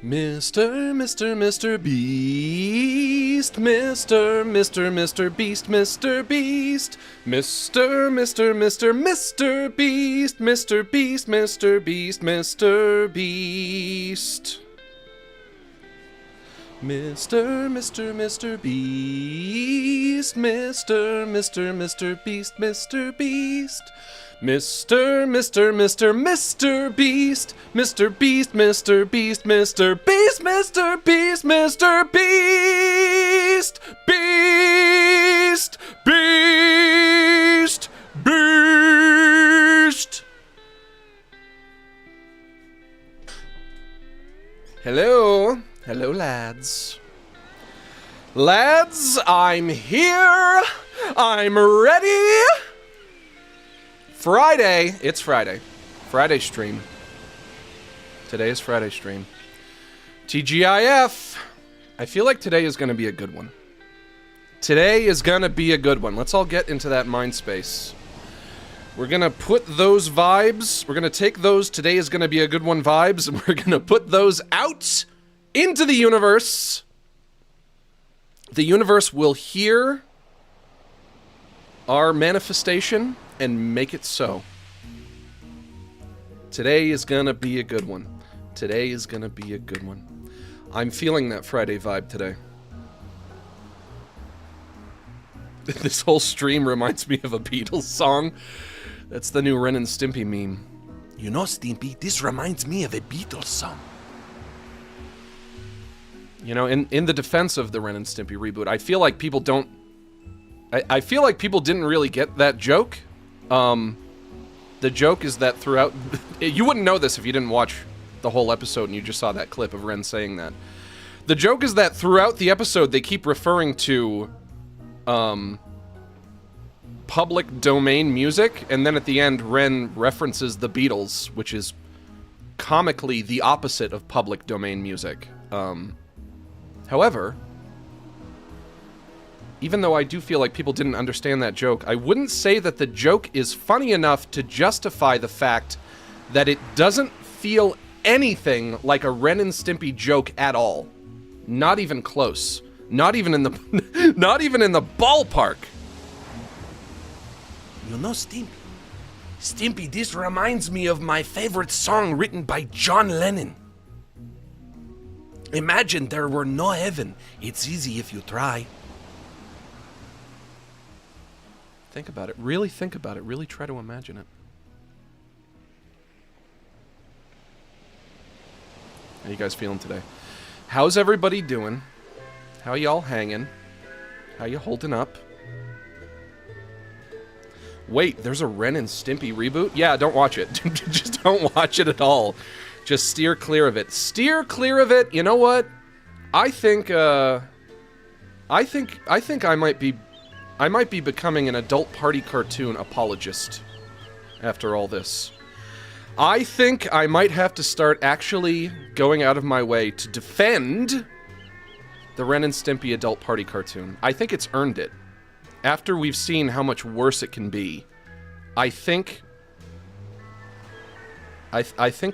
Mr. Beast, Mr. Beast, Mr. Beast, Mr. Beast, Mr. Beast, Mr. Beast, Mr. Beast. Mr. Beast, Mr. Beast, Mr. Beast. Mr. Beast, Mr. Beast, Mr. Beast, Mr. Beast, Mr. Beast, Mr. Beast, Beast, Beast, Beast. Hello, lads. Lads, I'm here. I'm ready. Friday. It's Friday. Friday stream. Today is Friday stream. TGIF. I feel like today is going to be a good one. Today is going to be a good one. Let's all get into that mind space. We're going to put those vibes, we're going to take those today is going to be a good one vibes, and we're going to put those out into the universe. The universe will hear our manifestation and make it so. Today is gonna be a good one. Today is gonna be a good one. I'm feeling that Friday vibe today. This whole stream reminds me of a Beatles song. That's the new Ren and Stimpy meme. You know, Stimpy, this reminds me of a Beatles song. You know, in the defense of the Ren and Stimpy reboot, I feel like people don't... I feel like people didn't really get that joke. The joke is that throughout... You wouldn't know this if you didn't watch the whole episode and you just saw that clip of Ren saying that. The joke is that throughout the episode, they keep referring to, public domain music, and then at the end, Ren references the Beatles, which is comically the opposite of public domain music. However, even though I do feel like people didn't understand that joke, I wouldn't say that the joke is funny enough to justify the fact that it doesn't feel anything like a Ren and Stimpy joke at all. Not even close. Not even in the not even in the ballpark. You know, Stimpy, this reminds me of my favorite song written by John Lennon. Imagine there were no heaven. It's easy if you try. Think about it. Really think about it. Really try to imagine it. How you guys feeling today? How's everybody doing? How y'all hanging? How you holding up? Wait, there's a Ren and Stimpy reboot? Yeah, don't watch it. Just don't watch it at all. Just steer clear of it. Steer clear of it. You know what? I think I might be becoming an adult party cartoon apologist after all this. I think I might have to start actually going out of my way to defend the Ren and Stimpy adult party cartoon. I think it's earned it. After we've seen how much worse it can be, I think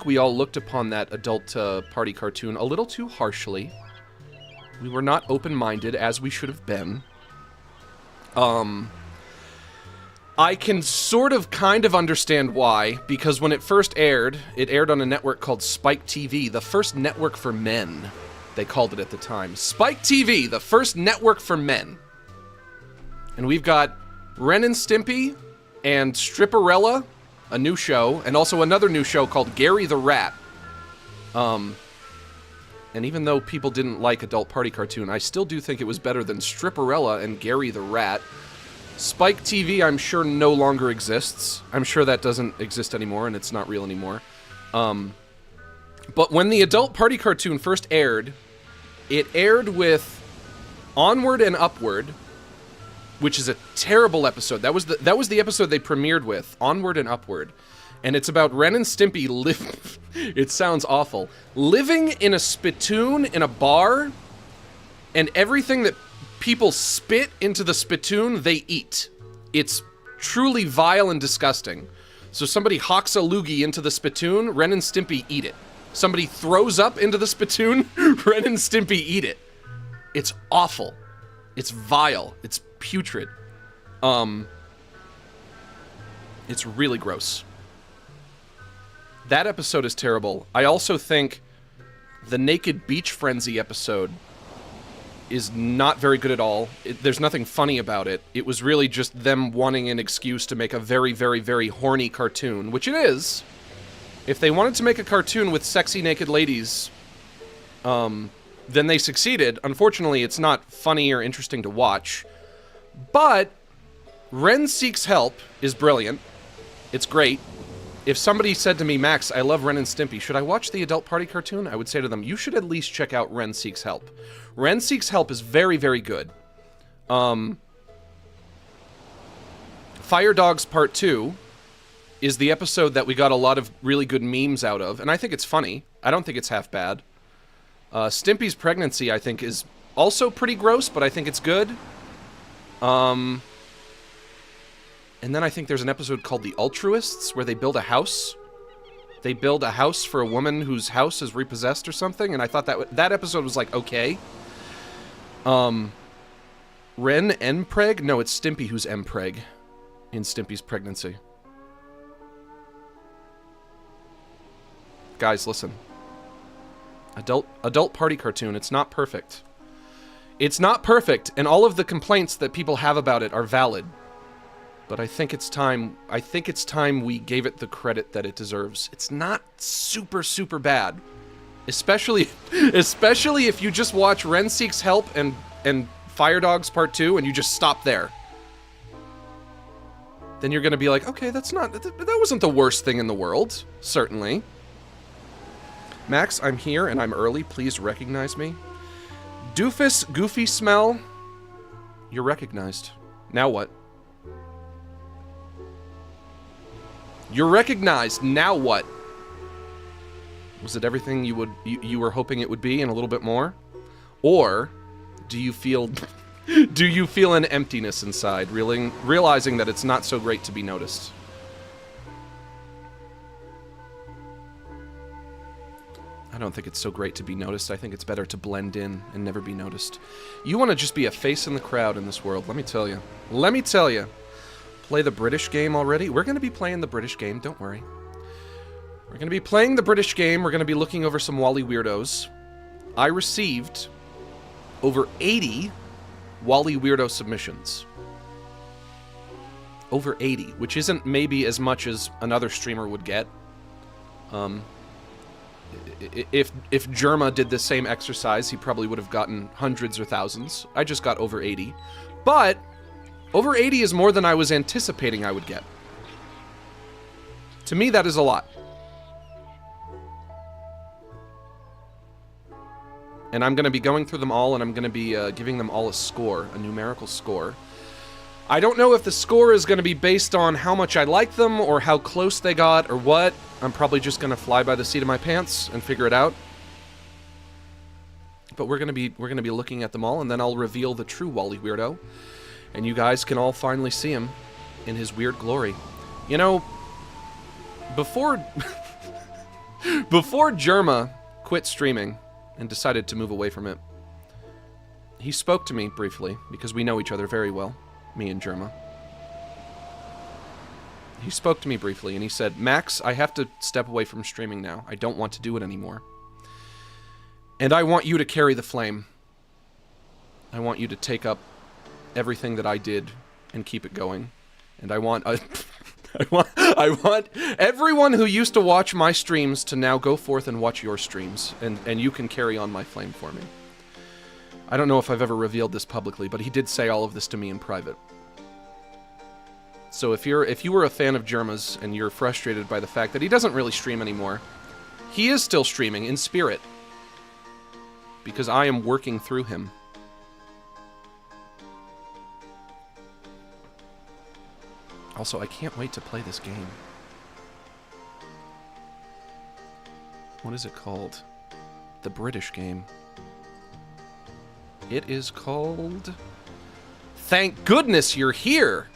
we all looked upon that adult party cartoon a little too harshly. We were not open-minded as we should have been. I can sort of kind of understand why, because when it first aired, it aired on a network called Spike TV, the first network for men, they called it at the time. Spike TV, the first network for men. And we've got Ren and Stimpy and Stripperella, a new show, and also another new show called Gary the Rat. And even though people didn't like adult party cartoon, I still do think it was better than Stripperella and Gary the Rat. Spike TV, I'm sure, no longer exists. I'm sure that doesn't exist anymore, and it's not real anymore. But when the adult party cartoon first aired, it aired with Onward and Upward, which is a terrible episode. That was the episode they premiered with, Onward and Upward. And it's about Ren and Stimpy it sounds awful. Living in a spittoon in a bar, and everything that people spit into the spittoon, they eat. It's truly vile and disgusting. So somebody hawks a loogie into the spittoon, Ren and Stimpy eat it. Somebody throws up into the spittoon, Ren and Stimpy eat it. It's awful. It's vile. It's putrid. It's really gross. That episode is terrible. I also think the Naked Beach Frenzy episode is not very good at all. There's nothing funny about it. It was really just them wanting an excuse to make a very, very, very horny cartoon, which it is. If they wanted to make a cartoon with sexy naked ladies, then they succeeded. Unfortunately, it's not funny or interesting to watch. But Ren Seeks Help is brilliant. It's great. If somebody said to me, Max, I love Ren and Stimpy, should I watch the adult party cartoon? I would say to them, you should at least check out Ren Seeks Help. Ren Seeks Help is very, very good. Fire Dogs Part 2 is the episode that we got a lot of really good memes out of, and I think it's funny. I don't think it's half bad. Stimpy's pregnancy, I think, is also pretty gross, but I think it's good. And then I think there's an episode called The Altruists, where they build a house. They build a house for a woman whose house is repossessed or something, and I thought that episode was, like, okay. Ren Mpreg? No, it's Stimpy who's Mpreg in Stimpy's pregnancy. Guys, listen. Adult party cartoon, it's not perfect. It's not perfect, and all of the complaints that people have about it are valid. But I think it's time we gave it the credit that it deserves. It's not super, super bad. Especially if you just watch Ren Seeks Help and Fire Dogs Part 2 and you just stop there. Then you're gonna be like, okay, that wasn't the worst thing in the world. Certainly. Max, I'm here and I'm early. Please recognize me. Doofus, Goofy Smell. You're recognized. Now what? You're recognized. Now what? Was it everything you were hoping it would be and a little bit more? Or do you feel an emptiness inside, realizing that it's not so great to be noticed? I don't think it's so great to be noticed. I think it's better to blend in and never be noticed. You want to just be a face in the crowd in this world, let me tell you. Let me tell you. Play the British game already? We're going to be playing the British game, don't worry. We're going to be playing the British game. We're going to be looking over some Wally Weirdos. I received over 80 Wally Weirdo submissions. Over 80, which isn't maybe as much as another streamer would get. If Germa did the same exercise, he probably would have gotten hundreds or thousands. I just got over 80. But over 80 is more than I was anticipating I would get. To me, that is a lot. And I'm going to be going through them all, and I'm going to be giving them all a score, a numerical score. I don't know if the score is going to be based on how much I like them, or how close they got, or what. I'm probably just going to fly by the seat of my pants and figure it out. But we're going to be looking at them all, and then I'll reveal the true Wally Weirdo. And you guys can all finally see him in his weird glory. You know, before Germa quit streaming and decided to move away from it, he spoke to me briefly, because we know each other very well, me and Germa. He spoke to me briefly, and he said, Max, I have to step away from streaming now. I don't want to do it anymore. And I want you to carry the flame. I want you to take up everything that I did and keep it going. And I want everyone who used to watch my streams to now go forth and watch your streams, and you can carry on my flame for me. I don't know if I've ever revealed this publicly, but he did say all of this to me in private. So if you were a fan of Germa's and you're frustrated by the fact that he doesn't really stream anymore, he is still streaming in spirit, because I am working through him. Also, I can't wait to play this game. What is it called? The British game. It is called... Thank goodness you're here!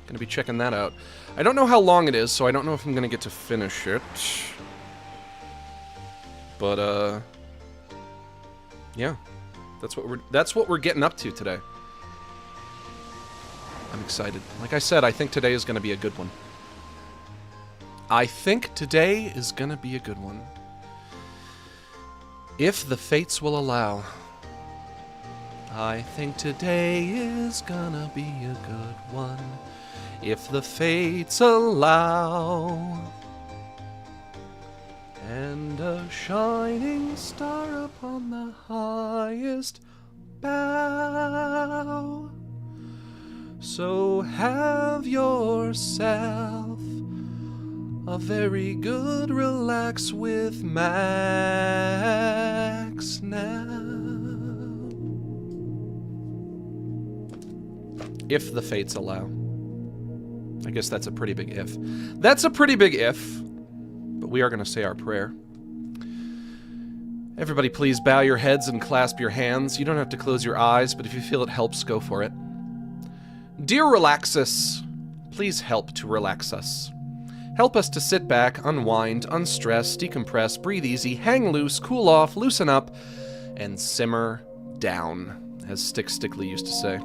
Gonna be checking that out. I don't know how long it is, so I don't know if I'm gonna get to finish it. But, yeah. That's what we're getting up to today. I'm excited. Like I said, I think today is gonna be a good one. I think today is gonna be a good one. If the fates will allow. I think today is gonna be a good one. If the fates allow. And a shining star upon the highest bough. So have yourself a very good relax with Max now. If the fates allow. I guess that's a pretty big if. That's a pretty big if. But we are going to say our prayer. Everybody please bow your heads and clasp your hands. You don't have to close your eyes, but if you feel it helps, go for it. Dear Relaxus, please help to relax us. Help us to sit back, unwind, unstress, decompress, breathe easy, hang loose, cool off, loosen up, and simmer down, as Stick Stickly used to say.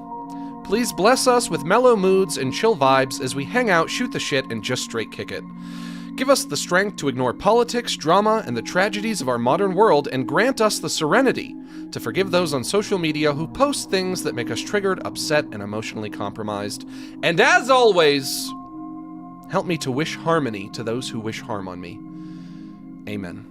Please bless us with mellow moods and chill vibes as we hang out, shoot the shit, and just straight kick it. Give us the strength to ignore politics, drama, and the tragedies of our modern world, and grant us the serenity to forgive those on social media who post things that make us triggered, upset, and emotionally compromised. And as always, help me to wish harmony to those who wish harm on me. Amen.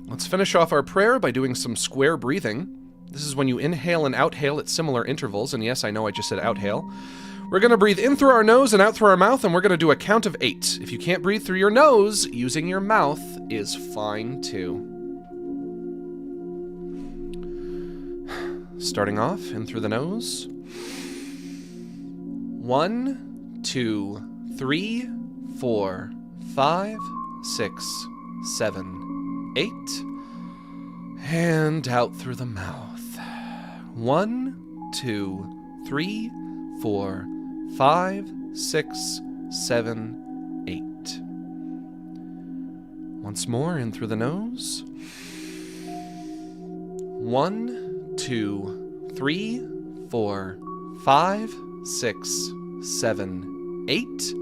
Let's finish off our prayer by doing some square breathing. This is when you inhale and outhale at similar intervals, and yes, I know I just said outhale. We're going to breathe in through our nose and out through our mouth, and we're going to do a count of 8. If you can't breathe through your nose, using your mouth is fine too. Starting off, in through the nose. 1, 2, 3, 4, 5, 6, 7, 8. And out through the mouth. 1, 2, 3, 4, 5, 6, 7, 8. Once more, in through the nose. 1, 2, 3, 4, 5, 6, 7, 8.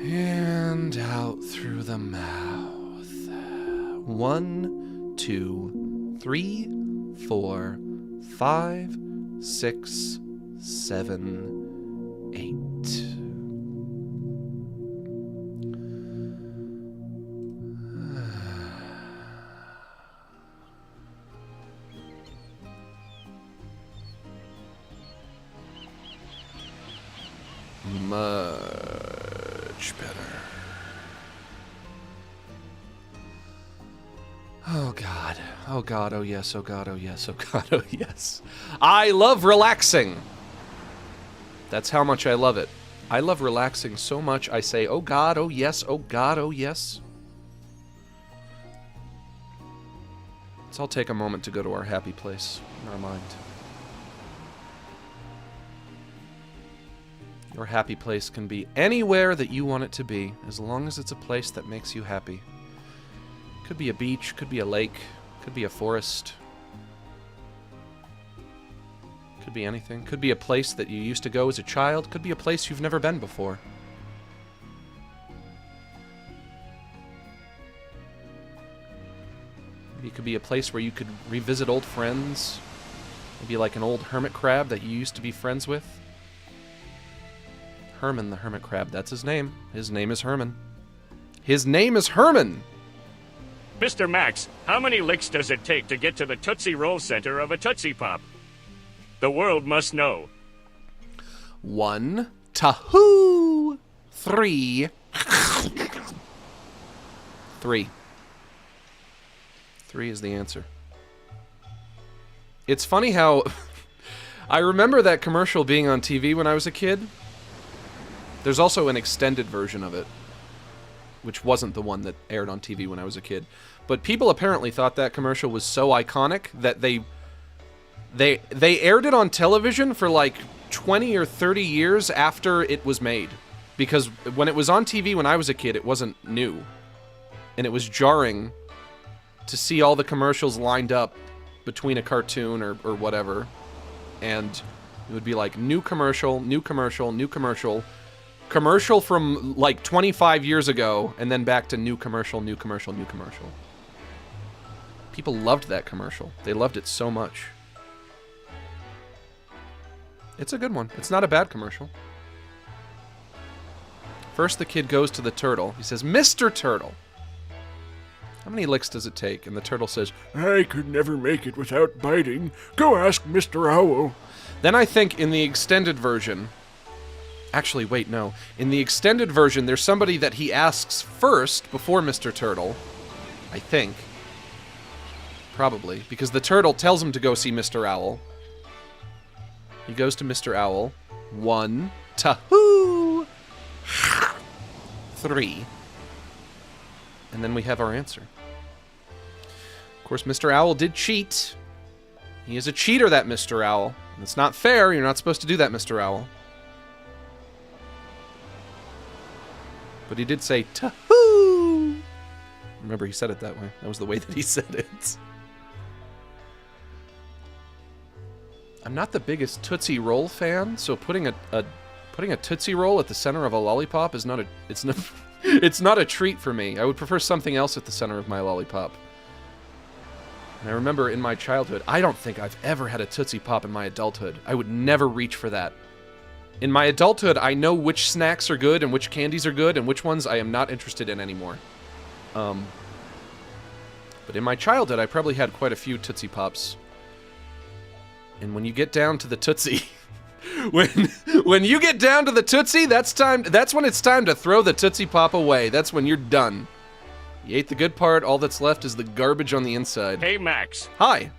And out through the mouth. 1, 2, 3, 4, 5, 6, 7, 8. Much better. Oh God. Oh God, oh yes, oh God, oh yes, oh God, oh yes. I love relaxing. That's how much I love it. I love relaxing so much I say, oh God, oh yes, oh God, oh yes. So I'll take a moment to go to our happy place in our mind. Your happy place can be anywhere that you want it to be, as long as it's a place that makes you happy. Could be a beach, could be a lake, could be a forest. Could be anything. Could be a place that you used to go as a child. Could be a place you've never been before. Maybe it could be a place where you could revisit old friends. Maybe like an old hermit crab that you used to be friends with. Herman the hermit crab, that's his name. His name is Herman. His name is Herman! Mr. Max, how many licks does it take to get to the Tootsie Roll center of a Tootsie Pop? The world must know. 1, 2, 3. 3. 3 is the answer. It's funny how I remember that commercial being on TV when I was a kid. There's also an extended version of it, which wasn't the one that aired on TV when I was a kid. But people apparently thought that commercial was so iconic that they aired it on television for like 20 or 30 years after it was made. Because when it was on TV when I was a kid, it wasn't new. And it was jarring to see all the commercials lined up between a cartoon or whatever. And it would be like, new commercial, new commercial, new commercial. Commercial from like 25 years ago, and then back to new commercial, new commercial, new commercial. People loved that commercial. They loved it so much. It's a good one. It's not a bad commercial. First, the kid goes to the turtle. He says, Mr. Turtle, how many licks does it take? And the turtle says, I could never make it without biting. Go ask Mr. Owl. Then I think in the extended version... Actually, wait, no. In the extended version, there's somebody that he asks first before Mr. Turtle. I think. Probably. Because the turtle tells him to go see Mr. Owl. He goes to Mr. Owl. 1, 2, 3. And then we have our answer. Of course, Mr. Owl did cheat. He is a cheater, that Mr. Owl. And it's not fair. You're not supposed to do that, Mr. Owl. But he did say, "Tahoo!" Remember, he said it that way. That was the way that he said it. I'm not the biggest Tootsie Roll fan, so putting a Tootsie Roll at the center of a lollipop is not a it's not a treat for me. I would prefer something else at the center of my lollipop. And I remember in my childhood, I don't think I've ever had a Tootsie Pop in my adulthood. I would never reach for that. In my adulthood, I know which snacks are good and which candies are good and which ones I am not interested in anymore. But in my childhood, I probably had quite a few Tootsie Pops. And when you get down to the Tootsie, when you get down to the Tootsie, that's when it's time to throw the Tootsie Pop away. That's when you're done. You ate the good part, all that's left is the garbage on the inside. Hey, Max. Hi.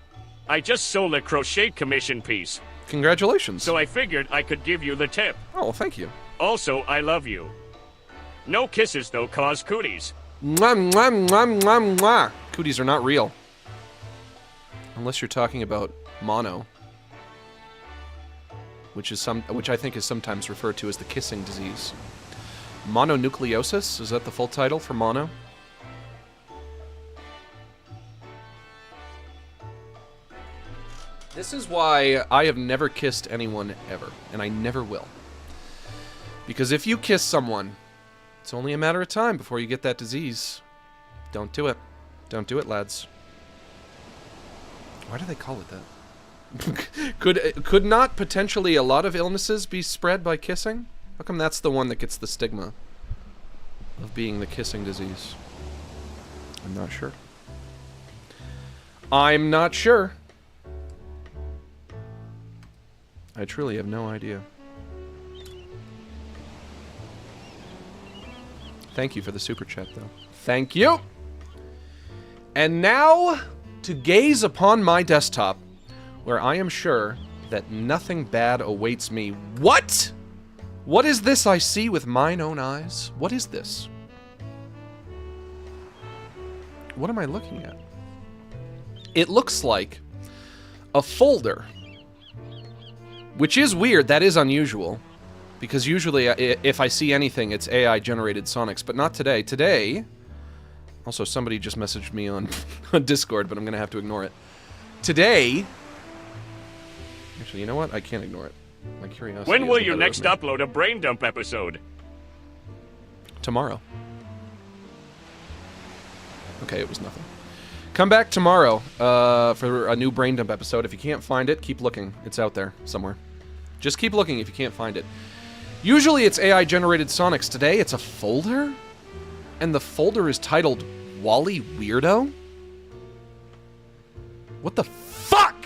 I just sold a crochet commission piece. Congratulations. So I figured I could give you the tip. Oh, well, thank you. Also, I love you. No kisses, though, cause cooties. Mwah, mwah, mwah, mwah, mwah. Cooties are not real. Unless you're talking about mono. Which I think is sometimes referred to as the kissing disease. Mononucleosis? Is that the full title for mono? This is why I have never kissed anyone ever, and I never will. Because if you kiss someone, it's only a matter of time before you get that disease. Don't do it. Don't do it, lads. Why do they call it that? Could not potentially a lot of illnesses be spread by kissing? How come that's the one that gets the stigma of being the kissing disease? I'm not sure. I'm not sure. I truly have no idea. Thank you for the super chat, though. Thank you! And now, to gaze upon my desktop, where I am sure that nothing bad awaits me. What? What is this I see with mine own eyes? What is this? What am I looking at? It looks like a folder. Which is weird, that is unusual. Because usually, if I see anything, it's AI-generated sonics, but not today. Today, also somebody just messaged me on, on Discord, but I'm gonna have to ignore it. Today, actually, you know what? I can't ignore it. My curiosity. When will you next upload a brain dump episode? Tomorrow. Okay, it was nothing. Come back tomorrow for a new brain dump episode. If you can't find it, keep looking. It's out there somewhere. Just keep looking if you can't find it. Usually it's AI-generated sonics. Today it's a folder? And the folder is titled Wally Weirdo? What the fuck?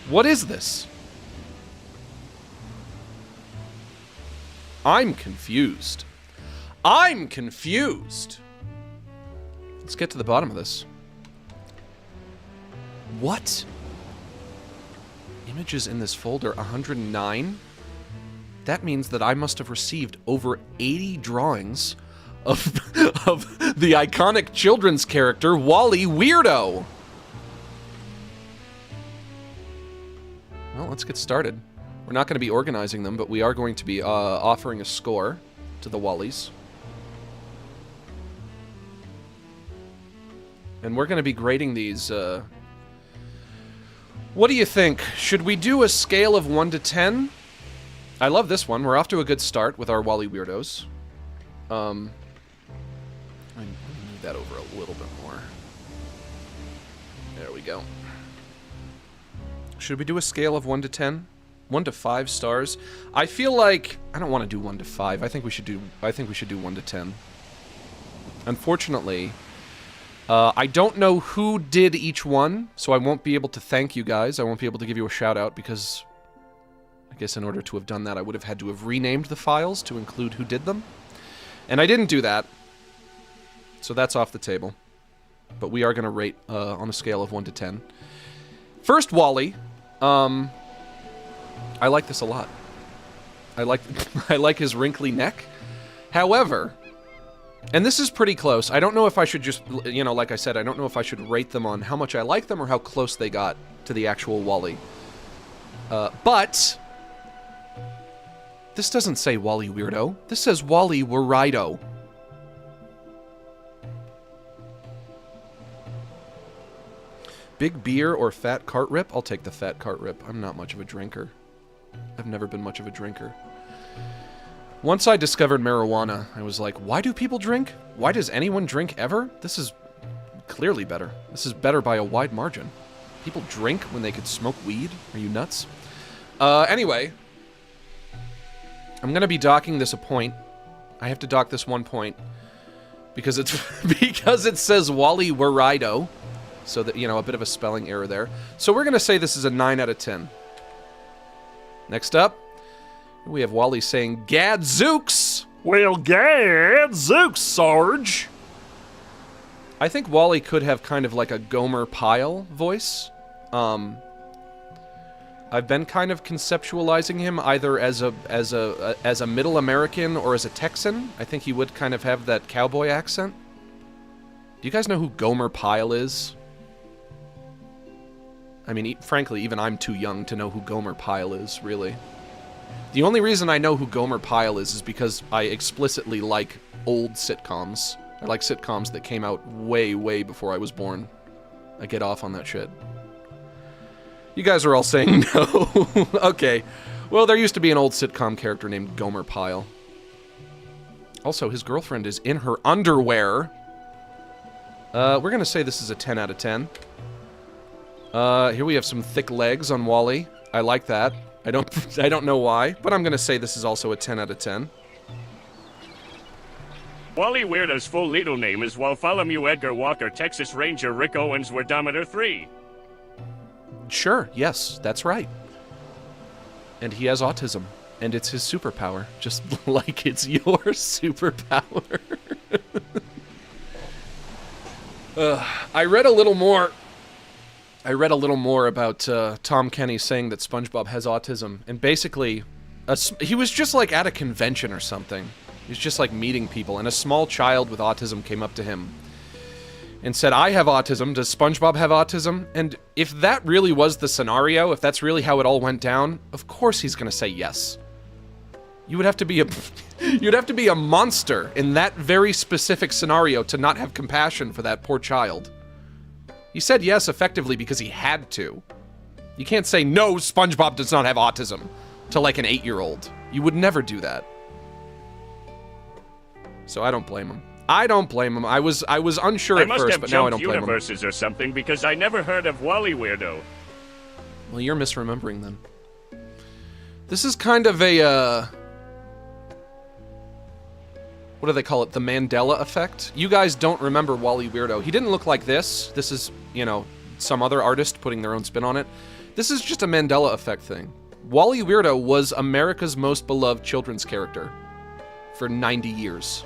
What is this? I'm confused. I'm confused. Let's get to the bottom of this. What? Images in this folder, 109? That means that I must have received over 80 drawings of the iconic children's character, Wally Weirdo. Well, let's get started. We're not going to be organizing them, but we are going to be offering a score to the Wallies. And we're going to be grading these. What do you think? Should we do a scale of 1 to 10? I love this one. We're off to a good start with our Wally Weirdos. I move that over a little bit more. There we go. Should we do a scale of 1 to 10? 1 to 5 stars? I feel like I don't want to do 1 to 5. I think we should do 1 to 10. Unfortunately, I don't know who did each one, so I won't be able to thank you guys. I won't be able to give you a shout out because I guess in order to have done that, I would have had to have renamed the files to include who did them. And I didn't do that. So that's off the table. But we are going to rate on a scale of 1 to 10. First Wally. I like this a lot. I like his wrinkly neck. However, and this is pretty close. I don't know if I should just, you know, like I said, I don't know if I should rate them on how much I like them or how close they got to the actual Wally. But this doesn't say Wally Weirdo. This says Wally Weirdo. Big beer or fat cart rip? I'll take the fat cart rip. I'm not much of a drinker. I've never been much of a drinker. Once I discovered marijuana, I was like, why do people drink? Why does anyone drink ever? This is clearly better. This is better by a wide margin. People drink when they could smoke weed? Are you nuts? Anyway. I'm gonna be docking this a point. I have to dock this 1 point. Because it's because it says Wally Weirdo. So that, you know, a bit of a spelling error there. So we're gonna say this is a 9 out of 10. Next up, we have Wally saying, Gadzooks! Well, gadzooks, Sarge. I think Wally could have kind of like a Gomer Pyle voice. I've been kind of conceptualizing him either as a Middle American or as a Texan. I think he would kind of have that cowboy accent. Do you guys know who Gomer Pyle is? I mean, frankly, even I'm too young to know who Gomer Pyle is, really. The only reason I know who Gomer Pyle is because I explicitly like old sitcoms. I like sitcoms that came out way, way before I was born. I get off on that shit. You guys are all saying no. Okay. Well, there used to be an old sitcom character named Gomer Pyle. Also, his girlfriend is in her underwear. We're gonna say this is a 10 out of 10. Here we have some thick legs on Wally. I like that. I don't know why, but I'm gonna say this is also a 10 out of 10. Wally Weirdo's full legal name is Bartholomew Edgar Walker, Texas Ranger Rick Owens, Wordometer 3. Sure, yes, that's right. And he has autism, and it's his superpower, just like it's your superpower. I read a little more about Tom Kenny saying that SpongeBob has autism, and basically, he was just like at a convention or something. He was just like meeting people, and a small child with autism came up to him and said, I have autism, does SpongeBob have autism? And if that really was the scenario, if that's really how it all went down, of course he's gonna say yes. You would have to be a monster in that very specific scenario to not have compassion for that poor child. He said yes effectively because he had to. You can't say, no, SpongeBob does not have autism to like an 8-year-old. You would never do that. So I don't blame him. I don't blame him. I was unsure at first, but now I don't blame him. I must have jumped universes or something because I never heard of Wally Weirdo. Well, you're misremembering then. This is kind of a, what do they call it? The Mandela effect? You guys don't remember Wally Weirdo. He didn't look like this. This is, you know, some other artist putting their own spin on it. This is just a Mandela effect thing. Wally Weirdo was America's most beloved children's character for 90 years.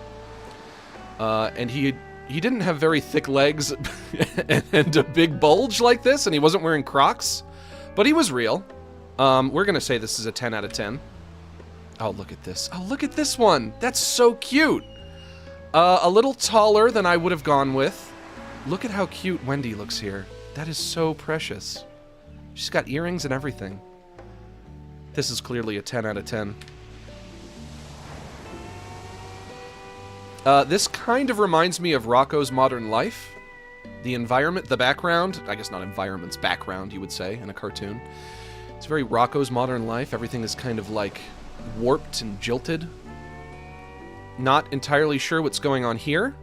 And he didn't have very thick legs and a big bulge like this, and he wasn't wearing Crocs, but he was real. We're gonna say this is a 10 out of 10. Oh, look at this. Oh, look at this one. That's so cute. A little taller than I would have gone with. Look at how cute Wendy looks here. That is so precious. She's got earrings and everything. This is clearly a 10 out of 10. This kind of reminds me of Rocco's Modern Life. The environment, the background, I guess not environment's background, you would say, in a cartoon. It's very Rocco's Modern Life. Everything is kind of, like, warped and jilted. Not entirely sure what's going on here.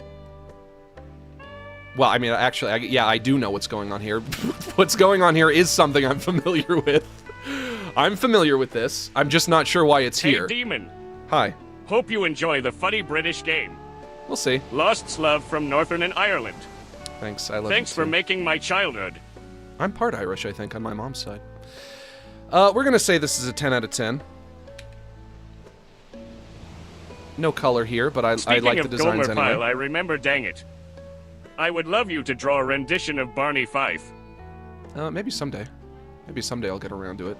Well, I mean, actually, yeah, I do know what's going on here. What's going on here is something I'm familiar with. I'm familiar with this. I'm just not sure why it's here. Hey, Demon. Hi. Hope you enjoy the funny British game. We'll see. Lost's love from Northern Ireland. Thanks, I love you Thanks for too. making my childhood. I'm part Irish, I think, on my mom's side. We're gonna say this is a 10 out of 10. No color here, but I like the designs Gomer Pyle, anyway. I remember, dang it. I would love you to draw a rendition of Barney Fife. Maybe someday. Maybe someday I'll get around to it.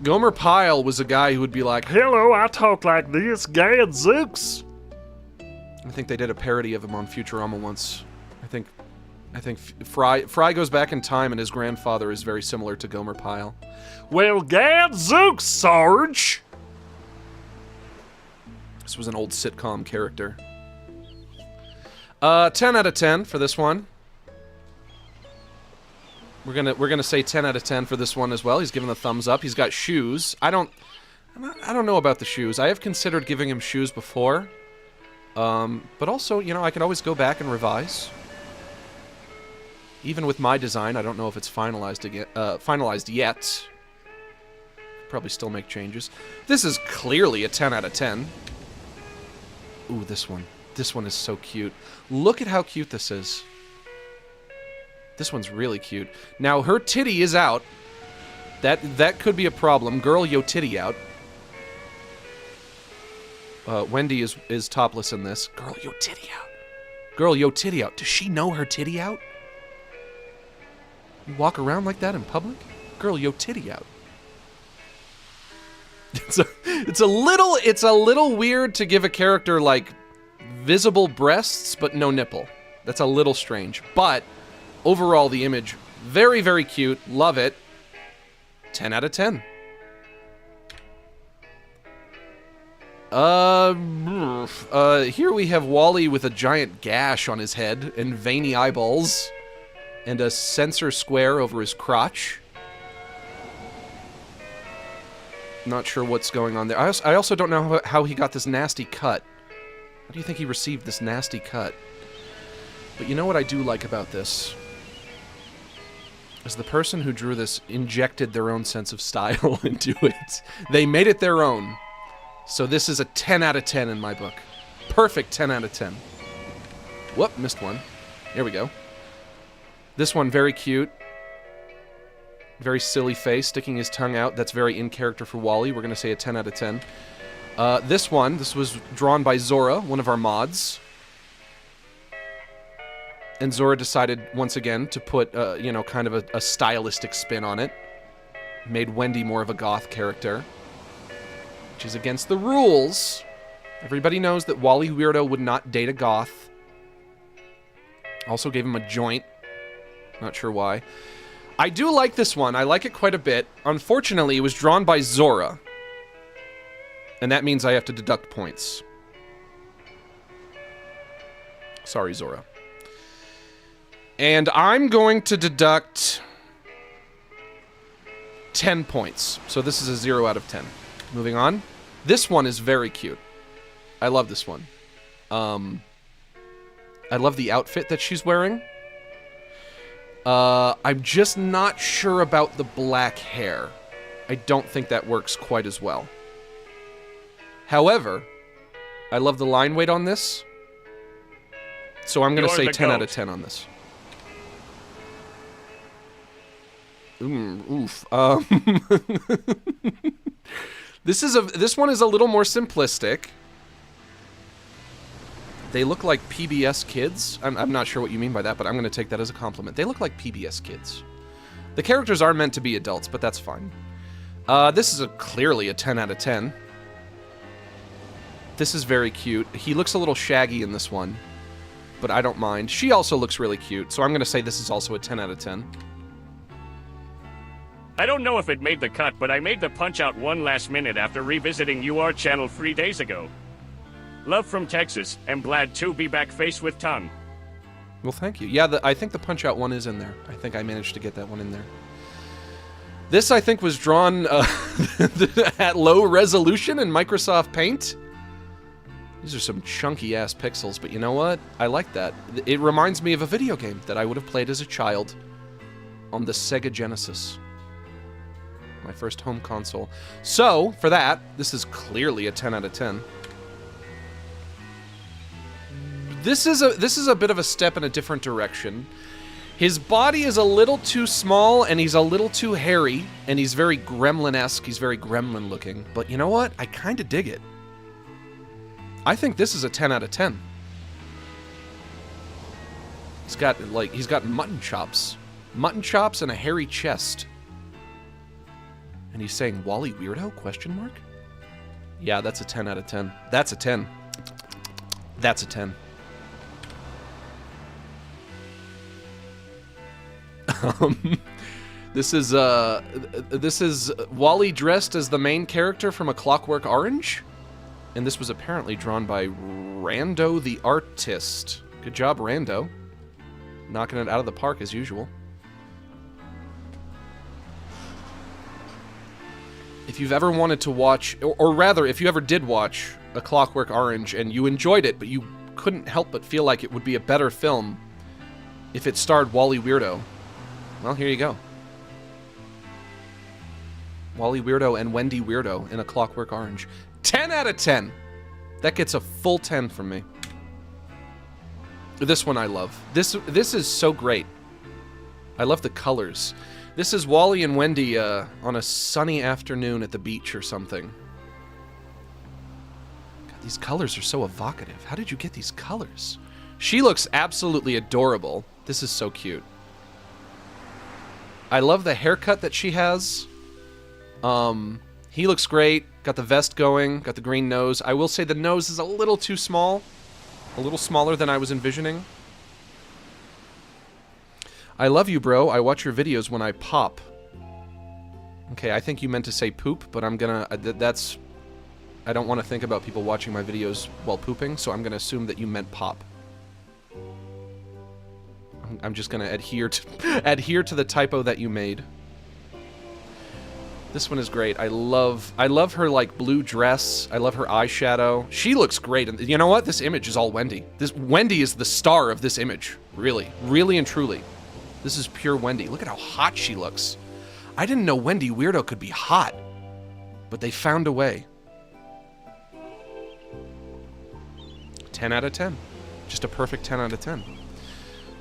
Gomer Pyle was a guy who would be like, Hello, I talk like this, Gadzooks. I think they did a parody of him on Futurama once. I think Fry goes back in time and his grandfather is very similar to Gomer Pyle. Well, Gadzooks, Sarge. This was an old sitcom character. 10 out of 10 for this one. We're gonna say 10 out of 10 for this one as well. He's given the thumbs up. He's got shoes. I don't know about the shoes. I have considered giving him shoes before. But also, you know, I could always go back and revise. Even with my design, I don't know if it's finalized yet. Probably still make changes. This is clearly a 10 out of 10. Ooh, this one. This one is so cute. Look at how cute this is. This one's really cute. Now, her titty is out. That could be a problem. Girl, yo titty out. Wendy is topless in this. Girl, yo titty out. Girl, yo titty out. Does she know her titty out? You walk around like that in public? Girl, yo titty out. It's a little weird to give a character like visible breasts but no nipple. That's a little strange. But overall the image very, very cute. Love it. 10 out of 10. Here we have Wally with a giant gash on his head and veiny eyeballs and a sensor square over his crotch. Not sure what's going on there. I also don't know how he got this nasty cut. How do you think he received this nasty cut? But you know what I do like about this? Is the person who drew this injected their own sense of style into it. They made it their own. So this is a 10 out of 10 in my book. Perfect 10 out of 10. Whoop, missed one. There we go. This one, very cute. Very silly face, sticking his tongue out. That's very in character for Wally. We're going to say a 10 out of 10. This was drawn by Zora, one of our mods. And Zora decided, once again, to put, you know, kind of a stylistic spin on it. Made Wendy more of a goth character. Which is against the rules. Everybody knows that Wally Weirdo would not date a goth. Also gave him a joint. Not sure why. I do like this one. I like it quite a bit. Unfortunately, it was drawn by Zora. And that means I have to deduct points. Sorry, Zora. And I'm going to deduct 10 points. So this is a 0 out of 10. Moving on. This one is very cute. I love this one. I love the outfit that she's wearing. I'm just not sure about the black hair. I don't think that works quite as well. However, I love the line weight on this. So I'm going to say 10 out of 10 on this. Oof. This one is a little more simplistic. They look like PBS kids. I'm not sure what you mean by that, but I'm going to take that as a compliment. They look like PBS kids. The characters are meant to be adults, but that's fine. This is clearly a 10 out of 10. This is very cute. He looks a little shaggy in this one, but I don't mind. She also looks really cute, so I'm going to say this is also a 10 out of 10. I don't know if it made the cut, but I made the Punch-Out one last minute after revisiting UR channel 3 days ago. Love from Texas. Am glad to be back face with tongue. Well, thank you. Yeah, I think the Punch-Out one is in there. I think I managed to get that one in there. This, I think, was drawn at low resolution in Microsoft Paint. These are some chunky-ass pixels, but you know what? I like that. It reminds me of a video game that I would have played as a child on the Sega Genesis. My first home console. So, for that, this is clearly a 10 out of 10. This is a bit of a step in a different direction. His body is a little too small, and he's a little too hairy, and he's very gremlin-esque. He's very gremlin-looking. But you know what? I kind of dig it. I think this is a 10 out of 10. He's got mutton chops. Mutton chops and a hairy chest. And he's saying, Wally Weirdo? Question mark? Yeah, that's a 10 out of 10. That's a 10. That's a 10. This is Wally dressed as the main character from A Clockwork Orange. And this was apparently drawn by Rando the Artist. Good job, Rando. Knocking it out of the park as usual. If you've ever wanted to watch, or rather, if you ever did watch A Clockwork Orange and you enjoyed it, but you couldn't help but feel like it would be a better film if it starred Wally Weirdo, well, here you go. Wally Weirdo and Wendy Weirdo in A Clockwork Orange. 10 out of 10! That gets a full 10 from me. This one I love. This is so great. I love the colors. This is Wally and Wendy on a sunny afternoon at the beach or something. God, these colors are so evocative. How did you get these colors? She looks absolutely adorable. This is so cute. I love the haircut that she has. He looks great. Got the vest going. Got the green nose. I will say the nose is a little too small. A little smaller than I was envisioning. I love you, bro. I watch your videos when I pop. Okay, I think you meant to say poop, but I'm gonna... that's... I don't want to think about people watching my videos while pooping, so I'm gonna assume that you meant pop. I'm just gonna adhere to the typo that you made. This one is great. I love her, like, blue dress. I love her eyeshadow. She looks great. And you know what? This image is all Wendy. Wendy is the star of this image. Really. Really and truly. This is pure Wendy. Look at how hot she looks. I didn't know Wendy Weirdo could be hot. But they found a way. 10 out of 10. Just a perfect 10 out of 10.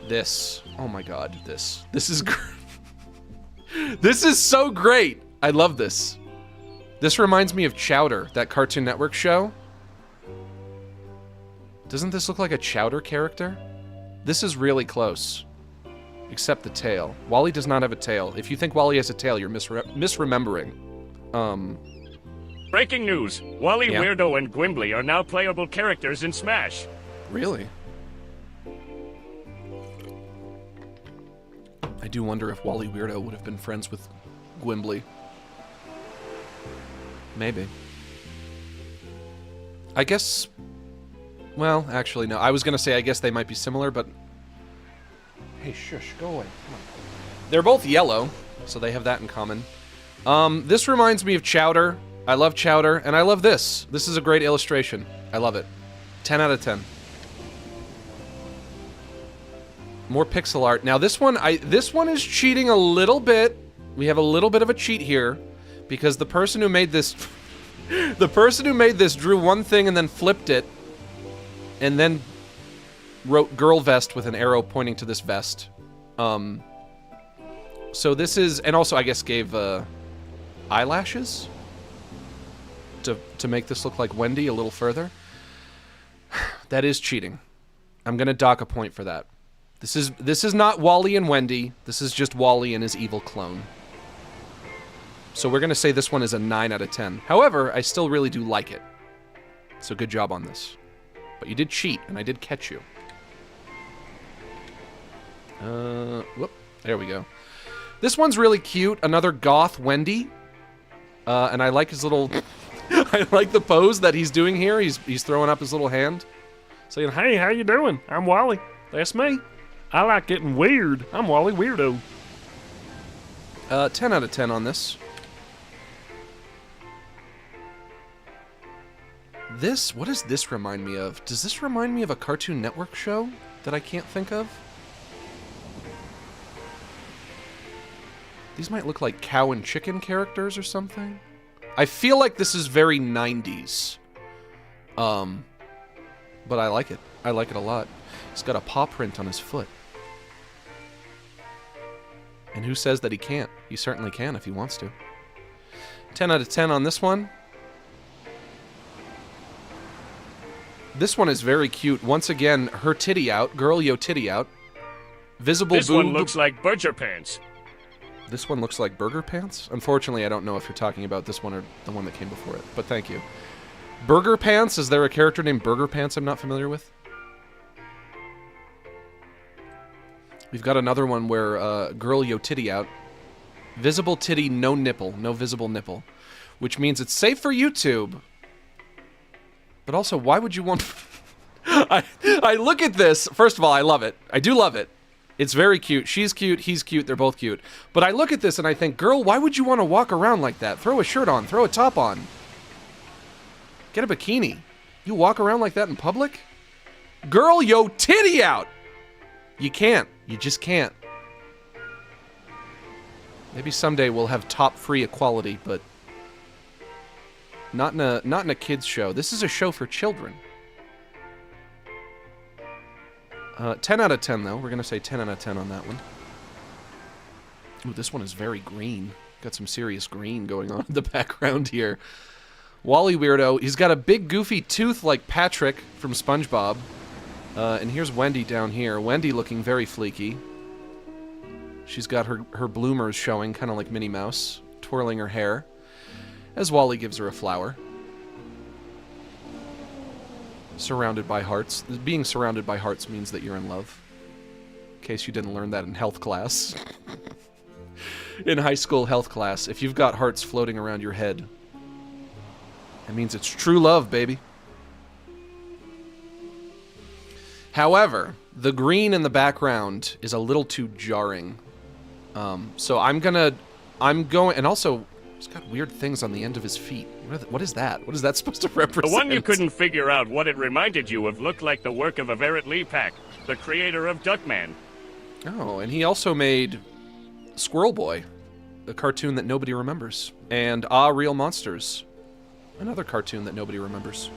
This. Oh my god. This is great. This is so great. I love this. This reminds me of Chowder, that Cartoon Network show. Doesn't this look like a Chowder character? This is really close. Except the tail. Wally does not have a tail. If you think Wally has a tail, you're misremembering. Breaking news. Wally Yeah. Weirdo and Gwimbly are now playable characters in Smash. Really? I do wonder if Wally Weirdo would have been friends with Gwimbly. Maybe. I guess... Well, actually, no. I was gonna say I guess they might be similar, but... Hey, shush, go away. Come on. They're both yellow, so they have that in common. This reminds me of Chowder. I love Chowder, and I love this. This is a great illustration. I love it. 10 out of 10. More pixel art. Now this one is cheating a little bit. We have a little bit of a cheat here, because the person who made this drew one thing and then flipped it, and then wrote girl vest with an arrow pointing to this vest. So this is, and also I guess gave eyelashes to make this look like Wendy a little further. That is cheating. I'm gonna dock a point for that. This is not Wally and Wendy. This is just Wally and his evil clone. So we're gonna say this one is a 9 out of 10. However, I still really do like it. So good job on this. But you did cheat, and I did catch you. Whoop. There we go. This one's really cute. Another goth Wendy. And I like his little... I like the pose that he's doing here. He's throwing up his little hand. Saying, hey, how you doing? I'm Wally. That's me. I like getting weird. I'm Wally Weirdo. 10 out of 10 on this. This, what does this remind me of? Does this remind me of a Cartoon Network show that I can't think of? These might look like cow and chicken characters or something. I feel like this is very 90s. But I like it. I like it a lot. He's got a paw print on his foot. And who says that he can't? He certainly can if he wants to. 10 out of 10 on this one. This one is very cute. Once again, her titty out. Girl, yo titty out. Visible boob. This one looks like Burger Pants. This one looks like Burger Pants? Unfortunately, I don't know if you're talking about this one or the one that came before it, but thank you. Burger Pants? Is there a character named Burger Pants I'm not familiar with? We've got another one where, girl, yo titty out. Visible titty, no nipple. No visible nipple. Which means it's safe for YouTube. But also, why would you want... I look at this. First of all, I love it. I do love it. It's very cute. She's cute. He's cute. They're both cute. But I look at this and I think, girl, why would you want to walk around like that? Throw a shirt on. Throw a top on. Get a bikini. You walk around like that in public? Girl, yo titty out! You can't. You just can't. Maybe someday we'll have top-free equality, but... Not in a kids show. This is a show for children. 10 out of 10, though. We're going to say 10 out of 10 on that one. Ooh, this one is very green. Got some serious green going on in the background here. Wally Weirdo. He's got a big, goofy tooth like Patrick from SpongeBob. And here's Wendy down here. Wendy looking very fleeky. She's got her bloomers showing, kind of like Minnie Mouse, twirling her hair. As Wally gives her a flower. Surrounded by hearts. Being surrounded by hearts means that you're in love. In case you didn't learn that in health class. In high school health class, if you've got hearts floating around your head, it means it's true love, baby. However, the green in the background is a little too jarring. So I'm going, and also, he's got weird things on the end of his feet. What is that? What is that supposed to represent? The one you couldn't figure out what it reminded you of looked like the work of Everett Lee Pack, the creator of Duckman. Oh, and he also made Squirrel Boy, a cartoon that nobody remembers. And Ah, Real Monsters, another cartoon that nobody remembers.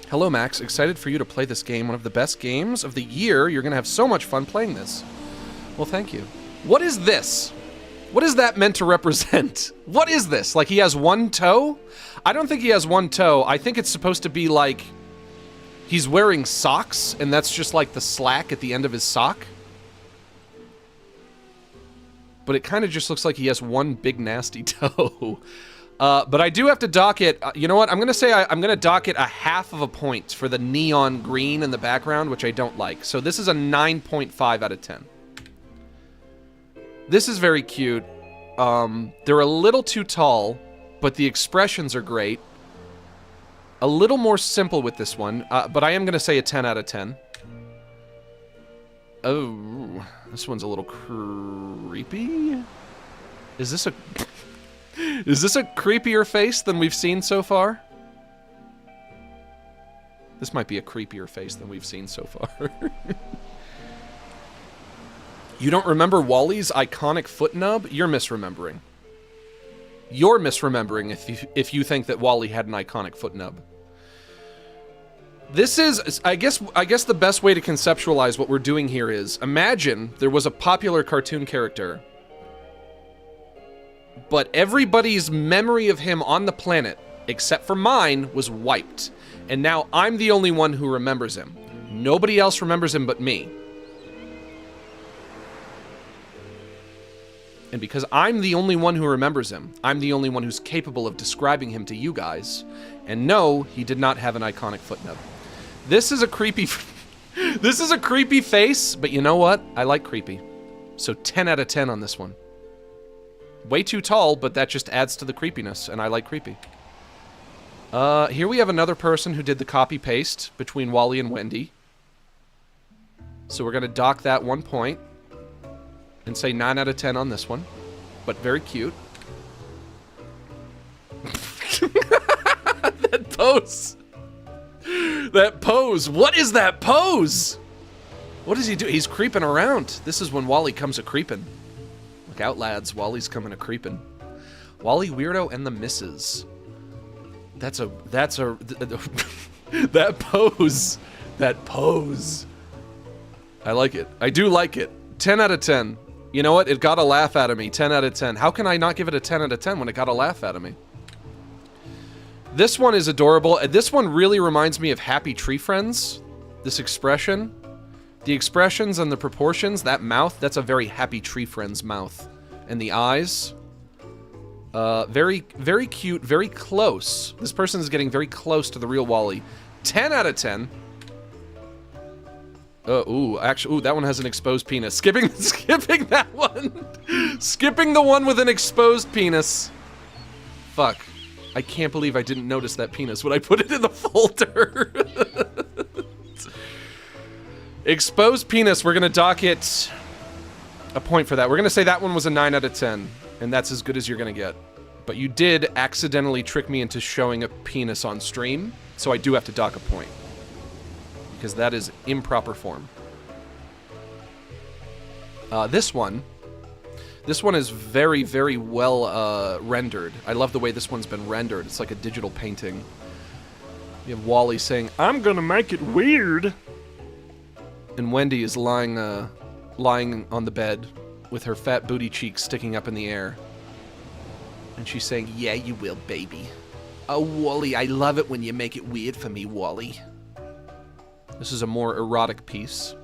Hello, Max. Excited for you to play this game. One of the best games of the year. You're going to have so much fun playing this. Well, thank you. What is this? What is that meant to represent? What is this? Like, he has one toe? I don't think he has one toe. I think it's supposed to be like he's wearing socks, and that's just like the slack at the end of his sock. But it kind of just looks like he has one big nasty toe. But I do have to dock it. You know what? I'm going to say I'm going to dock it a half of a point for the neon green in the background, which I don't like. So this is a 9.5 out of 10. This is very cute. They're a little too tall, but the expressions are great. A little more simple with this one, but I am going to say a 10 out of 10. Oh, this one's a little creepy. Is this a... Is this a creepier face than we've seen so far? This might be a creepier face than we've seen so far. You don't remember Wally's iconic foot nub? You're misremembering. You're misremembering if you think that Wally had an iconic foot nub. This is, I guess the best way to conceptualize what we're doing here is, imagine there was a popular cartoon character, but everybody's memory of him on the planet, except for mine, was wiped. And now I'm the only one who remembers him. Nobody else remembers him but me. And because I'm the only one who remembers him, I'm the only one who's capable of describing him to you guys. And no, he did not have an iconic foot nub. This is a creepy... This is a creepy face, but you know what? I like creepy. So 10 out of 10 on this one. Way too tall, but that just adds to the creepiness, and I like creepy. Here we have another person who did the copy-paste between Wally and Wendy. So we're going to dock that 1 point and say 9 out of 10 on this one. But very cute. That pose. That pose. What is that pose? What does he do? He's creeping around. This is when Wally comes a-creeping. Look out, lads. Wally's coming a-creeping. Wally Weirdo and the Misses. That's a... that pose. That pose. I like it. I do like it. 10 out of 10. You know what? It got a laugh out of me. 10 out of 10. How can I not give it a 10 out of 10 when it got a laugh out of me? This one is adorable. This one really reminds me of Happy Tree Friends. This expression. The expressions and the proportions. That mouth, that's a very Happy Tree Friends mouth. And the eyes. Very, very cute. Very close. This person is getting very close to the real Wally. 10 out of 10. Actually, that one has an exposed penis. Skipping that one. Skipping the one with an exposed penis. Fuck. I can't believe I didn't notice that penis when I put it in the folder. Exposed penis, we're gonna dock it a point for that. We're gonna say that one was a 9 out of 10, and that's as good as you're gonna get. But you did accidentally trick me into showing a penis on stream, so I do have to dock a point. Because that is improper form. This one is very, very well rendered. I love the way this one's been rendered. It's like a digital painting. You have Wally saying, "I'm gonna make it weird." And Wendy is lying on the bed with her fat booty cheeks sticking up in the air. And she's saying, "Yeah, you will, baby. Oh, Wally, I love it when you make it weird for me, Wally." This is a more erotic piece.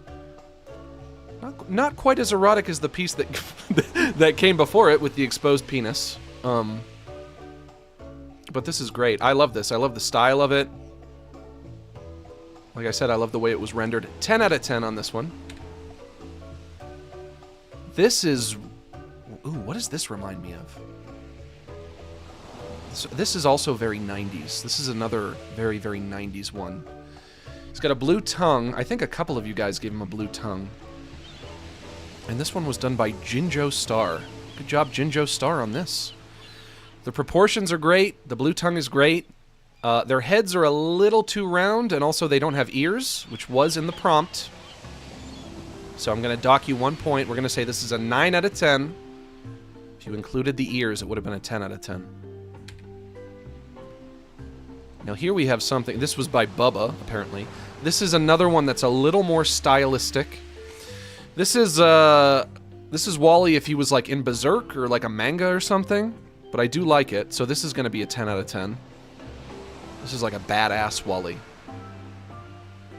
Not quite as erotic as the piece that that came before it with the exposed penis. But this is great. I love this. I love the style of it. Like I said, I love the way it was rendered. 10 out of 10 on this one. This is... Ooh, what does this remind me of? This is also very 90s. This is another very, very 90s one. He's got a blue tongue. I think a couple of you guys gave him a blue tongue. And this one was done by Jinjo Star. Good job, Jinjo Star, on this. The proportions are great. The blue tongue is great. Their heads are a little too round, and also they don't have ears, which was in the prompt. So I'm going to dock you 1 point. We're going to say this is a 9 out of 10. If you included the ears, it would have been a 10 out of 10. Now here we have something. This was by Bubba, apparently. This is another one that's a little more stylistic. This is Wally if he was like in Berserk or like a manga or something. But I do like it, so this is going to be a 10 out of 10. This is like a badass Wally.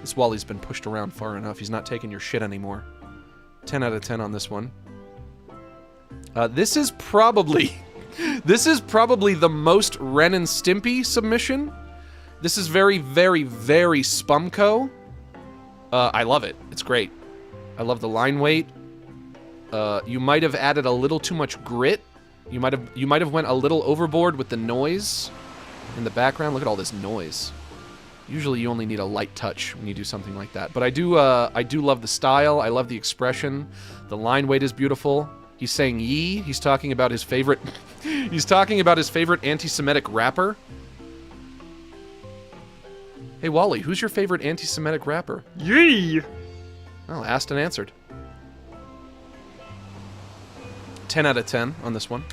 This Wally's been pushed around far enough. He's not taking your shit anymore. 10 out of 10 on this one. This is probably the most Ren and Stimpy submission. This is very, very, very Spumco. I love it. It's great. I love the line weight. You might have added a little too much grit. You might have went a little overboard with the noise in the background. Look at all this noise. Usually you only need a light touch when you do something like that. But I do love the style. I love the expression. The line weight is beautiful. He's saying yee. He's talking about his favorite he's talking about his favorite anti-Semitic rapper. Hey Wally, who's your favorite anti-Semitic rapper? Yee! Well, asked and answered. 10 out of 10 on this one.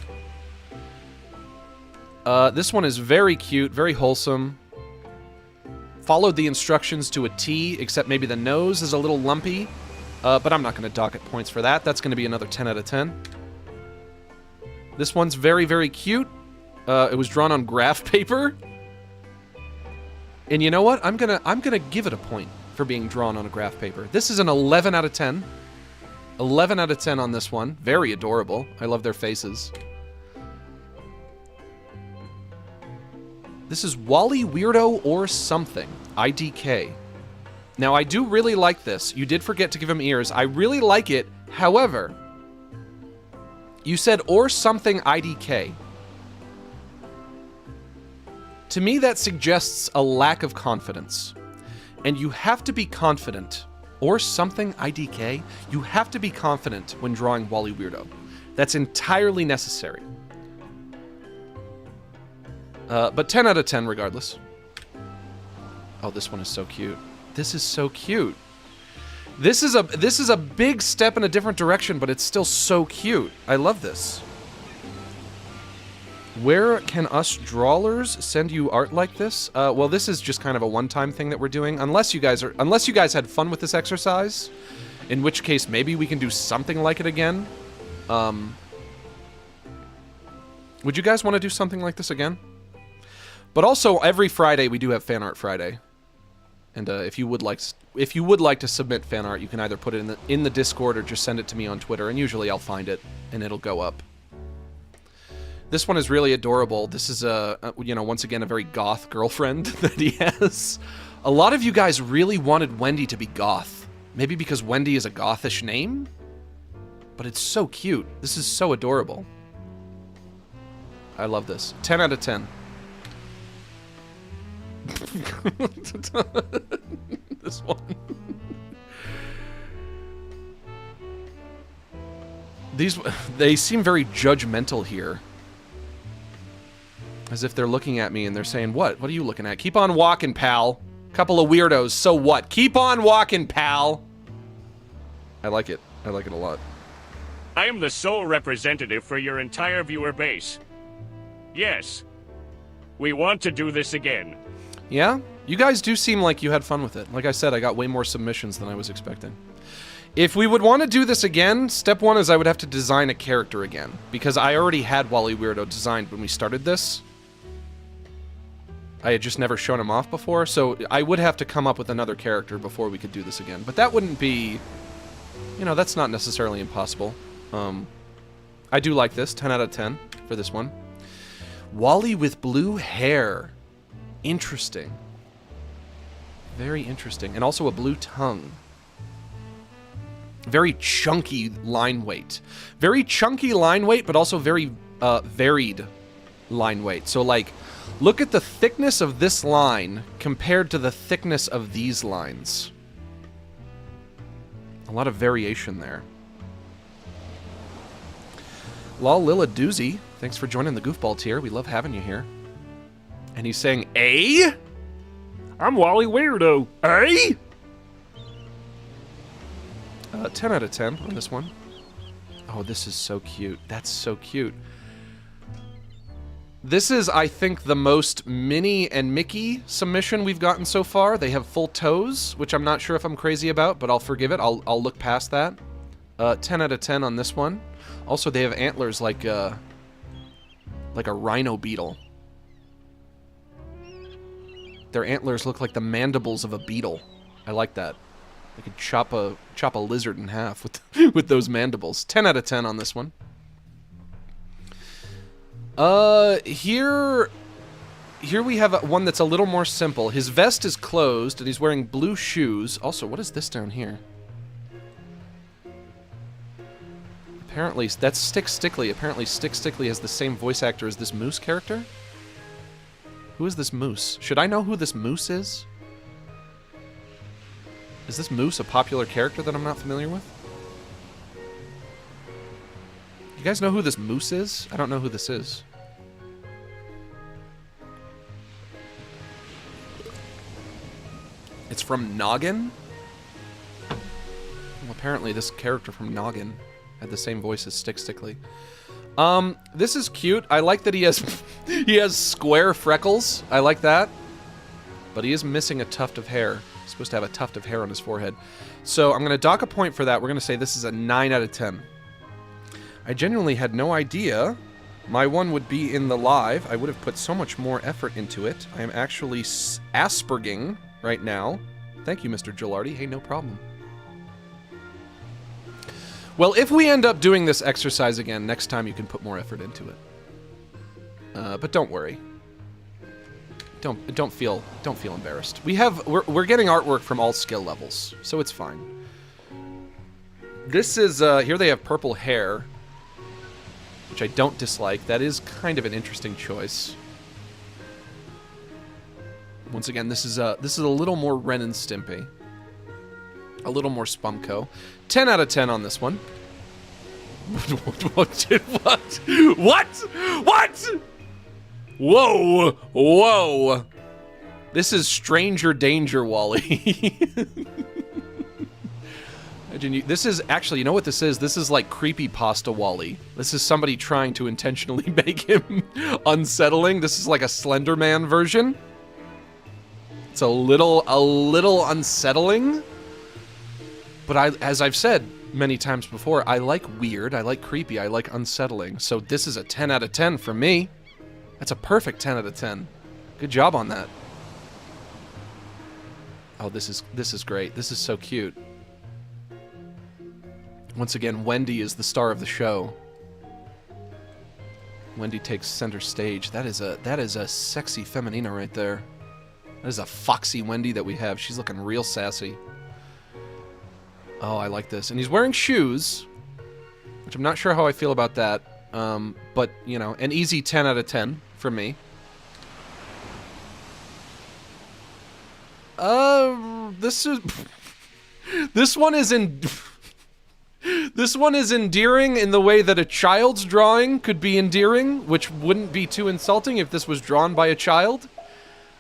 This one is very cute, very wholesome. Followed the instructions to a T, except maybe the nose is a little lumpy. But I'm not going to dock it points for that. That's going to be another 10 out of 10. This one's very, very cute. It was drawn on graph paper. And you know what? I'm gonna give it a point for being drawn on a graph paper. This is an 11 out of 10. 11 out of 10 on this one. Very adorable. I love their faces. This is Wally Weirdo or something. IDK. Now, I do really like this. You did forget to give him ears. I really like it. However, You said, or something IDK. To me, that suggests a lack of confidence. And you have to be confident, or something IDK, you have to be confident when drawing Wally Weirdo. That's entirely necessary. But 10 out of 10 regardless. Oh, this one is so cute. This is so cute. This is a big step in a different direction, but it's still so cute. I love this. Where can us drawlers send you art like this? Well, this is just kind of a one-time thing that we're doing. Unless you guys had fun with this exercise, in which case maybe we can do something like it again. Would you guys want to do something like this again? But also, every Friday we do have Fan Art Friday, and if you would like to submit fan art, you can either put it in the Discord or just send it to me on Twitter, and usually I'll find it and it'll go up. This one is really adorable. This is you know, once again, a very goth girlfriend that he has. A lot of you guys really wanted Wendy to be goth. Maybe because Wendy is a gothish name? But it's so cute. This is so adorable. I love this. 10 out of 10. This one. They seem very judgmental here. As if they're looking at me and they're saying, what? What are you looking at? Keep on walking, pal. Couple of weirdos, so what? Keep on walking, pal. I like it. I like it a lot. I am the sole representative for your entire viewer base. Yes. We want to do this again. Yeah? You guys do seem like you had fun with it. Like I said, I got way more submissions than I was expecting. If we would want to do this again, step one is I would have to design a character again. Because I already had Wally Weirdo designed when we started this. I had just never shown him off before, so I would have to come up with another character before we could do this again. But that wouldn't be... You know, that's not necessarily impossible. I do like this. 10 out of 10 for this one. Wally with blue hair. Interesting. Very interesting. And also a blue tongue. Very chunky line weight. Very chunky line weight, but also very varied line weight. So, like, look at the thickness of this line compared to the thickness of these lines. A lot of variation there. Lol Lilla Doozy, thanks for joining the goofball tier. We love having you here. And he's saying, "Eh? I'm Wally Weirdo. Eh?" 10 out of 10 on this one. Oh, this is so cute. That's so cute. This is, I think, the most Minnie and Mickey submission we've gotten so far. They have full toes, which I'm not sure if I'm crazy about, but I'll forgive it. I'll look past that. 10 out of 10 on this one. Also, they have antlers like a rhino beetle. Their antlers look like the mandibles of a beetle. I like that. I could chop a lizard in half with those mandibles. 10 out of 10 on this one. Here we have one that's a little more simple. His vest is closed, and he's wearing blue shoes. Also, what is this down here? Apparently, that's Stick Stickly. Apparently, Stick Stickly has the same voice actor as this moose character. Who is this moose? Should I know who this moose is? Is this moose a popular character that I'm not familiar with? You guys know who this moose is? I don't know who this is. It's from Noggin? Well, apparently this character from Noggin had the same voice as Stick Stickly. This is cute. I like that he has he has square freckles. I like that. But he is missing a tuft of hair. He's supposed to have a tuft of hair on his forehead. So I'm going to dock a point for that. We're going to say this is a 9 out of 10. I genuinely had no idea my one would be in the live. I would have put so much more effort into it. I am actually asperging right now. Thank you, Mr. Gilardi. Hey, no problem. Well, if we end up doing this exercise again, next time you can put more effort into it. But don't worry. Don't feel embarrassed. We're getting artwork from all skill levels, so it's fine. This is here they have purple hair. which I don't dislike. That is kind of an interesting choice. Once again, this is a little more Ren and Stimpy. A little more Spumco. 10 out of 10 on this one. What? Whoa! Whoa! This is stranger danger, Wally. Imagine you. This is actually, you know what this is? This is like creepypasta Wally. This is somebody trying to intentionally make him unsettling. This is like a Slender Man version. It's a little unsettling. But as I've said many times before, I like weird, I like creepy, I like unsettling. So this is a 10 out of 10 for me. That's a perfect 10 out of 10. Good job on that. Oh, this is great. This is so cute. Once again, Wendy is the star of the show. Wendy takes center stage. That is a sexy feminina right there. That is a foxy Wendy that we have. She's looking real sassy. Oh, I like this. And he's wearing shoes, which I'm not sure how I feel about that. But, you know, an easy 10 out of 10 for me. This one is endearing in the way that a child's drawing could be endearing, which wouldn't be too insulting if this was drawn by a child.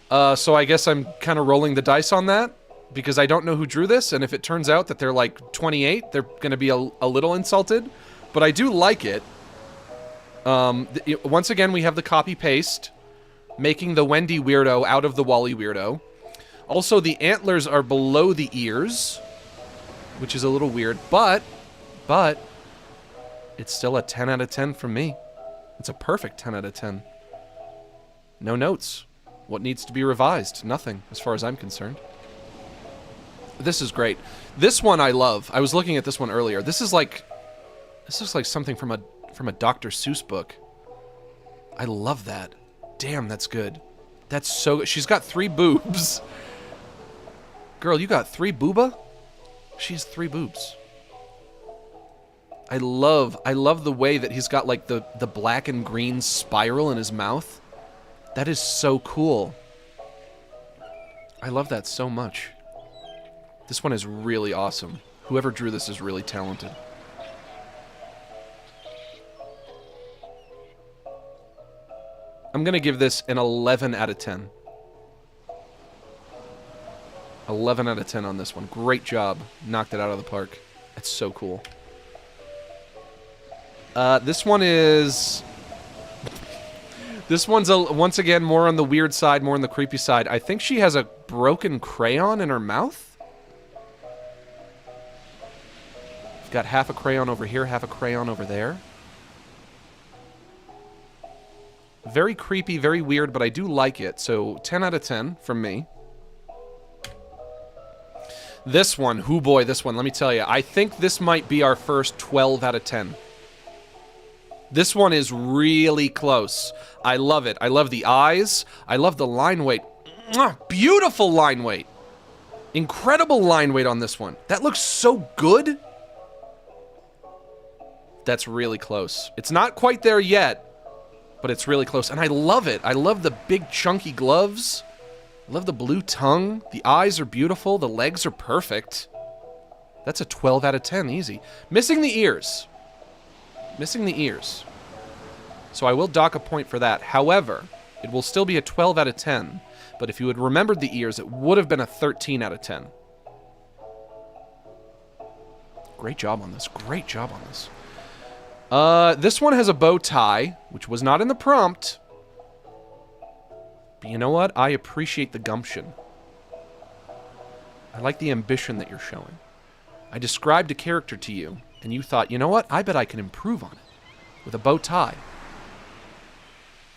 So I guess I'm kind of rolling the dice on that, because I don't know who drew this, and if it turns out that they're like 28, they're going to be a little insulted. But I do like it. Once again, we have the copy-paste, making the Wendy Weirdo out of the Wally Weirdo. Also, the antlers are below the ears, which is a little weird, but it's still a 10 out of 10 from me. It's a perfect 10 out of 10. No notes. What needs to be revised? Nothing, as far as I'm concerned. This is great. This one I love. I was looking at this one earlier. This is like something from a Dr. Seuss book. I love that. Damn, that's good. That's so good. She's got 3 boobs. Girl, you got 3 booba? She has 3 boobs. I love the way that he's got like the black and green spiral in his mouth. That is so cool. I love that so much. This one is really awesome. Whoever drew this is really talented. I'm gonna give this an 11 out of 10. 11 out of 10 on this one. Great job. Knocked it out of the park. That's so cool. This one is... This one's, once again, more on the weird side, more on the creepy side. I think she has a broken crayon in her mouth? Got half a crayon over here, half a crayon over there. Very creepy, very weird, but I do like it. So, 10 out of 10 from me. This one, hoo boy, this one, let me tell you. I think this might be our first 12 out of 10. This one is really close. I love it. I love the eyes. I love the line weight. Mwah! Beautiful line weight. Incredible line weight on this one. That looks so good. That's really close. It's not quite there yet, but it's really close. And I love it. I love the big chunky gloves. I love the blue tongue. The eyes are beautiful. The legs are perfect. That's a 12 out of 10, easy. Missing the ears. Missing the ears. So I will dock a point for that. However, it will still be a 12 out of 10. But if you had remembered the ears, it would have been a 13 out of 10. Great job on this. Great job on this. This one has a bow tie, which was not in the prompt. But you know what? I appreciate the gumption. I like the ambition that you're showing. I described a character to you, and you thought, you know what? I bet I can improve on it with a bow tie.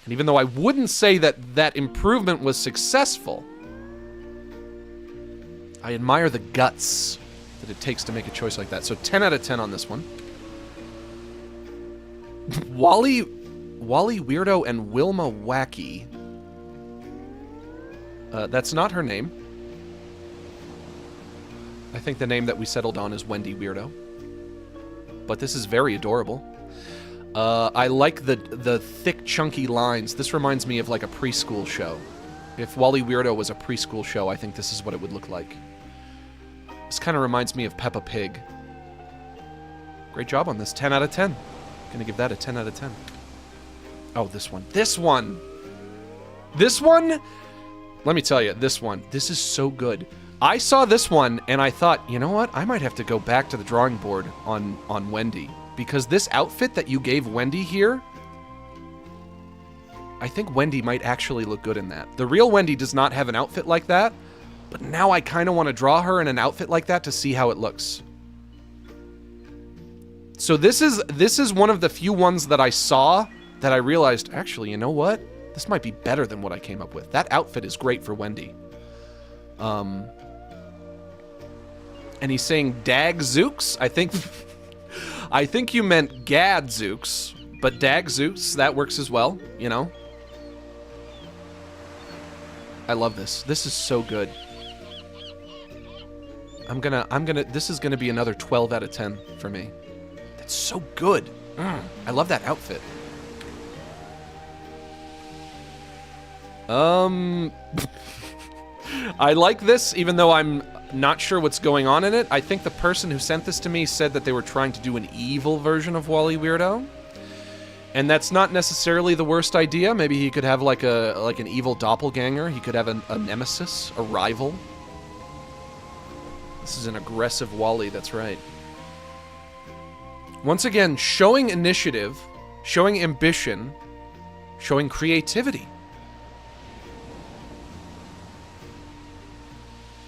And even though I wouldn't say that that improvement was successful, I admire the guts that it takes to make a choice like that. So 10 out of 10 on this one. Wally Weirdo and Wilma Wacky. That's not her name. I think the name that we settled on is Wendy Weirdo. But this is very adorable. I like the thick, chunky lines. This reminds me of like a preschool show. If Wally Weirdo was a preschool show, I think this is what it would look like. This kind of reminds me of Peppa Pig. Great job on this. 10 out of 10. Gonna give that a 10 out of 10. Oh, this one. This one! This one? Let me tell you, this one. This is so good. I saw this one, and I thought, you know what? I might have to go back to the drawing board on Wendy. Because this outfit that you gave Wendy here, I think Wendy might actually look good in that. The real Wendy does not have an outfit like that, but now I kind of want to draw her in an outfit like that to see how it looks. So this is one of the few ones that I saw that I realized, actually, you know what? This might be better than what I came up with. That outfit is great for Wendy. And he's saying Dagzooks. I think you meant Gadzooks, but Dagzooks, that works as well, you know? I love this. This is so good. This is gonna be another 12 out of 10 for me. That's so good. I love that outfit. I like this, even though I'm not sure what's going on in it. I think the person who sent this to me said that they were trying to do an evil version of Wally Weirdo. And that's not necessarily the worst idea. Maybe he could have like an evil doppelganger. He could have a nemesis, a rival. This is an aggressive Wally, that's right. Once again, showing initiative, showing ambition, showing creativity.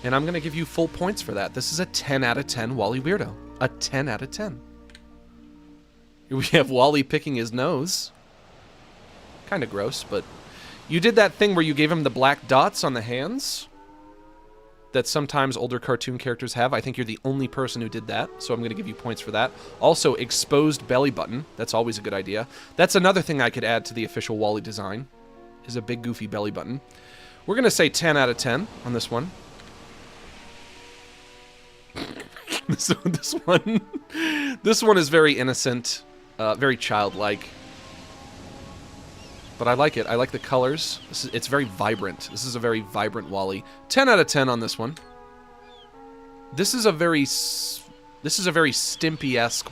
And I'm going to give you full points for that. This is a 10 out of 10 Wally Weirdo. A 10 out of 10. We have Wally picking his nose. Kind of gross, but... You did that thing where you gave him the black dots on the hands that sometimes older cartoon characters have. I think you're the only person who did that, so I'm going to give you points for that. Also, exposed belly button. That's always a good idea. That's another thing I could add to the official Wally design, is a big goofy belly button. We're going to say 10 out of 10 on this one. This one is very innocent, very childlike. But I like it. I like the colors. It's very vibrant. This is a very vibrant Wally. 10 out of 10 on this one. This is a very Stimpy-esque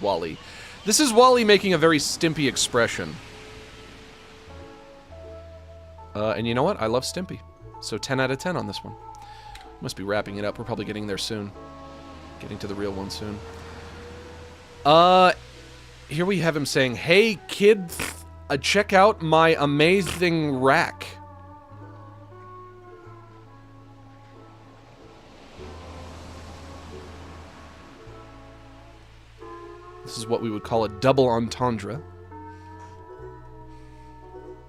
Wally. This is Wally making a very Stimpy expression. And you know what? I love Stimpy. So 10 out of 10 on this one. Must be wrapping it up. We're probably getting there soon. Getting to the real one soon. Here we have him saying, "Hey kids, check out my amazing rack." This is what we would call a double entendre.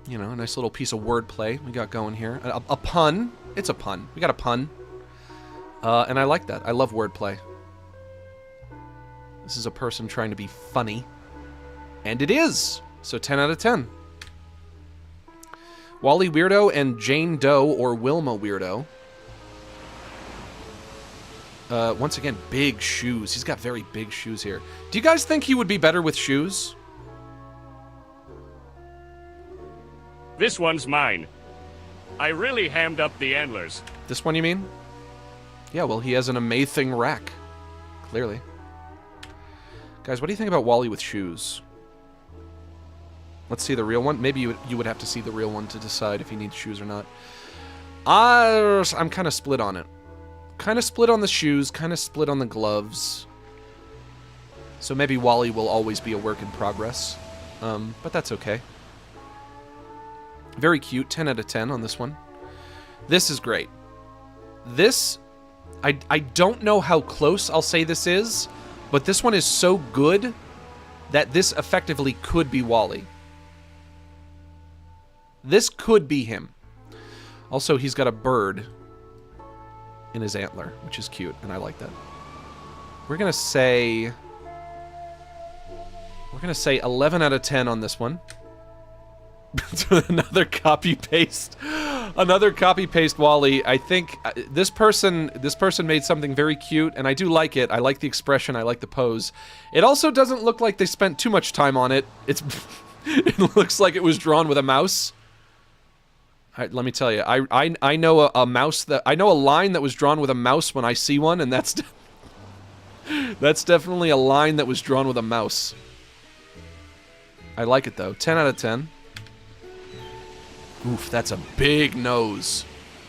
You know, a nice little piece of wordplay we got going here. A pun. It's a pun. We got a pun. And I like that. I love wordplay. This is a person trying to be funny. And it is! So 10 out of 10. Wally Weirdo and Jane Doe, or Wilma Weirdo. Once again, big shoes. He's got very big shoes here. Do you guys think he would be better with shoes? This one's mine. I really hammed up the antlers. This one, you mean? Yeah, well, he has an amazing rack. Clearly. Guys, what do you think about Wally with shoes? Let's see the real one. Maybe you would have to see the real one to decide if he needs shoes or not. I'm kind of split on it. Kind of split on the shoes, kind of split on the gloves. So maybe Wally will always be a work in progress. But that's okay. Very cute. 10 out of 10 on this one. This is great. This... I don't know how close I'll say this is, but this one is so good that this effectively could be Wally. This could be him. Also, he's got a bird in his antler, which is cute, and I like that. We're gonna say 11 out of 10 on this one. Another copy paste. Another copy-paste Wally. I think this person made something very cute, and I do like it. I like the expression. I like the pose. It also doesn't look like they spent too much time on it. It looks like it was drawn with a mouse. Let me tell you, I know a mouse that I know a line that was drawn with a mouse when I see one, and that's definitely a line that was drawn with a mouse. I like it though. 10 out of 10. Oof, that's a big nose.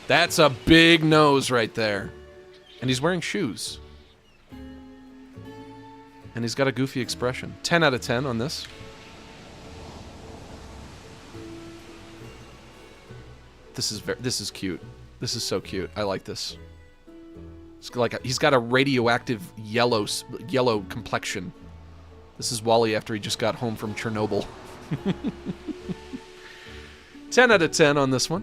That's a big nose right there. And he's wearing shoes. And he's got a goofy expression. 10 out of 10 on this. This is cute. This is so cute. I like this. It's like he's got a radioactive yellow complexion. This is Wally after he just got home from Chernobyl. 10 out of 10 on this one.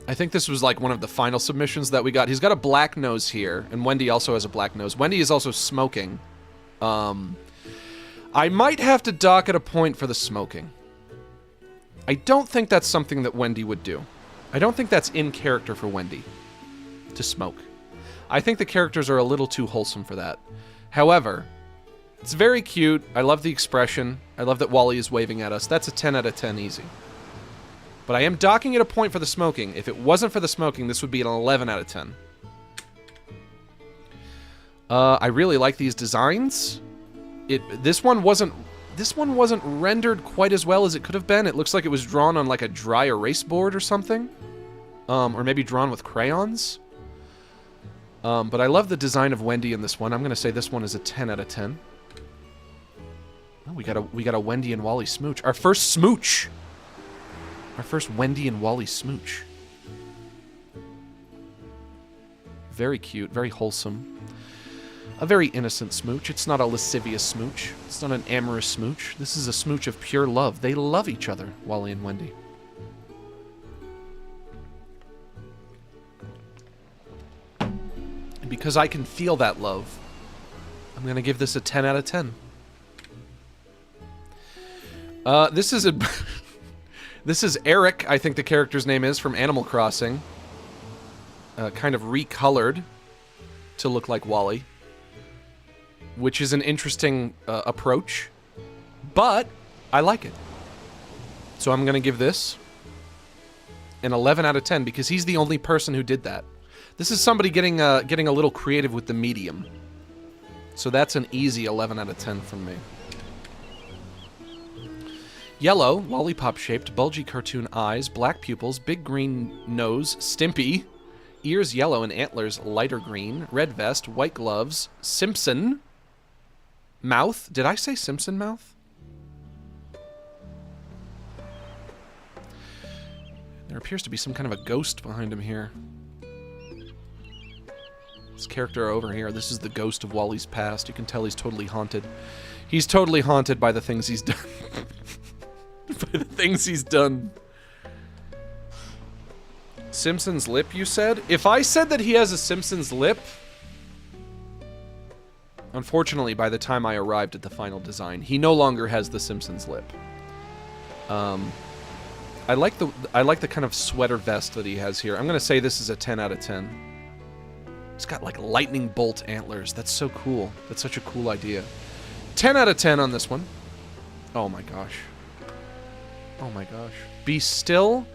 I think this was like one of the final submissions that we got. He's got a black nose here, and Wendy also has a black nose. Wendy is also smoking. I might have to dock at a point for the smoking. I don't think that's something that Wendy would do. I don't think that's in character for Wendy to smoke. I think the characters are a little too wholesome for that. However, it's very cute. I love the expression. I love that Wally is waving at us. That's a 10 out of 10 easy. But I am docking at a point for the smoking. If it wasn't for the smoking, this would be an 11 out of 10. I really like these designs. This one wasn't rendered quite as well as it could have been. It looks like it was drawn on like a dry erase board or something. Or maybe drawn with crayons. But I love the design of Wendy in this one. I'm going to say this one is a 10 out of 10. Oh, we got a Wendy and Wally smooch. Our first smooch. Our first Wendy and Wally smooch. Very cute, very wholesome. A very innocent smooch. It's not a lascivious smooch. It's not an amorous smooch. This is a smooch of pure love. They love each other, Wally and Wendy. And because I can feel that love, I'm going to give this a 10 out of 10. This is a... This is Eric, I think the character's name is, from Animal Crossing. Kind of recolored to look like Wally. Which is an interesting approach. But I like it. So I'm going to give this an 11 out of 10 because he's the only person who did that. This is somebody getting a little creative with the medium. So that's an easy 11 out of 10 from me. Yellow, lollipop-shaped, bulgy cartoon eyes, black pupils, big green nose, Stimpy, ears yellow and antlers lighter green, red vest, white gloves, Simpson, mouth. Did I say Simpson mouth? There appears to be some kind of a ghost behind him here. This character over here, this is the ghost of Wally's past. You can tell he's totally haunted. He's totally haunted by the things he's done. By the things he's done. Simpson's lip, you said? If I said that he has a Simpson's lip... Unfortunately, by the time I arrived at the final design, he no longer has the Simpsons lip. I like the kind of sweater vest that he has here. I'm going to say this is a 10 out of 10. He's got like lightning bolt antlers. That's so cool. That's such a cool idea. 10 out of 10 on this one. Oh my gosh. Oh my gosh. Be still.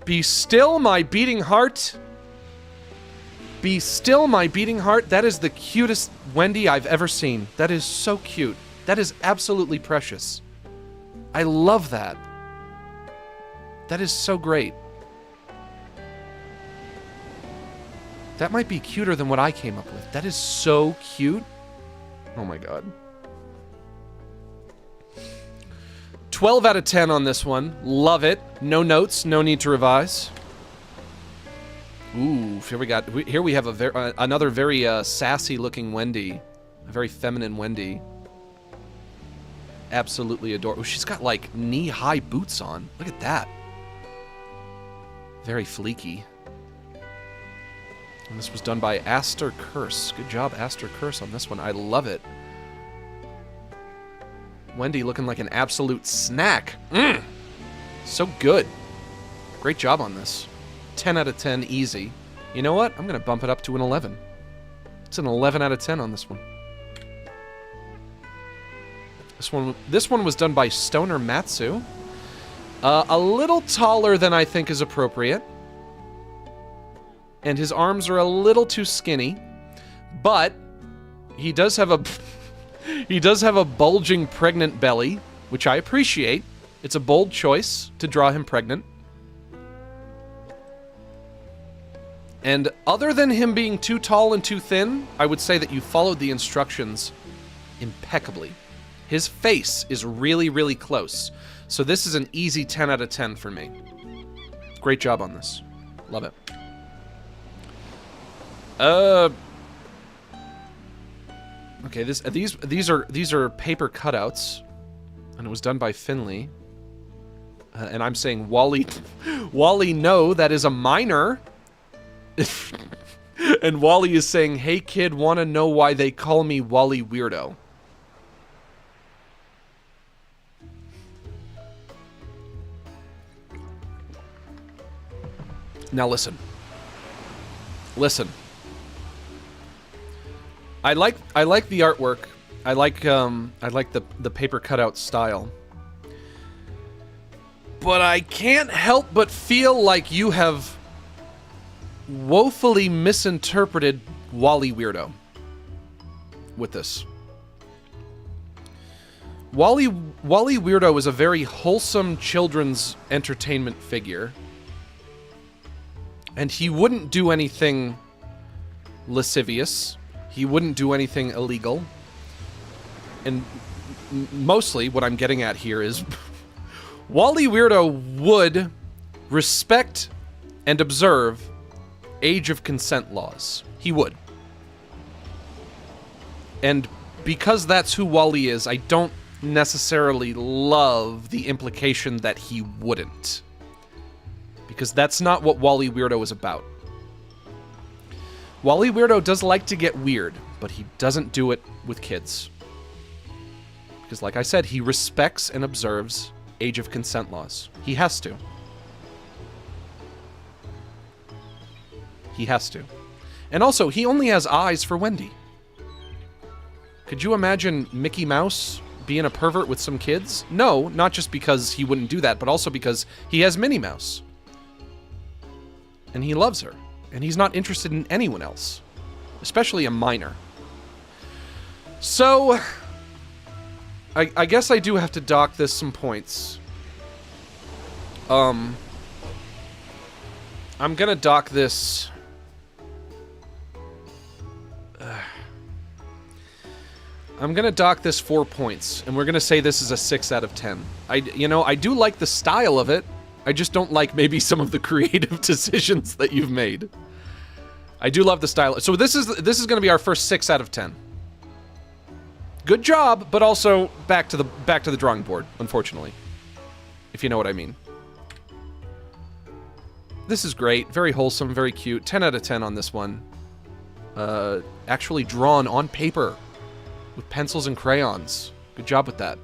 Be still, my beating heart. Be still, my beating heart. That is the cutest Wendy I've ever seen. That is so cute. That is absolutely precious. I love that. That is so great. That might be cuter than what I came up with. That is so cute. Oh my god. 12 out of 10 on this one. Love it. No notes. No need to revise. Ooh, here we have another very sassy-looking Wendy. A very feminine Wendy. Absolutely adorable. She's got, like, knee-high boots on. Look at that. Very fleeky. And this was done by Aster Curse. Good job, Aster Curse, on this one. I love it. Wendy looking like an absolute snack. So good. Great job on this. 10 out of 10, easy. You know what? I'm going to bump it up to an 11. It's an 11 out of 10 on this one. This one was done by Stoner Matsu. A little taller than I think is appropriate. And his arms are a little too skinny. But he does have a he does have a bulging pregnant belly, which I appreciate. It's a bold choice to draw him pregnant. And other than him being too tall and too thin, I would say that you followed the instructions impeccably. His face is really, really close. So this is an easy 10 out of 10 for me. Great job on this. Love it. Okay, these are paper cutouts, and it was done by Finley. And I'm saying Wally, no, that is a minor. And Wally is saying, hey kid, wanna know why they call me Wally Weirdo? Now listen. Listen. I like the artwork. I like the paper cutout style. But I can't help but feel like you have woefully misinterpreted Wally Weirdo with this. Wally Weirdo is a very wholesome children's entertainment figure. And he wouldn't do anything lascivious. He wouldn't do anything illegal. And mostly what I'm getting at here is Wally Weirdo would respect and observe age of consent laws. He would. And because that's who Wally is, I don't necessarily love the implication that he wouldn't. Because that's not what Wally Weirdo is about. Wally Weirdo does like to get weird, but he doesn't do it with kids. Because like I said, he respects and observes age of consent laws. He has to. He has to. And also, he only has eyes for Wendy. Could you imagine Mickey Mouse being a pervert with some kids? No, not just because he wouldn't do that, but also because he has Minnie Mouse. And he loves her. And he's not interested in anyone else. Especially a minor. So, I guess I do have to dock this some points. I'm gonna dock this... I'm gonna dock this 4 points, and we're gonna say this is a 6 out of 10. I do like the style of it. I just don't like maybe some of the creative decisions that you've made. I do love the style. So this is gonna be our first 6 out of 10. Good job, but also back to the drawing board, unfortunately. If you know what I mean. This is great, very wholesome, very cute. 10 out of 10 on this one. Actually drawn on paper with pencils and crayons. Good job with that.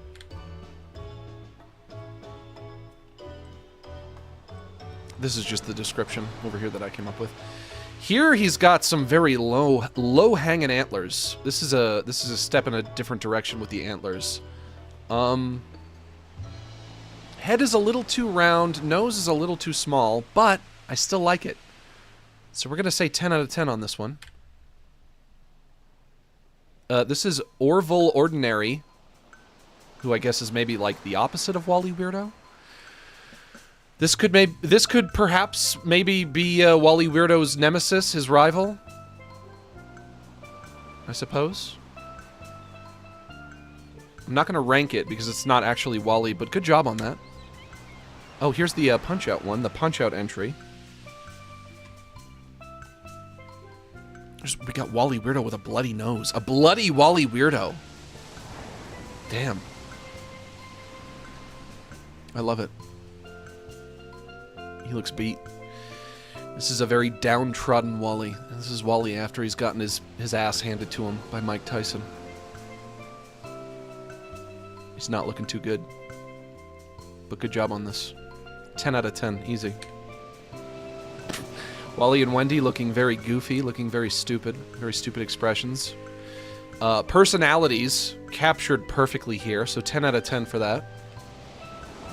This is just the description over here that I came up with. Here he's got some very low hanging antlers. This is a step in a different direction with the antlers. Head is a little too round, nose is a little too small, but I still like it. So we're gonna say 10 out of 10 on this one. This is Orville Ordinary, who I guess is maybe like the opposite of Wally Weirdo. This could perhaps maybe be Wally Weirdo's nemesis, his rival. I suppose. I'm not going to rank it because it's not actually Wally, but good job on that. Oh, here's the Punch-Out one, the Punch-Out entry. We got Wally Weirdo with a bloody nose. A bloody Wally Weirdo. Damn. I love it. He looks beat. This is a very downtrodden Wally. This is Wally after he's gotten his ass handed to him by Mike Tyson. He's not looking too good. But good job on this. 10 out of 10. Easy. Wally and Wendy looking very goofy, looking very stupid expressions. Personalities captured perfectly here, so 10 out of 10 for that.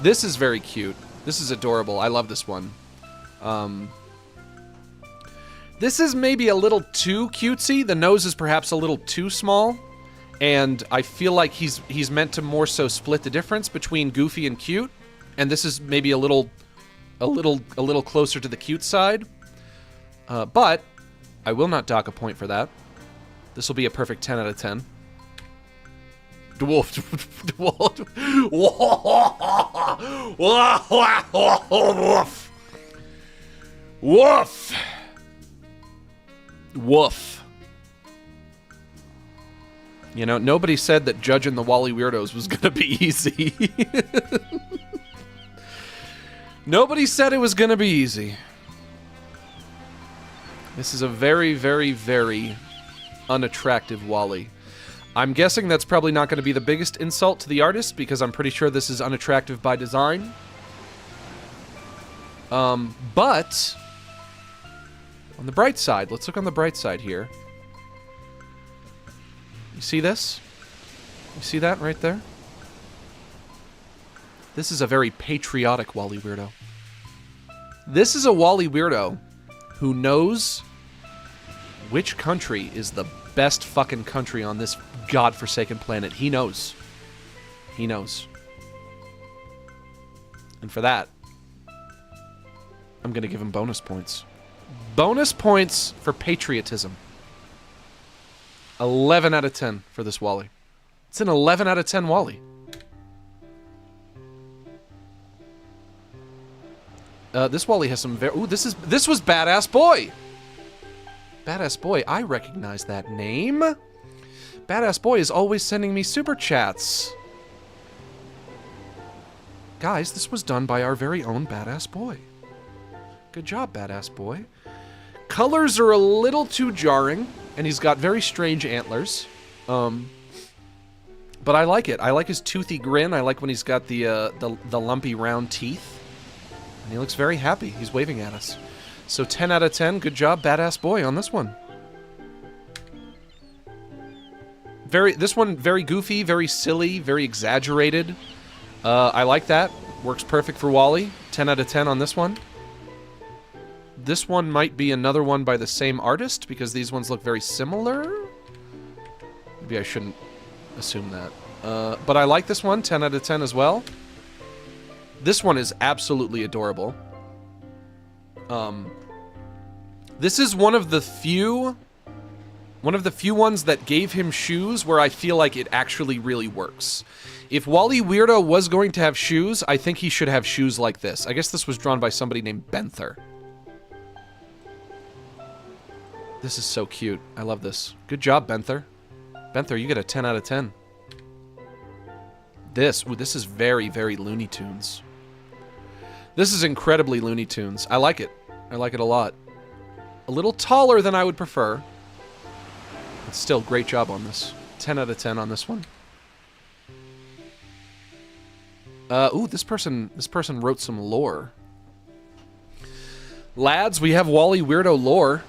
This is very cute. This is adorable. I love this one. This is maybe a little too cutesy. The nose is perhaps a little too small, and I feel like he's meant to more so split the difference between goofy and cute. And this is maybe a little closer to the cute side. But I will not dock a point for that. This will be a perfect 10 out of 10. Dwarf. Woof. Woof. Woof. You know, nobody said that judging the Wally Weirdos was gonna be easy. Nobody said it was gonna be easy. This is a very, very, very unattractive Wally. I'm guessing that's probably not going to be the biggest insult to the artist, because I'm pretty sure this is unattractive by design. But on the bright side, let's look on the bright side here. You see this? You see that right there? This is a very patriotic Wally Weirdo. This is a Wally Weirdo who knows which country is the best fucking country on this godforsaken planet. He knows. He knows. And for that, I'm gonna give him bonus points. Bonus points for patriotism. 11 out of 10 for this Wally. It's an 11 out of 10 Wally. This Wally has some very... Ooh, this was Badass Boy! Badass Boy, I recognize that name. Badass Boy is always sending me super chats. Guys, this was done by our very own Badass Boy. Good job, Badass Boy. Colors are a little too jarring, and he's got very strange antlers. But I like it. I like his toothy grin. I like when he's got the lumpy round teeth. And he looks very happy. He's waving at us. So 10 out of 10. Good job, Badass Boy, on this one. This one, very goofy, very silly, very exaggerated. I like that. Works perfect for Wally. 10 out of 10 on this one. This one might be another one by the same artist, because these ones look very similar. Maybe I shouldn't assume that. But I like this one. 10 out of 10 as well. This one is absolutely adorable. This is one of the few ones that gave him shoes where I feel like it actually really works. If Wally Weirdo was going to have shoes, I think he should have shoes like this. I guess this was drawn by somebody named Benther. This is so cute. I love this. Good job, Benther. Benther, you get a 10 out of 10. This is very, very Looney Tunes. This is incredibly Looney Tunes. I like it. I like it a lot. A little taller than I would prefer. But still, great job on this. 10 out of 10 on this one. This person wrote some lore. Lads, we have Wally Weirdo lore.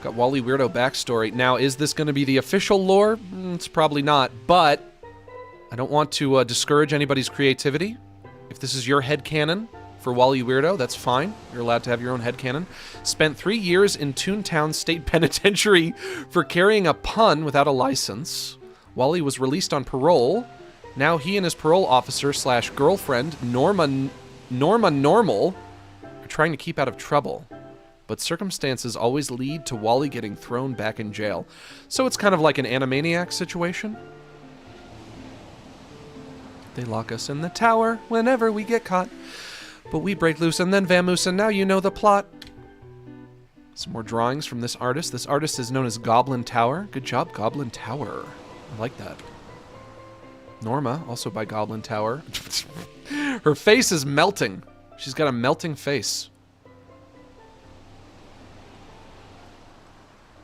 Got Wally Weirdo backstory. Now, is this going to be the official lore? It's probably not, but I don't want to discourage anybody's creativity. If this is your headcanon for Wally Weirdo, that's fine. You're allowed to have your own headcanon. Spent 3 years in Toontown State Penitentiary for carrying a pun without a license. Wally was released on parole. Now he and his parole officer / girlfriend, Norma Normal, are trying to keep out of trouble. But circumstances always lead to Wally getting thrown back in jail. So it's kind of like an Animaniacs situation. They lock us in the tower whenever we get caught. But we break loose and then vamoose, and now you know the plot. Some more drawings from this artist. This artist is known as Goblin Tower. Good job, Goblin Tower. I like that. Norma, also by Goblin Tower. Her face is melting. She's got a melting face.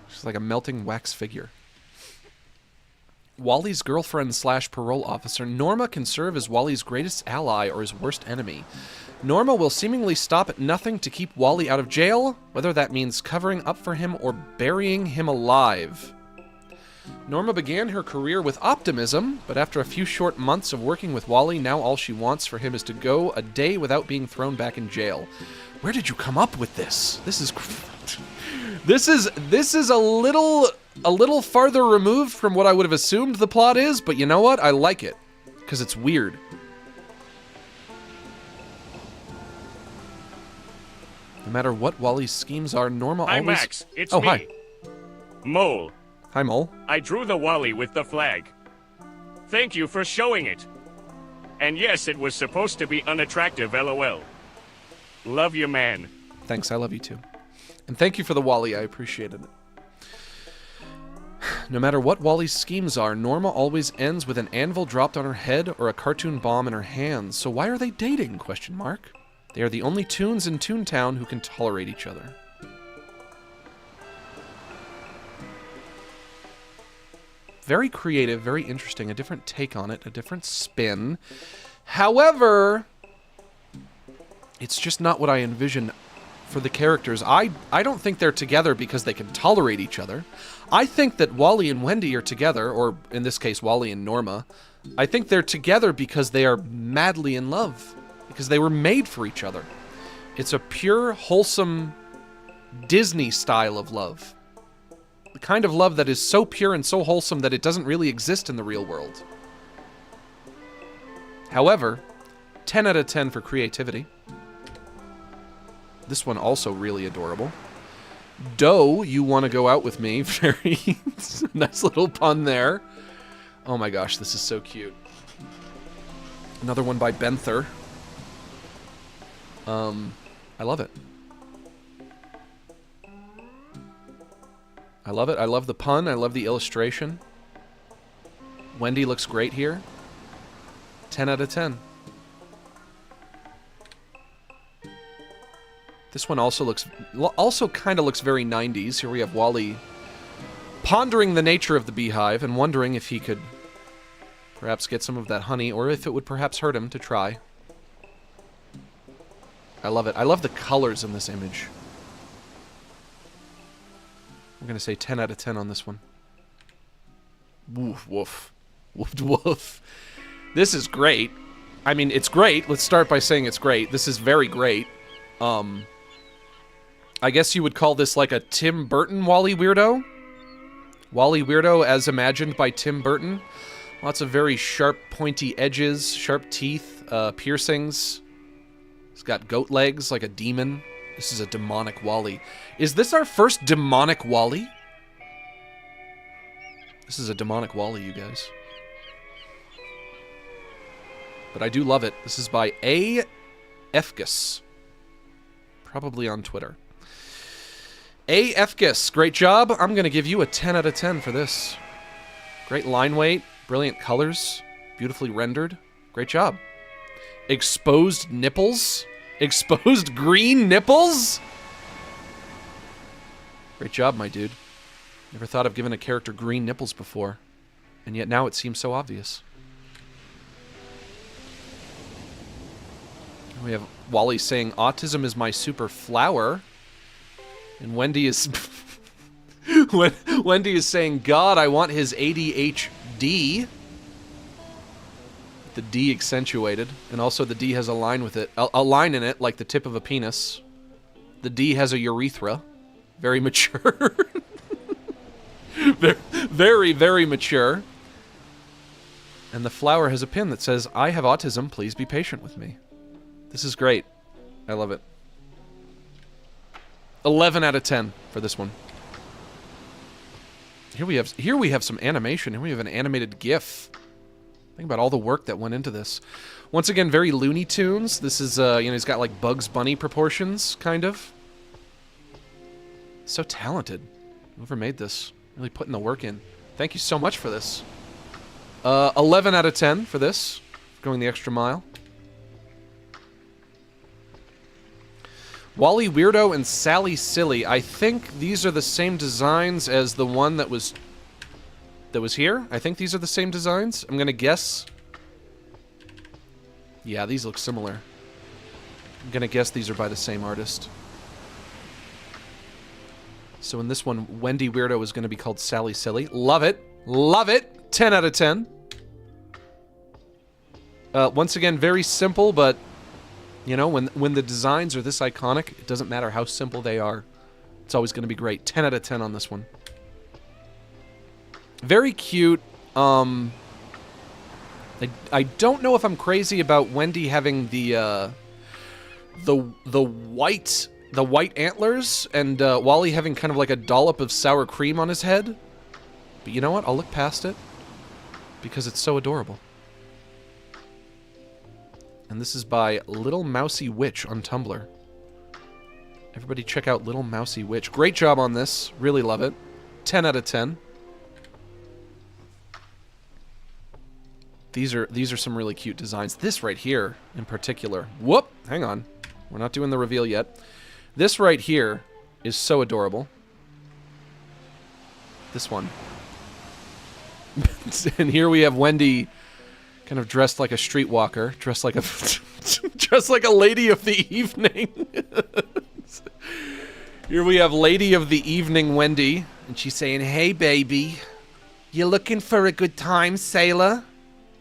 She's like a melting wax figure. Wally's girlfriend slash parole officer, Norma can serve as Wally's greatest ally or his worst enemy. Norma will seemingly stop at nothing to keep Wally out of jail, whether that means covering up for him or burying him alive. Norma began her career with optimism, but after a few short months of working with Wally, now all she wants for him is to go a day without being thrown back in jail. Where did you come up with this? This is a little farther removed from what I would have assumed the plot is, but you know what? I like it because it's weird. No matter what Wally's schemes are, Norma always... Hi, Max. It's me. Hi. Mole. Hi, Mole. I drew the Wally with the flag. Thank you for showing it. And yes, it was supposed to be unattractive, LOL. Love you, man. Thanks, I love you too. And thank you for the Wally, I appreciated it. No matter what Wally's schemes are, Norma always ends with an anvil dropped on her head or a cartoon bomb in her hands. So why are they dating? Question mark. They are the only toons in Toontown who can tolerate each other. Very creative, very interesting, a different take on it, a different spin. However, it's just not what I envision for the characters. I don't think they're together because they can tolerate each other. I think that Wally and Wendy are together, or in this case, Wally and Norma. I think they're together because they are madly in love, because they were made for each other. It's a pure, wholesome Disney style of love. The kind of love that is so pure and so wholesome that it doesn't really exist in the real world. However, 10 out of 10 for creativity. This one also really adorable. Doe, you want to go out with me. Very nice little pun there. Oh my gosh, this is so cute. Another one by Benther. I love it. I love it. I love the pun. I love the illustration. Wendy looks great here. 10 out of 10. This one also kind of looks very 90s. Here we have Wally pondering the nature of the beehive and wondering if he could perhaps get some of that honey, or if it would perhaps hurt him to try. I love it. I love the colors in this image. I'm going to say 10 out of 10 on this one. Woof, woof. Woof, woof. This is great. I mean, it's great. Let's start by saying it's great. This is very great. I guess you would call this like a Tim Burton Wally Weirdo. Wally Weirdo as imagined by Tim Burton. Lots of very sharp, pointy edges, sharp teeth, piercings. He's got goat legs like a demon. This is a demonic Wally. Is this our first demonic Wally? This is a demonic Wally, you guys. But I do love it. This is by A. Efkus. Probably on Twitter. A. Efkus, great job. I'm going to give you a 10 out of 10 for this. Great line weight, brilliant colors, beautifully rendered. Great job. Exposed nipples. Exposed green nipples? Great job, my dude. Never thought of giving a character green nipples before. And yet now it seems so obvious. We have Wally saying, autism is my super flower. And Wendy is... Wendy is saying, God, I want his ADHD. The D accentuated. And also the D has a line with it. A line in it, like the tip of a penis. The D has a urethra. Very mature. Very, very mature. And the flower has a pin that says, I have autism, please be patient with me. This is great. I love it. 11 out of 10 for this one. Here we have some animation. Here we have an animated GIF. Think about all the work that went into this. Once again, very Looney Tunes. This is, he's got like Bugs Bunny proportions, kind of. So talented. Whoever made this, really putting the work in. Thank you so much for this. 11 out of 10 for this. Going the extra mile. Wally Weirdo and Sally Silly. I think these are the same designs as the one that was that was here. I think these are the same designs. I'm gonna guess. Yeah, these look similar. I'm gonna guess these are by the same artist. So in this one, Wendy Weirdo is gonna be called Sally Silly. Love it. Love it. 10 out of 10. Once again, very simple, but you know, when the designs are this iconic, it doesn't matter how simple they are. It's always going to be great. 10 out of 10 on this one. Very cute. I don't know if I'm crazy about Wendy having the white antlers and Wally having kind of like a dollop of sour cream on his head. But you know what? I'll look past it because it's so adorable. And this is by Little Mousy Witch on Tumblr. Everybody check out Little Mousy Witch. Great job on this. Really love it. 10 out of 10. These are some really cute designs. This right here in particular. Whoop! Hang on. We're not doing the reveal yet. This right here is so adorable. This one. And here we have Wendy kind of dressed like a streetwalker, dressed like a dressed like a lady of the evening. Here we have Lady of the Evening Wendy, and she's saying, "Hey baby, you looking for a good time, sailor?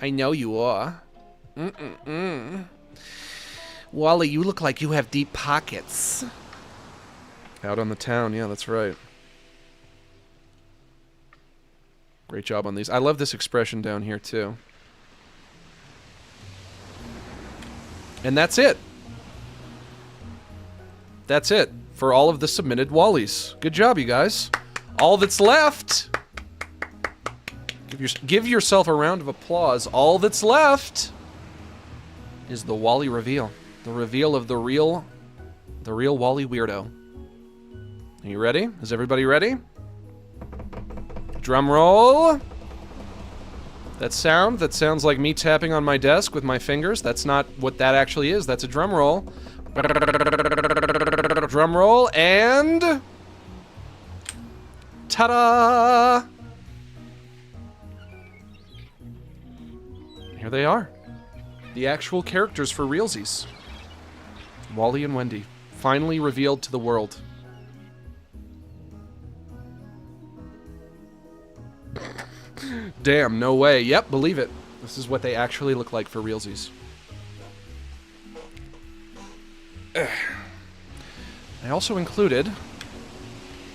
I know you are. Wally, you look like you have deep pockets." Out on the town, yeah, that's right. Great job on these. I love this expression down here too. And that's it. That's it for all of the submitted Wallies. Good job, you guys. All that's left. Give yourself a round of applause. All that's left is the Wally reveal. The reveal of the real Wally Weirdo. Are you ready? Is everybody ready? Drum roll. That sounds like me tapping on my desk with my fingers. That's not what that actually is. That's a drum roll. Drum roll, and... ta-da! Here they are. The actual characters for realsies. Wally and Wendy, finally revealed to the world. Damn, no way. Yep, believe it. This is what they actually look like for realsies. I also included,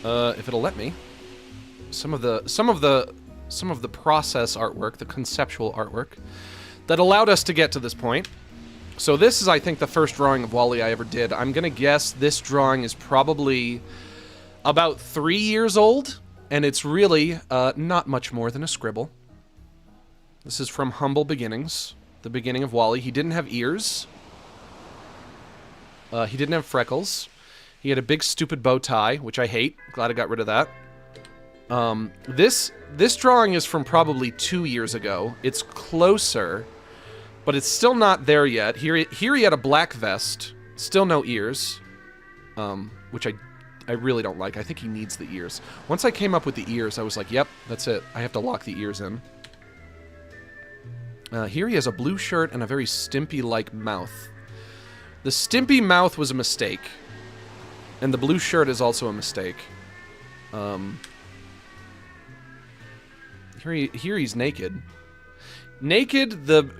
if it'll let me, some of the process artwork, the conceptual artwork, that allowed us to get to this point. So this is, I think, the first drawing of Wally I ever did. I'm gonna guess this drawing is probably about 3 years old. And it's really not much more than a scribble. This is from Humble Beginnings, the beginning of Wally. He didn't have ears. He didn't have freckles. He had a big stupid bow tie, which I hate. Glad I got rid of that. This drawing is from probably 2 years ago. It's closer, but it's still not there yet. Here he had a black vest, still no ears, which I really don't like. I think he needs the ears. Once I came up with the ears, I was like, yep, that's it. I have to lock the ears in. Here he has a blue shirt and a very Stimpy-like mouth. The Stimpy mouth was a mistake. And the blue shirt is also a mistake. Here he's naked. Naked, the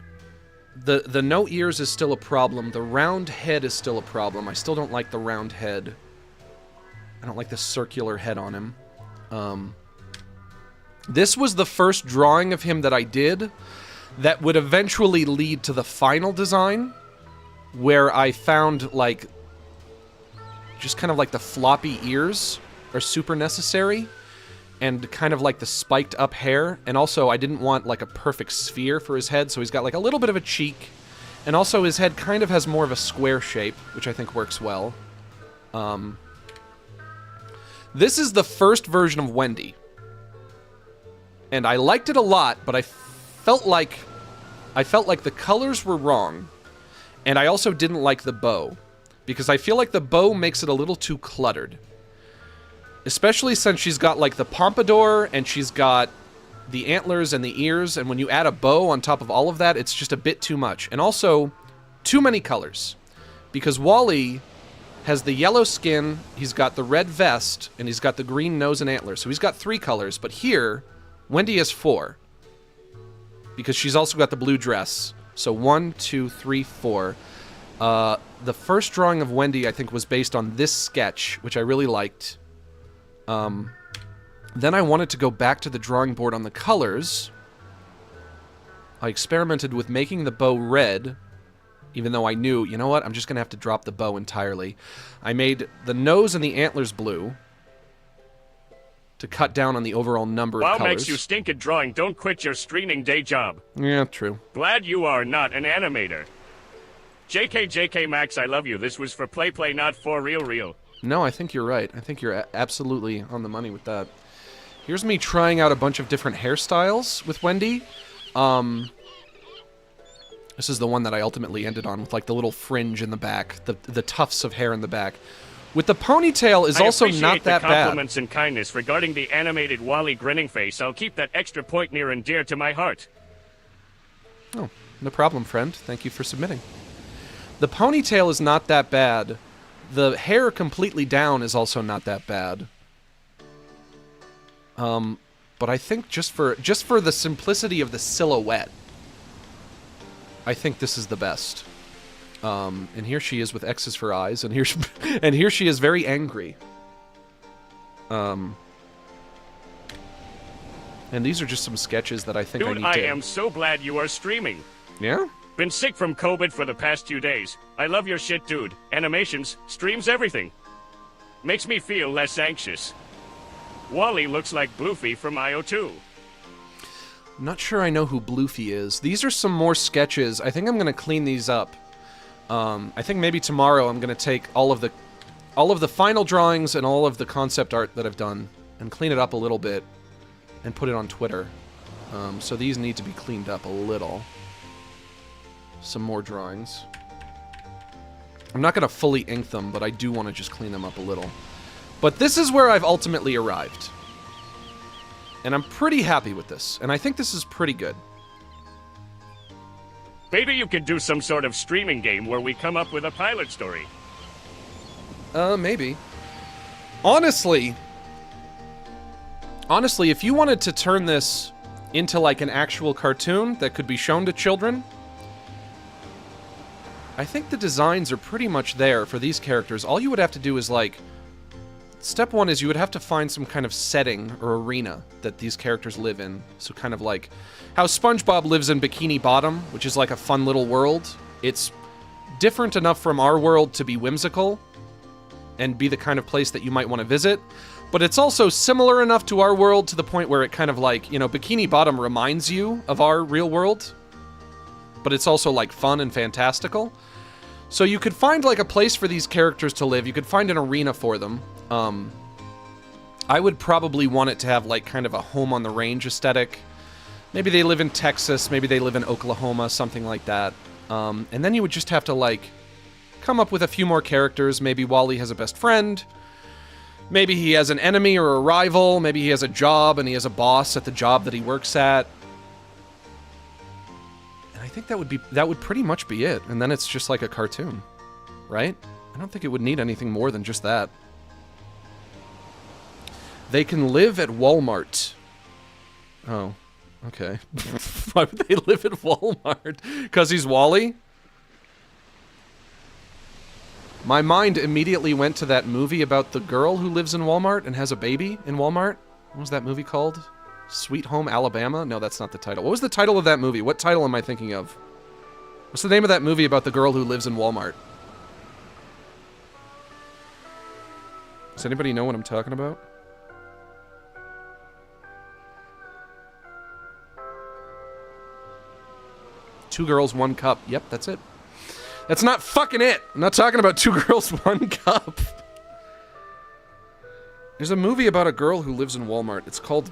no ears is still a problem. The round head is still a problem. I still don't like the round head. I don't like the circular head on him. This was the first drawing of him that I did that would eventually lead to the final design, where I found, like, just kind of like the floppy ears are super necessary, and kind of like the spiked up hair, and also I didn't want like a perfect sphere for his head, so he's got like a little bit of a cheek, and also his head kind of has more of a square shape, which I think works well. This is the first version of Wendy. And I liked it a lot, but I felt like the colors were wrong. And I also didn't like the bow, because I feel like the bow makes it a little too cluttered. Especially since she's got like the pompadour, and she's got the antlers and the ears, and when you add a bow on top of all of that, it's just a bit too much. And also, too many colors. Because Wally has the yellow skin, he's got the red vest, and he's got the green nose and antlers. So he's got 3 colors, but here, Wendy has 4. Because she's also got the blue dress. So 1, 2, 3, 4. The first drawing of Wendy, I think, was based on this sketch, which I really liked. Then I wanted to go back to the drawing board on the colors. I experimented with making the bow red, even though I knew, you know what, I'm just going to have to drop the bow entirely. I made the nose and the antlers blue to cut down on the overall number of colors. Wow makes you stink at drawing. Don't quit your streaming day job. Yeah, true. Glad you are not an animator. JK Max, I love you. This was for play, not for real. No, I think you're right. I think you're absolutely on the money with that. Here's me trying out a bunch of different hairstyles with Wendy. This is the one that I ultimately ended on with, like, the little fringe in the back, the tufts of hair in the back. With the ponytail is also not that bad. I appreciate the compliments and kindness regarding the animated Wally grinning face. I'll keep that extra point near and dear to my heart. Oh, no problem, friend. Thank you for submitting. The ponytail is not that bad. The hair completely down is also not that bad. But I think just for the simplicity of the silhouette, I think this is the best. And here she is with X's for eyes, and here she is very angry. And these are just some sketches that I think Dude, I am so glad you are streaming. Yeah? Been sick from COVID for the past 2 days. I love your shit, dude. Animations, streams, everything. Makes me feel less anxious. Wally looks like Bloofy from IO2. I'm not sure I know who Bloofy is. These are some more sketches. I think I'm going to clean these up. I think maybe tomorrow I'm going to take all of the final drawings and all of the concept art that I've done and clean it up a little bit and put it on Twitter. So these need to be cleaned up a little. Some more drawings. I'm not going to fully ink them, but I do want to just clean them up a little. But this is where I've ultimately arrived. And I'm pretty happy with this. And I think this is pretty good. Maybe you could do some sort of streaming game where we come up with a pilot story. Maybe. Honestly, if you wanted to turn this into like an actual cartoon that could be shown to children, I think the designs are pretty much there for these characters. All you would have to do is, like, step one is you would have to find some kind of setting or arena that these characters live in. So kind of like how SpongeBob lives in Bikini Bottom, which is like a fun little world. It's different enough from our world to be whimsical and be the kind of place that you might want to visit. But it's also similar enough to our world to the point where it kind of like, you know, Bikini Bottom reminds you of our real world. But it's also like fun and fantastical. So you could find like a place for these characters to live. You could find an arena for them. I would probably want it to have like kind of a home on the range aesthetic. Maybe they live in Texas, maybe they live in Oklahoma, something like that. And then you would just have to like come up with a few more characters. Maybe Wally has a best friend. Maybe he has an enemy or a rival. Maybe he has a job and he has a boss at the job that he works at. And I think that would pretty much be it. And then it's just like a cartoon, right? I don't think it would need anything more than just that. They can live at Walmart. Oh, okay. Why would they live at Walmart? Because he's Wally? My mind immediately went to that movie about the girl who lives in Walmart and has a baby in Walmart. What was that movie called? Sweet Home Alabama? No, that's not the title. What was the title of that movie? What title am I thinking of? What's the name of that movie about the girl who lives in Walmart? Does anybody know what I'm talking about? Two Girls, One Cup. Yep, that's it. That's not fucking it. I'm not talking about Two Girls, One Cup. There's a movie about a girl who lives in Walmart. It's called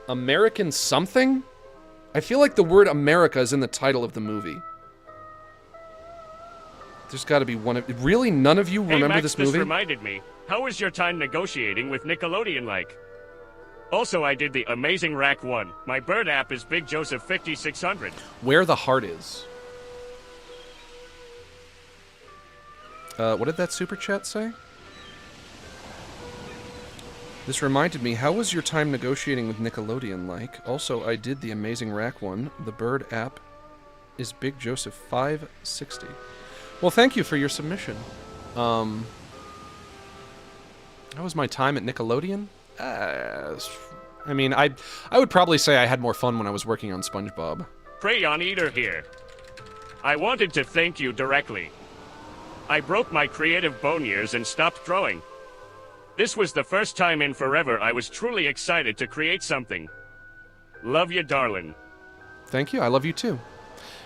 American something? I feel like the word America is in the title of the movie. There's got to be one of... Really? None of you remember Max, this movie? This reminded me. How was your time negotiating with Nickelodeon like? Also, I did the amazing rack one. My bird app is Big Joseph 5600. Where the heart is. What did that super chat say? This reminded me, how was your time negotiating with Nickelodeon like? Also, I did the amazing rack one. The bird app is Big Joseph 560. Well, thank you for your submission. How was my time at Nickelodeon? I mean, I would probably say I had more fun when I was working on SpongeBob. Crayon Eater here. I wanted to thank you directly. I broke my creative bone years and stopped drawing. This was the first time in forever I was truly excited to create something. Love you, darling. Thank you. I love you too.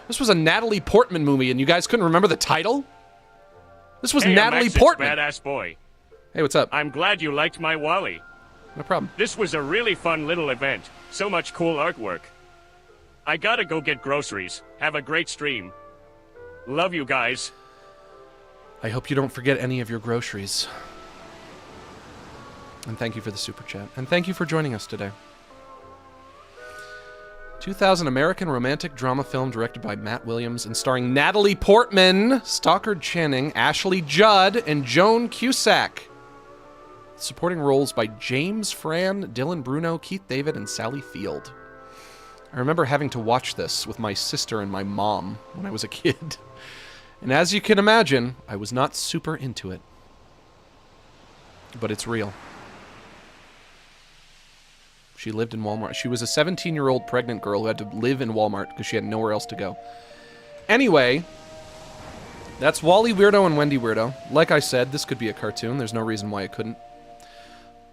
This was a Natalie Portman movie, and you guys couldn't remember the title? This was Hey, Natalie Alexis, Portman. Badass boy. Hey, what's up? I'm glad you liked my Wally. No problem. This was a really fun little event. So much cool artwork. I gotta go get groceries. Have a great stream. Love you guys. I hope you don't forget any of your groceries. And thank you for the super chat. And thank you for joining us today. 2000 American romantic drama film directed by Matt Williams and starring Natalie Portman, Stockard Channing, Ashley Judd, and Joan Cusack. Supporting roles by James Fran, Dylan Bruno, Keith David, and Sally Field. I remember having to watch this with my sister and my mom when I was a kid. And as you can imagine, I was not super into it. But it's real. She lived in Walmart. She was a 17-year-old pregnant girl who had to live in Walmart because she had nowhere else to go. Anyway, that's Wally Weirdo and Wendy Weirdo. Like I said, this could be a cartoon. There's no reason why it couldn't.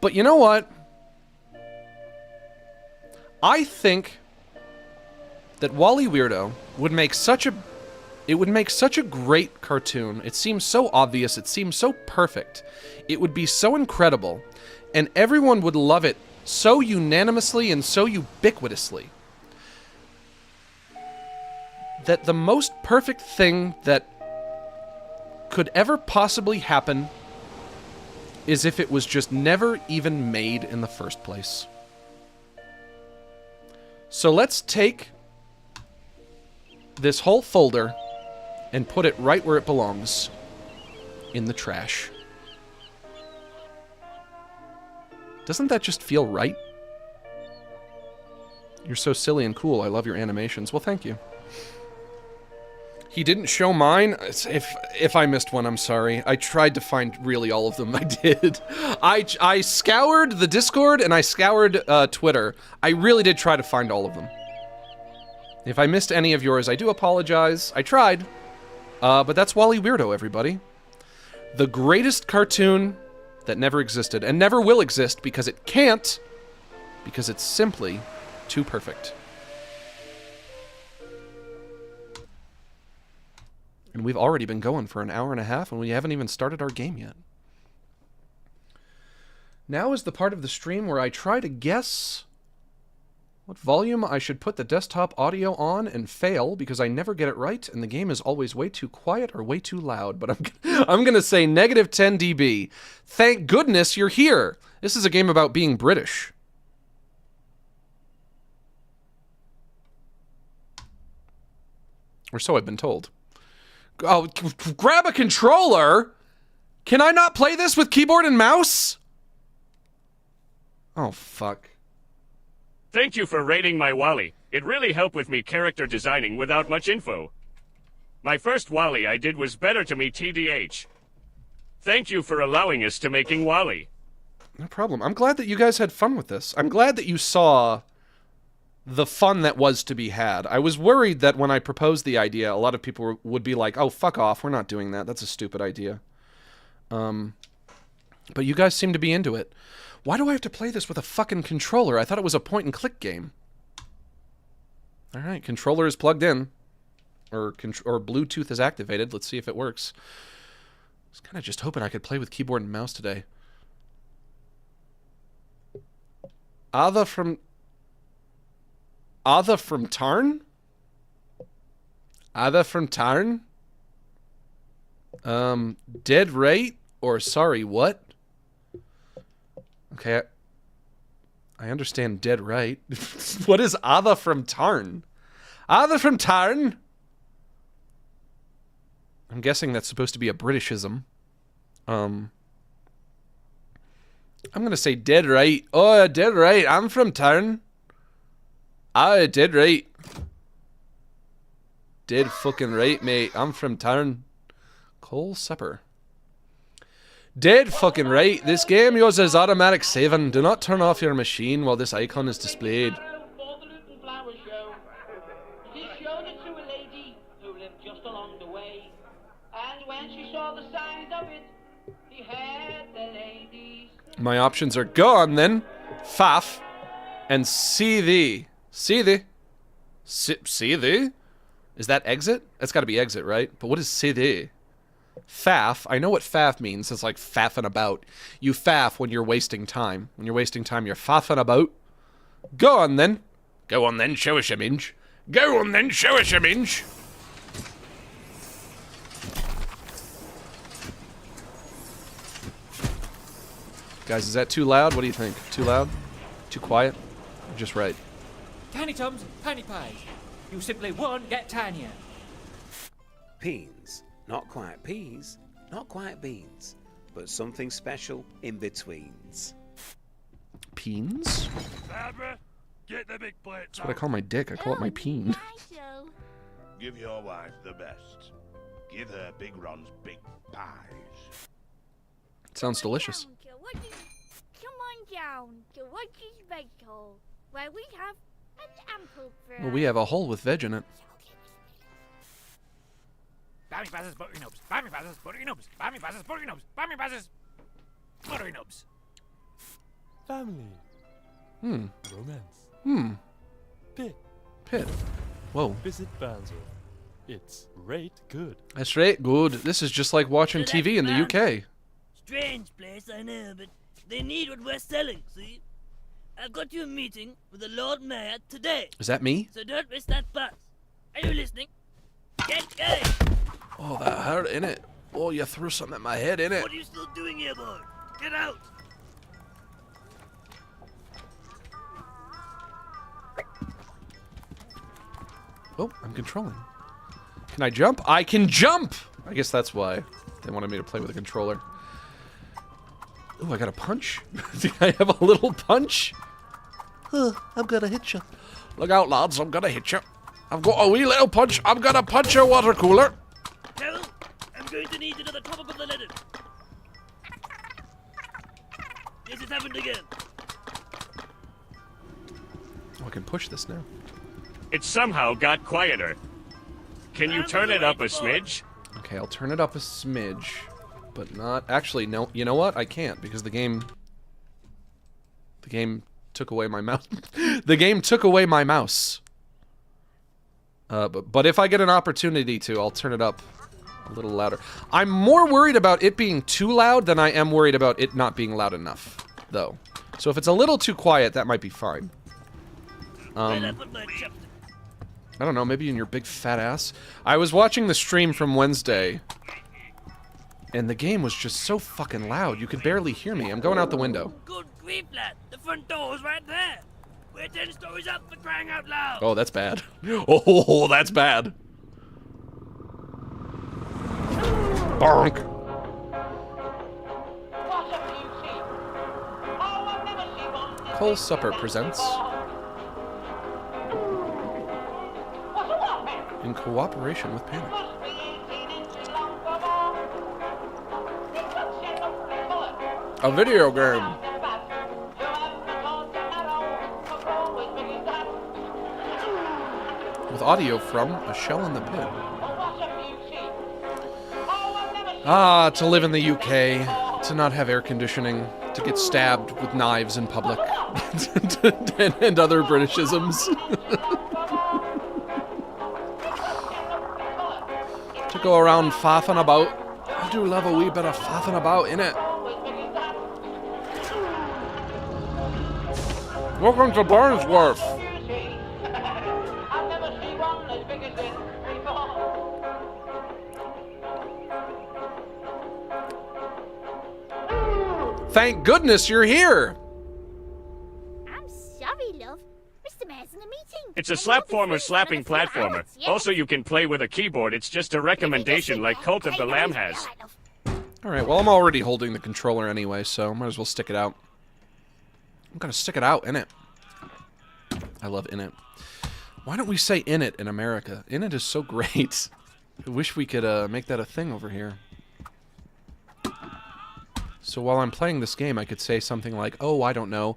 But you know what? I think that Wally Weirdo would make such a... It would make such a great cartoon. It seems so obvious. It seems so perfect. It would be so incredible. And everyone would love it so unanimously and so ubiquitously that the most perfect thing that could ever possibly happen is if it was just never even made in the first place. So let's take this whole folder and put it right where it belongs, in the trash. Doesn't that just feel right? You're so silly and cool. I love your animations. Well, thank you. He didn't show mine. If I missed one, I'm sorry. I tried to find really all of them. I did. I scoured the Discord and I scoured Twitter. I really did try to find all of them. If I missed any of yours, I do apologize. I tried. But that's Wally Weirdo, everybody. The greatest cartoon that never existed, and never will exist because it can't, because it's simply too perfect. And we've already been going for an hour and a half, and we haven't even started our game yet. Now is the part of the stream where I try to guess what volume I should put the desktop audio on and fail because I never get it right and the game is always way too quiet or way too loud. But I'm going to say negative 10 dB. Thank goodness you're here. This is a game about being British. Or so I've been told. Oh, grab a controller? Can I not play this with keyboard and mouse? Oh, fuck. Thank you for rating my Wally. It really helped with me character designing without much info. My first Wally I did was better to me TDH. Thank you for allowing us to making Wally. No problem. I'm glad that you guys had fun with this. I'm glad that you saw the fun that was to be had. I was worried that when I proposed the idea, a lot of people would be like, oh, fuck off, we're not doing that. That's a stupid idea. But you guys seem to be into it. Why do I have to play this with a fucking controller? I thought it was a point-and-click game. Alright, controller is plugged in. Or Bluetooth is activated. Let's see if it works. I was kind of just hoping I could play with keyboard and mouse today. Ada from Tarn? Ada from Tarn? Dead rate? Or sorry, what? Okay, I understand dead right. What is Ada from Tarn? Ada from Tarn? I'm guessing that's supposed to be a Britishism. I'm gonna say dead right. Oh, dead right. I'm from Tarn. Ah, dead right. Dead fucking right, mate. I'm from Tarn. Coal Supper. Dead fucking right. This game uses automatic saving. Do not turn off your machine while this icon is displayed. My options are gone then. Faff. And see thee. See thee. See thee? Is that exit? That's gotta be exit, right? But what is see thee? Faff. I know what faff means. It's like faffing about. You faff when you're wasting time. When you're wasting time, you're faffing about. Go on then. Go on then, show us your minge. Go on then, show us your minge. Guys, is that too loud? What do you think? Too loud? Too quiet? Or just right? Tiny Tums, Tiny Pies. You simply won't get tinier. Peens. Not quite peas, not quite beans, but something special in betweens. Peens? Barbara, get the big plate. That's what I call my dick. I call it my peen. Give your wife the best. Give her Big Ron's big pies. It sounds delicious. Come on down to Watch's Veg Hole, where we have an ample Well, we have a hole with veg in it. Bammy passes, buttery nubs. Bammy passes, buttery nubs. Bammy passes, buttery nubs. Bammy passes, buttery nubs. Family. Hmm. Romance. Hmm. Pit. Pit. Whoa. Visit Banzo. It's rate good. That's right. Good. This is just like watching TV in the UK. Strange place, I know, but they need what we're selling, see? I've got you a meeting with the Lord Mayor today. Is that me? So don't miss that bus. Are you listening? Get going! Oh, that hurt, innit? Oh, you threw something at my head, innit? What are you still doing here, boy? Get out! Oh, I'm controlling. Can I jump? I can jump! I guess that's why they wanted me to play with a controller. Ooh, I got a punch? I have a little punch? I'm gonna hit you. Look out, lads, I'm gonna hit you. I've got a wee little punch. I'm gonna punch your water cooler. Carol, I'm going to need another top up of the letter. This has happened again. Oh, I can push this now. It somehow got quieter. Can you turn it up a smidge? Okay, I'll turn it up a smidge, but not... Actually, no. You know what? I can't, because the game took away my mouse. The game took away my mouse. But if I get an opportunity to, I'll turn it up a little louder. I'm more worried about it being too loud than I am worried about it not being loud enough, though. So if it's a little too quiet, that might be fine. I don't know, maybe in your big fat ass. I was watching the stream from Wednesday, and the game was just so fucking loud, you could barely hear me. I'm going out the window. Good grief, lad. The front door's right there. We're 10 stories up for crying out loud. Oh, that's bad. Oh, that's bad. Bonk. Coal Supper presents, in cooperation with Panic, a video game. With audio from A Shell in the Pit. Ah, to live in the UK, to not have air conditioning, to get stabbed with knives in public, and other Britishisms. To go around faffing about. I do love a wee bit of faffing about, innit? Welcome to Barnsworth. Thank goodness you're here! I'm It's a slapformer slapping platformer. Also, you can play with a keyboard. It's just a recommendation like Cult of the Lamb has. Alright, well, I'm already holding the controller anyway, so might as well stick it out. I'm gonna stick it out, innit? I love innit. Why don't we say innit in America? Innit is so great. I wish we could make that a thing over here. So while I'm playing this game, I could say something like, oh, I don't know.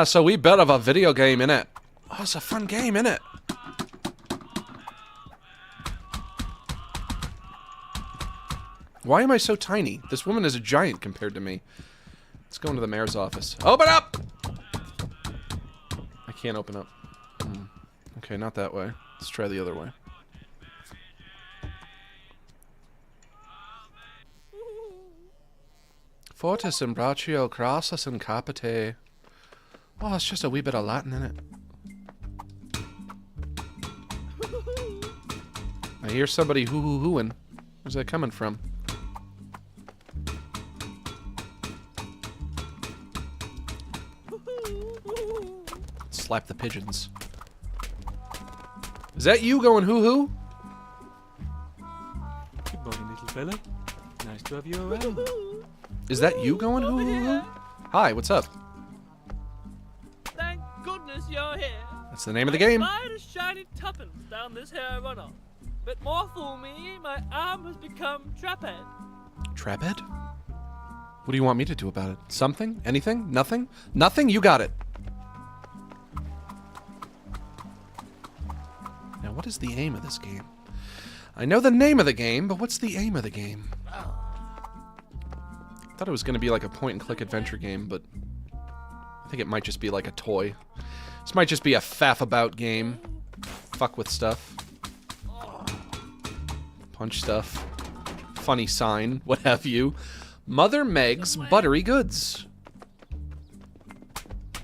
So we bet of a video game, innit? Oh, it's a fun game, innit? Why am I so tiny? This woman is a giant compared to me. Let's go into the mayor's office. Open up! I can't open up. Okay, not that way. Let's try the other way. Fortis and brachio crassus and capite. Oh, it's just a wee bit of Latin in it. I hear somebody hoo-hoo-hooing. Where's that coming from? Slap the pigeons. Is that you going hoo-hoo? Good morning, little fella. Nice to have you around. Is that you going hoo-hoo-hoo? Hi, what's up? Thank goodness you're here. That's the name of the game. I spied a shiny tuppence down this here runoff. But more fool me, my arm has become traphead. Traphead? What do you want me to do about it? Something? Anything? Nothing? Nothing? You got it. Now, what is the aim of this game? I know the name of the game, but what's the aim of the game? I thought it was going to be like a point-and-click adventure game, but I think it might just be like a toy. This might just be a faff-about game. Fuck with stuff. Punch stuff. Funny sign, what have you. Mother Meg's Buttery Goods.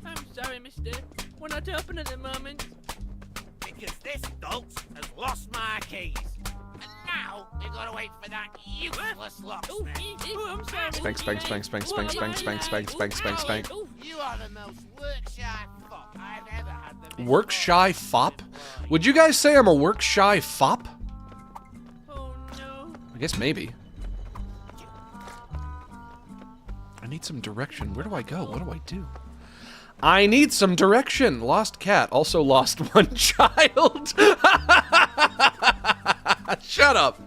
I'm sorry, mister. We're not open at the moment. Because this dolt has lost my keys. And now we've got to wait for that useless locksmith. Oh, I'm sorry. Spank, spank, spank, spank, spank, spank, spank, spank, spank, spank, spank. You are the most work-shy fop I've ever had the Work-shy fop? Would you guys say I'm a work-shy fop? Oh, no. I guess maybe. I need some direction. Where do I go? What do I do? I need some direction. Lost cat. Also lost one child. Shut up.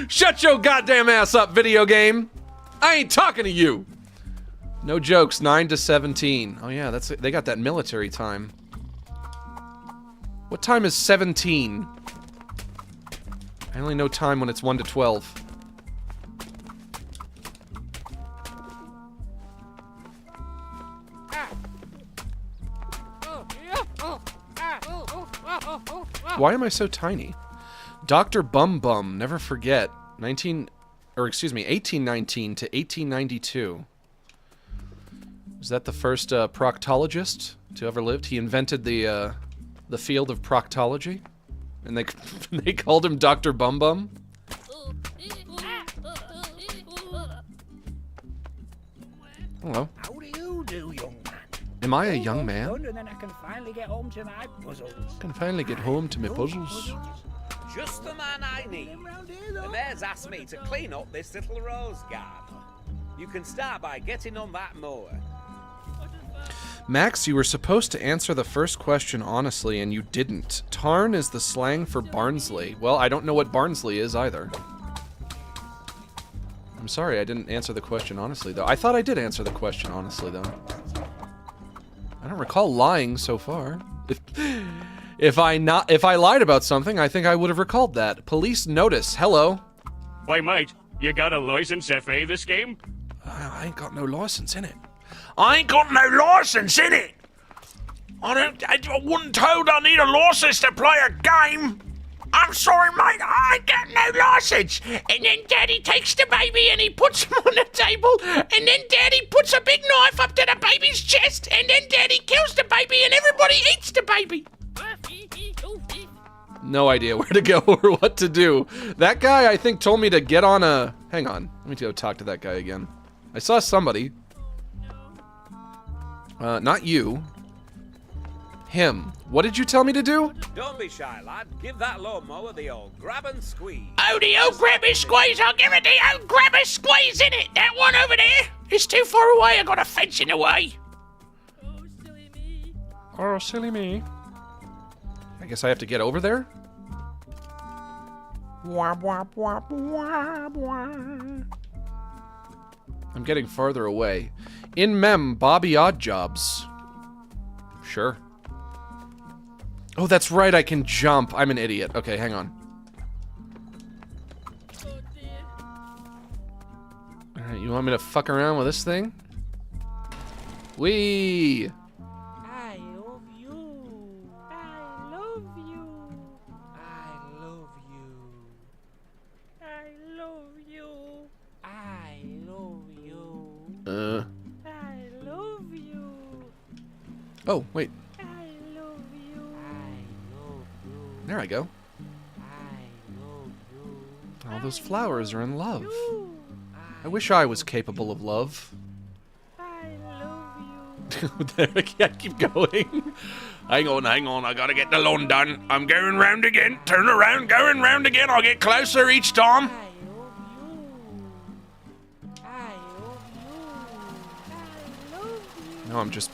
Shut your goddamn ass up, video game. I ain't talking to you. No jokes. 9 to 17. Oh yeah, that's it. They got that military time. What time is 17? I only know time when it's 1 to 12. Why am I so tiny? Dr. Bum Bum, never forget. 1819 to 1892. Was that the first proctologist to ever lived? He invented the field of proctology, and they called him Dr. Bum Bum. Hello. How do you do, young man? Am I a young man? And then I can finally get home to my puzzles. Can finally get home to my puzzles. Just the man I need. The mayor's asked me to clean up this little rose garden. You can start by getting on that mower. Max, you were supposed to answer the first question honestly, and you didn't. Tarn is the slang for Barnsley. Well, I don't know what Barnsley is either. I'm sorry, I didn't answer the question honestly, though. I thought I did answer the question honestly, though. I don't recall lying so far. If I lied about something, I think I would have recalled that. Police notice. Hello. Why, mate, you got a license FA this game? I ain't got no license in it. I ain't got no license in it. I wasn't told I need a license to play a game. I'm sorry, mate, I ain't got no license. And then Daddy takes the baby and he puts him on the table. And then Daddy puts a big knife up to the baby's chest. And then Daddy kills the baby and everybody eats the baby. No idea where to go or what to do. That guy, I think, told me to get on a... Hang on. Let me go talk to that guy again. I saw somebody. Not you. Him. What did you tell me to do? Don't be shy, lad. Give that lawnmower the old grab and squeeze. Oh, the old grab and squeeze. I'll give it the old grab and squeeze in it. That one over there. It's too far away. I got a fence in the way. Oh, silly me. Oh, silly me. I guess I have to get over there? I'm getting farther away. In mem, Bobby Oddjobs. Sure. Oh, that's right, I can jump. I'm an idiot. Okay, hang on. Oh, dear. Alright, you want me to fuck around with this thing? Whee! I love you. I love you. I love you. I love you. I love you. I love you. Oh, wait. I love you. I love you. There I go. I love you. All those flowers are in love. You. I wish I was capable of love. I love you. There, I can't keep going. Hang on. I gotta get the lawn done. I'm going round again. Turn around, going round again. I'll get closer each time. I love you. I love you. I love you. No, I'm just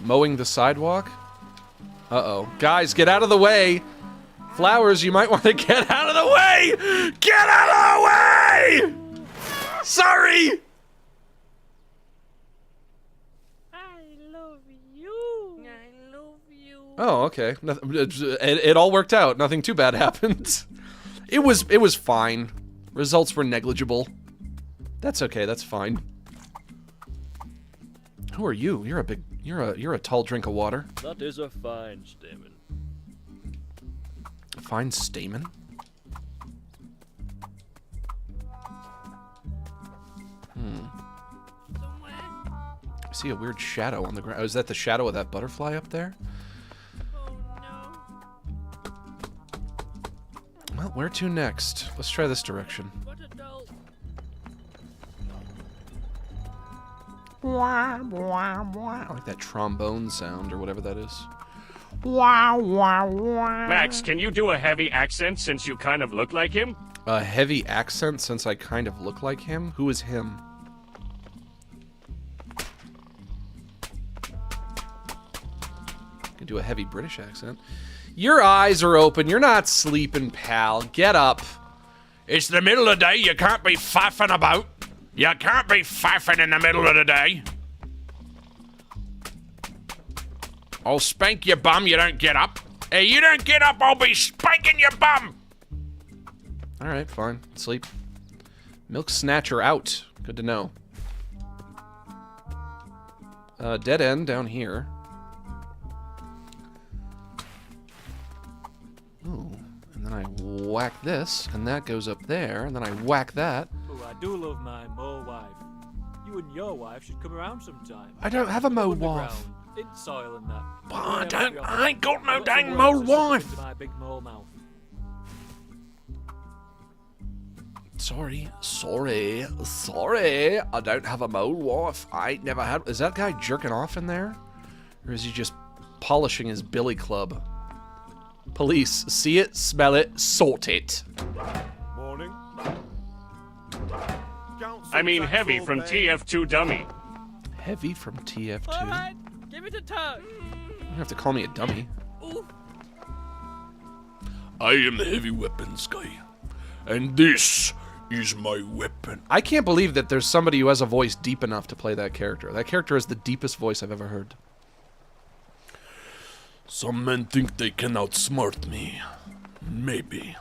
mowing the sidewalk. Uh-oh. Guys, get out of the way. Flowers, you might want to get out of the way. Get out of the way! Sorry! I love you. I love you. Oh, okay. It all worked out. Nothing too bad happened. It was fine. Results were negligible. That's okay. That's fine. Who are you? You're a tall drink of water. That is a fine statement. A fine stamen? Somewhere. I see a weird shadow on the ground. Oh, is that the shadow of that butterfly up there? Oh no. Well, where to next? Let's try this direction. What a doll. I like that trombone sound or whatever that is. Max, can you do a heavy accent since you kind of look like him? A heavy accent since I kind of look like him? Who is him? Can do a heavy British accent. Your eyes are open. You're not sleeping, pal. Get up. It's the middle of the day. You can't be faffing about. You can't be faffing in the middle of the day. I'll spank your bum. You don't get up. Hey, you don't get up. I'll be spanking your bum. All right, fine. Sleep. Milk snatcher out. Good to know. Dead end down here. Ooh, and then I whack this, and that goes up there, and then I whack that. Oh, I do love my mole wife. You and your wife should come around sometime. I don't have a mole Underground, wife. in soil and that. Oh, I ain't got no Lots of dang words mole to slip wife. into my big mole mouth. Sorry. I don't have a mole wife. I ain't never had. Is that guy jerking off in there? Or is he just polishing his billy club? Police, see it, smell it, sort it. Morning. I mean heavy from TF2 Dummy. Heavy from TF2. All right, give it a tug. You don't have to call me a dummy. Ooh. I am the heavy weapons guy. And this is my weapon. I can't believe that there's somebody who has a voice deep enough to play that character. That character has the deepest voice I've ever heard. Some men think they can outsmart me. Maybe.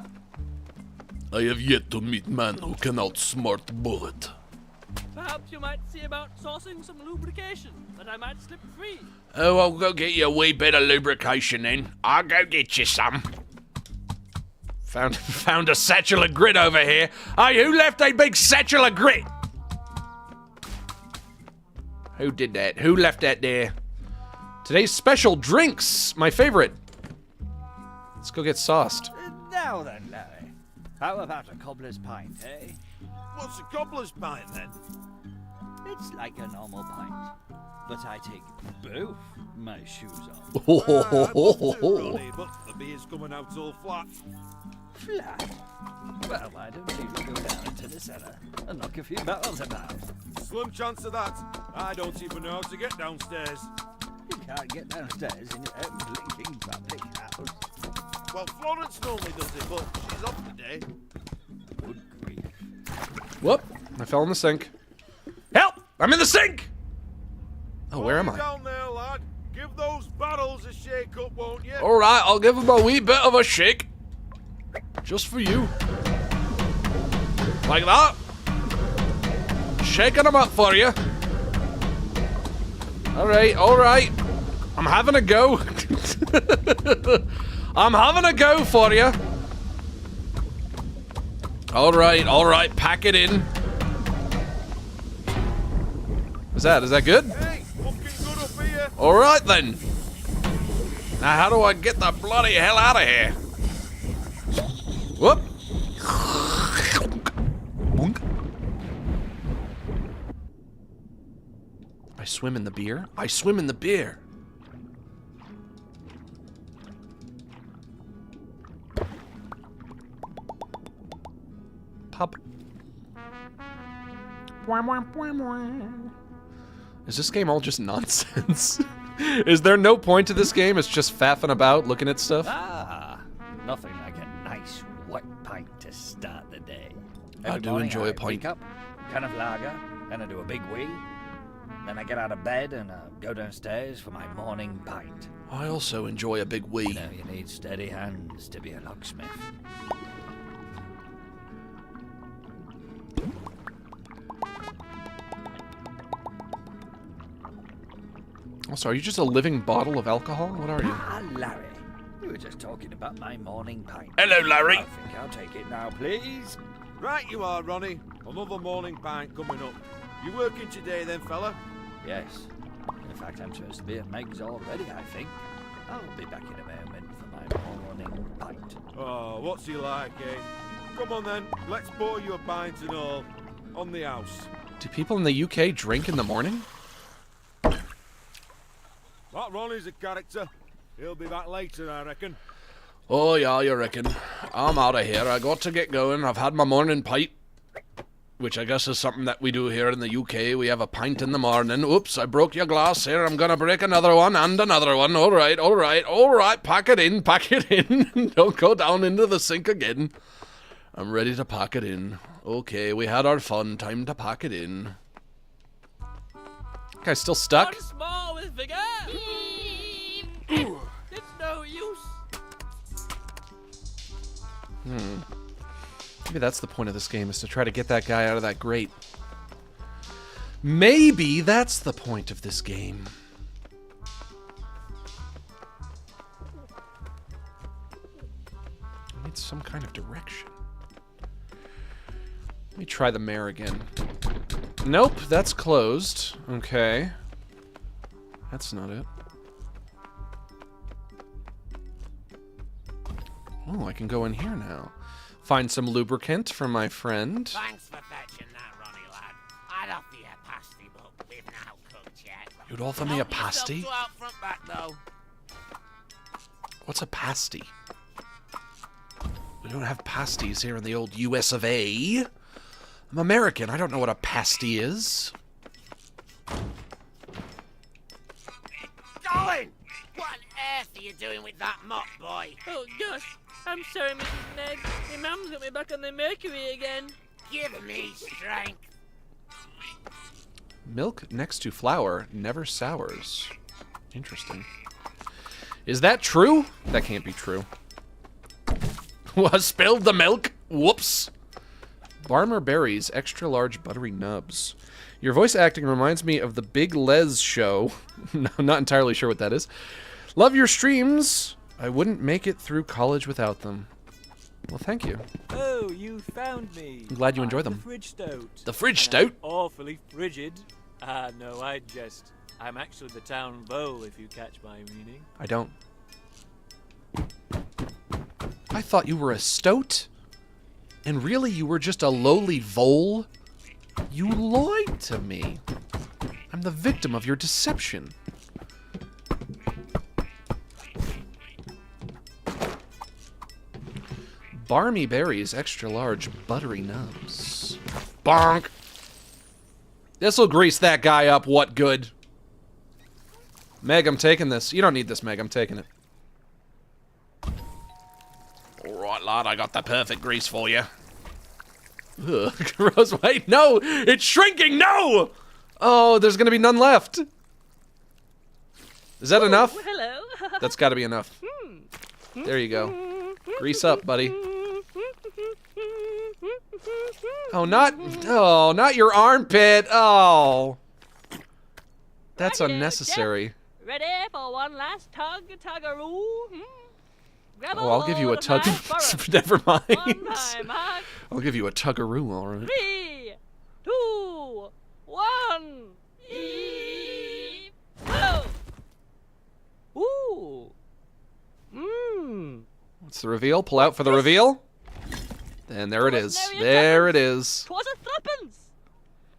I have yet to meet man who can outsmart Bullet. Perhaps you might see about sourcing some lubrication, that I might slip free. Oh, I'll go get you a wee bit of lubrication then. I'll go get you some. Found a satchel of grit over here. Hey, who left a big satchel of grit? Who did that? Who left that there? Today's special drinks, my favorite. Let's go get sauced. Now then, Larry. How about a cobbler's pint, eh? What's a cobbler's pint then? It's like a normal pint. but I take both my shoes off. I'd love to, Ronnie, but the beer's coming out all flat. Flat? Well, why don't you go down into the cellar and knock a few bottles about? Slim chance of that. I don't even know how to get downstairs. You can't get downstairs in your own blinking public house. Well, Florence normally does it, but she's off today. Good grief. Whoop! I fell in the sink. Help! I'm in the sink! Oh, where am I? Down there, lad. Give those barrels a shake up, won't you? Alright, I'll give him a wee bit of a shake. Just for you. Like that. Shaking them up for you. Alright, alright. I'm having a go. I'm having a go for you. Alright, pack it in. Is that good? Hey, looking good up here. Alright then. Now how do I get the bloody hell out of here? Whoop. I swim in the beer? I swim in the beer. Pop. Is this game all just nonsense? Is there no point to this game? It's just faffing about, looking at stuff? Ah, nothing like a nice wet pint to start the day. I do enjoy a pint. Wake up, kind of lager, then I do a big wee. Then I get out of bed and go downstairs for my morning pint. I also enjoy a big wee. Now you need steady hands to be a locksmith. Also, are you just a living bottle of alcohol? What are you? Ah, Larry. We were just talking about my morning pint. Hello, Larry. I think I'll take it now, please. Right you are, Ronnie. Another morning pint coming up. You working today then, fella? Yes. In fact, I'm supposed to be at Meg's already, I think. I'll be back in a moment for my morning pint. Oh, what's he like, eh? Come on then, let's pour you a pint and all. On the house. Do people in the UK drink in the morning? That Ronnie's a character. He'll be back later, I reckon. Oh, yeah, you reckon. I'm out of here. I got to get going. I've had my morning pint, which I guess is something that we do here in the UK. We have a pint in the morning. Oops, I broke your glass here. I'm going to break another one and another one. All right. Pack it in. Don't go down into the sink again. I'm ready to pack it in. Okay, we had our fun. Time to pack it in. Guy's still stuck? Once more with vigor. It's no use. Maybe that's the point of this game, is to try to get that guy out of that grate. Maybe that's the point of this game. I need some kind of direction. Let me try the mayor again. Nope, that's closed. Okay. That's not it. Oh, I can go in here now. Find some lubricant for my friend. Thanks for fetching that, Ronnie lad. I'd offer you a pasty, but we've not cooked yet. You'd offer me a pasty? Help yourself to out front back, though. What's a pasty? We don't have pasties here in the old US of A. I'm American. I don't know what a pasty is. Colin! What on earth are you doing with that mop, boy? Oh gosh, I'm sorry, Mrs. Meg. My mum's got me back on the mercury again. Give me strength. Milk next to flour never sours. Interesting. Is that true? That can't be true. What? Spilled the milk? Whoops. Barmer Berries, extra large buttery nubs. Your voice acting reminds me of the Big Les show. No, I'm not entirely sure what that is. Love your streams. I wouldn't make it through college without them. Well, thank you. Oh, you found me. I'm glad you enjoy them. The fridge stout. The fridge stout? Awfully frigid. Ah, no, I jest. I'm actually the town vole, if you catch my meaning. I don't. I thought you were a stoat. And really, you were just a lowly vole? You lied to me. I'm the victim of your deception. Barmy berries, extra large, buttery nubs. Bonk! This'll grease that guy up, what good? Meg, I'm taking this. You don't need this, Meg, I'm taking it. Alright, lad, I got the perfect grease for you. Ugh, gross, wait, no! It's shrinking, no! Oh, there's gonna be none left. Is that enough? Hello. That's gotta be enough. There you go. Grease up, buddy. Oh, not your armpit. Oh. That's unnecessary. Ready for one last tug-a-roo? Oh, I'll give you a tug. Never mind. I'll give you a tug-a-roo, all right. 3, 2, 1. Oh. Ooh. Mmm. What's the reveal? Pull out for the reveal. And there it is. There it is. 'Twas a threepence.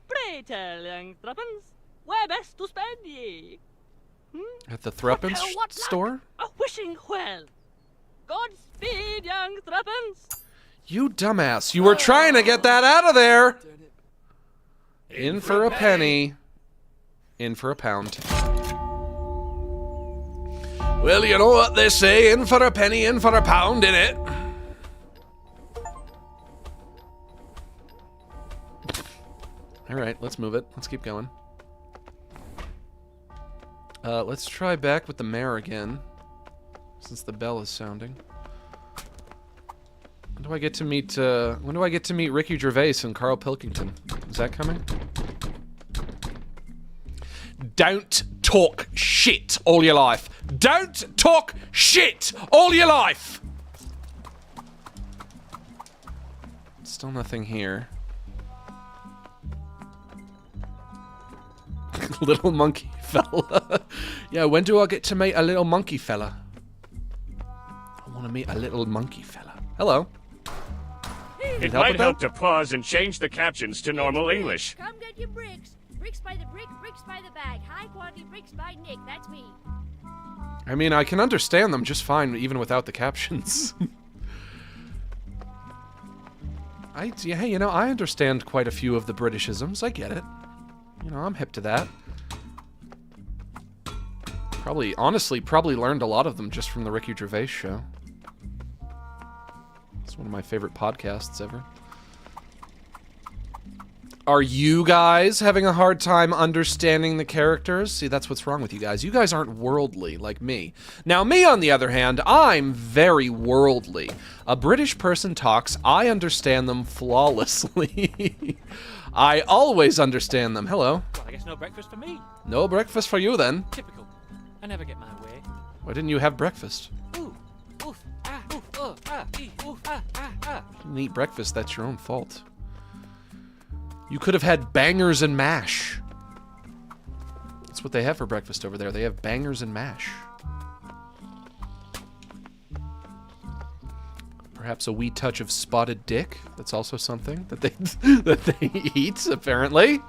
Pray tell, young threepence, where best to spend ye? At the threepence store? A wishing well. Godspeed, young threepence. You dumbass. You were trying to get that out of there. In for a penny. In for a pound. Well, you know what they say, in for a penny, in for a pound, innit? Alright, let's move it. Let's keep going. Let's try back with the mayor again, since the bell is sounding. When do I get to meet Ricky Gervais and Carl Pilkington? Is that coming? Don't talk shit all your life. Don't talk shit all your life! Still nothing here. Little monkey fella. Yeah, when do I get to meet a little monkey fella? I want to meet a little monkey fella. Hello. It might help to pause and change the captions to normal English. Come get your bricks. Bricks by the brick, bricks by the bag. High quality bricks by Nick. That's me. I mean, I can understand them just fine, even without the captions. Yeah, you know, I understand quite a few of the Britishisms. I get it. You know, I'm hip to that. Honestly, probably learned a lot of them just from the Ricky Gervais show. It's one of my favorite podcasts ever. Are you guys having a hard time understanding the characters? See, that's what's wrong with you guys. You guys aren't worldly like me. Now, me, on the other hand, I'm very worldly. A British person talks, I understand them flawlessly. I always understand them. Hello. Well, I guess no breakfast for me. No breakfast for you, then. Typical. I never get my way. Why didn't you have breakfast? Ooh, oof, ah, oof, oh, ah, ee, oof, ah, ah, ah. You didn't eat breakfast, that's your own fault. You could have had bangers and mash. That's what they have for breakfast over there. They have bangers and mash. Perhaps a wee touch of spotted dick. That's also something that they eat, apparently.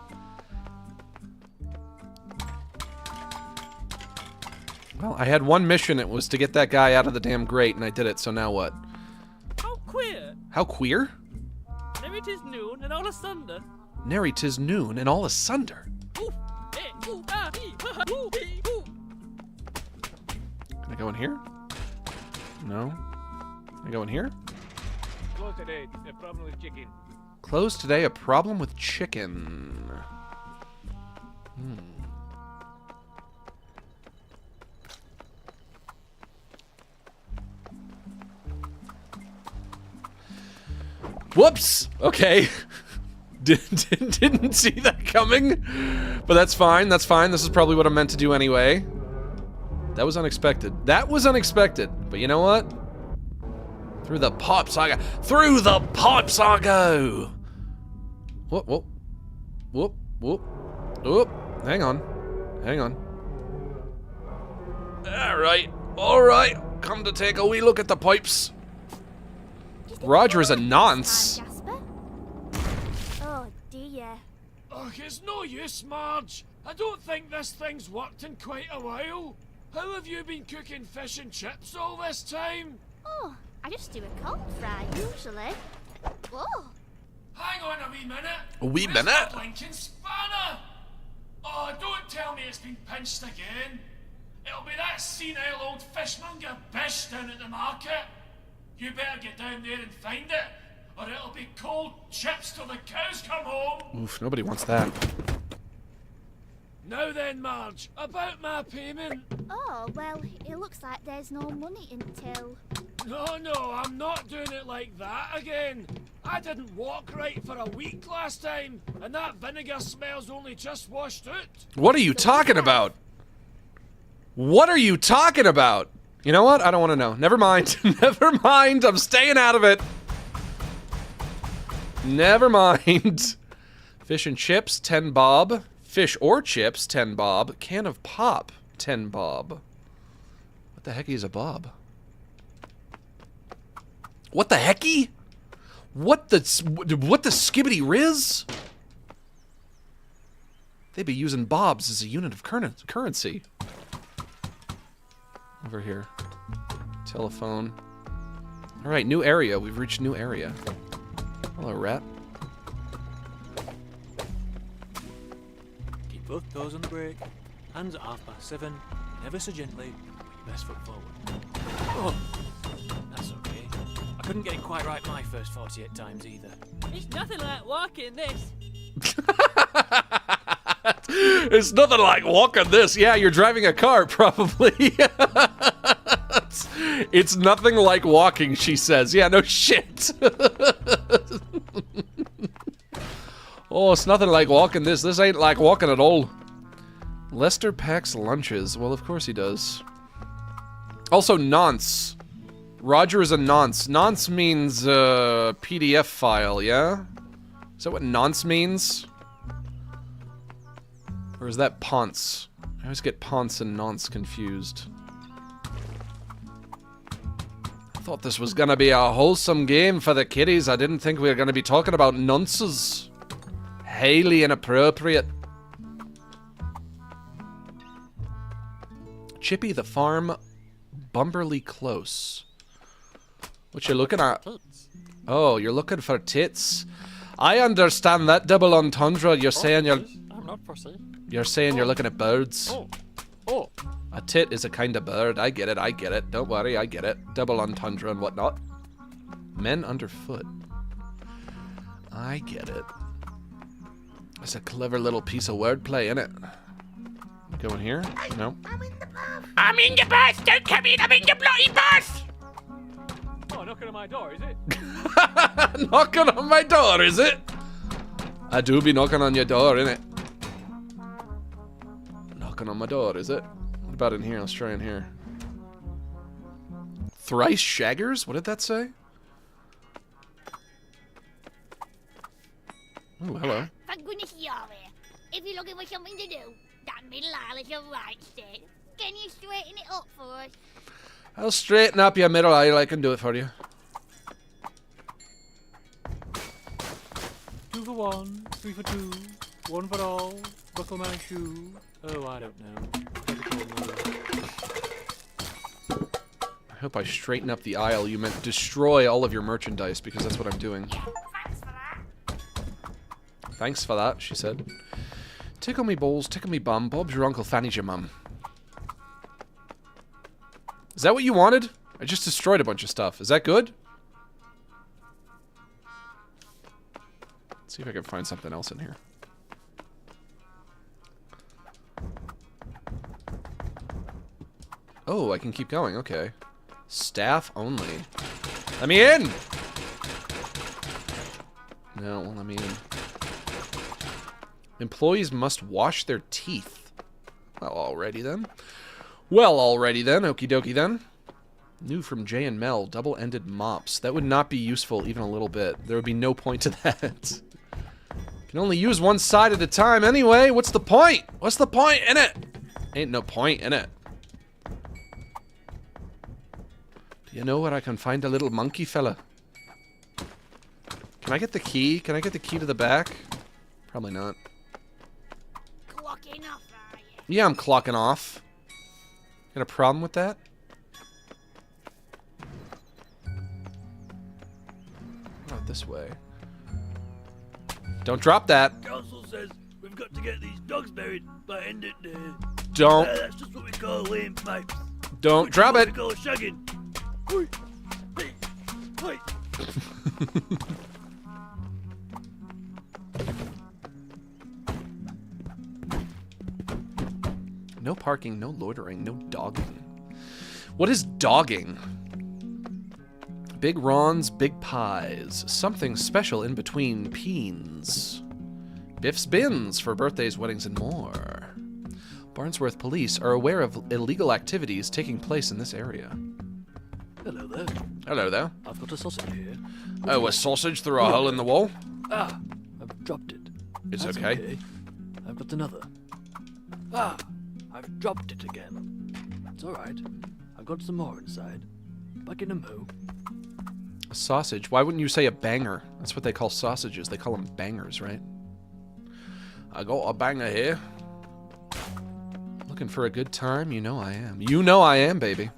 Well, I had one mission. It was to get that guy out of the damn grate, and I did it. So now what? How queer. How queer? Maybe it is noon and all asunder. Nary 'tis noon and all asunder. Oof, eh, ooh, ah, ee, ha, ha, ooh, ee, ooh. Can I go in here? No. Can I go in here? Close today, a problem with chicken. Closed today, a problem with chicken. Whoops! Okay. Didn't see that coming. But that's fine, that's fine. This is probably what I'm meant to do anyway. That was unexpected. That was unexpected. But you know what? Through the pipes I go. Through the pipes I go! Whoop, whoop. Whoop, whoop. Whoop. Hang on. Hang on. Alright. Alright. Come to take a wee look at the pipes. Roger is a nonce. Oh dear. Oh, it's no use, Marge. I don't think this thing's worked in quite a while. How have you been cooking fish and chips all this time? Oh, I just do a cold fry, usually. Whoa. Hang on a wee minute. A wee Where's minute? the blinking spanner? Oh, don't tell me it's been pinched again. It'll be that senile old fishmonger bish down at the market. You better get down there and find it, or it'll be cold chips till the cows come home. Oof, nobody wants that. Now then, Marge, about my payment. Oh, well, it looks like there's no money until... No, I'm not doing it like that again. I didn't walk right for a week last time, and that vinegar smell's only just washed out. What are you talking about? What are you talking about? You know what? I don't want to know. Never mind. Never mind. I'm staying out of it. Never mind. Fish and chips, 10 bob. Fish or chips, 10 bob. Can of pop, 10 bob. What the hecky is a bob? What the hecky? What the skibbity riz? They'd be using bobs as a unit of currency. Over here. Telephone. Alright, new area. We've reached new area. Hello, rat. Keep both toes on the brake. Hands at 7:30. Never so gently. Put your best foot forward. Oh, that's okay. I couldn't get it quite right my first 48 times either. It's nothing like walking this. It's nothing like walking this. Yeah, you're driving a car, probably. It's nothing like walking, she says. Yeah, no shit. Oh, it's nothing like walking this. This ain't like walking at all. Lester packs lunches. Well, of course he does. Also, nonce. Roger is a nonce. Nonce means PDF file, yeah? Is that what nonce means? Or is that ponce? I always get ponce and nonce confused. I thought this was gonna be a wholesome game for the kiddies. I didn't think we were gonna be talking about nonces. Highly inappropriate. Chippy the Farm, Bumberly Close. What you looking at? Oh, you're looking for tits. I understand that double entendre. You're saying you're... I'm not pussy. You're saying you're looking at birds. Oh. A tit is a kind of bird. I get it, I get it. Don't worry, I get it. Double entendre and whatnot. Men underfoot. I get it. It's a clever little piece of wordplay, innit? Going here? No. I'm in the bus! Don't come in! I'm in the bloody bus! Oh, knocking on my door, is it? Knocking on my door, is it? I do be knocking on your door, innit? Knocking on my door, is it? What about in here? Let's try in here. Thrice shaggers? What did that say? Oh, hello. Thank goodness you're here. If you're looking for something to do, that middle aisle is your right stick. Can you straighten it up for us? I'll straighten up your middle aisle. I can do it for you. 2 for 1, 3 for 2, 1 for all. Buckle my shoe. Oh, I don't know. I hope I straighten up the aisle. You meant destroy all of your merchandise, because that's what I'm doing. Thanks for that. Thanks for that, she said. Tickle me balls, tickle me bum. Bob's your uncle, Fanny's your mum. Is that what you wanted? I just destroyed a bunch of stuff. Is that good? Let's see if I can find something else in here. Oh, I can keep going. Okay. Staff only. Let me in! No, it won't let me in. Employees must wash their teeth. Well, alrighty then. Well, alrighty then. Okie dokie then. New from J and Mel. Double-ended mops. That would not be useful even a little bit. There would be no point to that. Can only use one side at a time anyway. What's the point? What's the point in it? Ain't no point in it. Do you know where I can find a little monkey fella? Can I get the key? Can I get the key to the back? Probably not. Clock clocking off, are you? Yeah, I'm clocking off. Got a problem with that? Not this way. Don't drop that. Council says we've got to get these dogs buried by end of day. Don't. That's just what we call laying pipes. Don't drop it. We call shagging. Oi. Hey. Oi. No parking, no loitering, no dogging. What is dogging? Big Ron's Big Pies. Something special in between peens. Biff's Bins for birthdays, weddings, and more. Barnsworth police are aware of illegal activities taking place in this area. Hello there. Hello there. I've got a sausage here. Oh, a sausage through a hole in the wall? Ah, I've dropped it. It's That's okay. I've got another. Ah, I've dropped it again. It's alright. I've got some more inside. Back in a moo. A sausage? Why wouldn't you say a banger? That's what they call sausages. They call them bangers, right? I got a banger here. Looking for a good time? You know I am. You know I am, baby.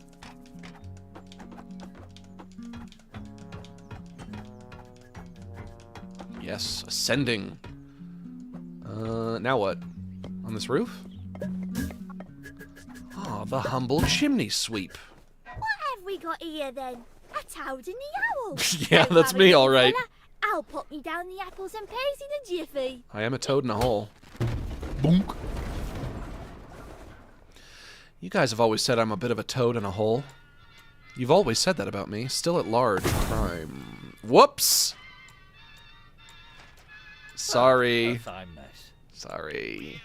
Yes, ascending. Now what? On this roof? Oh, the humble chimney sweep. What have we got here then? A toad and the owl. Yeah, Don't that's worry, me, all little right. fella. I'll pop you down the apples and pears in a jiffy. I am a toad in a hole. Boonk. You guys have always said I'm a bit of a toad in a hole. You've always said that about me. Still at large crime. Whoops! Sorry. A fine mess. Sorry.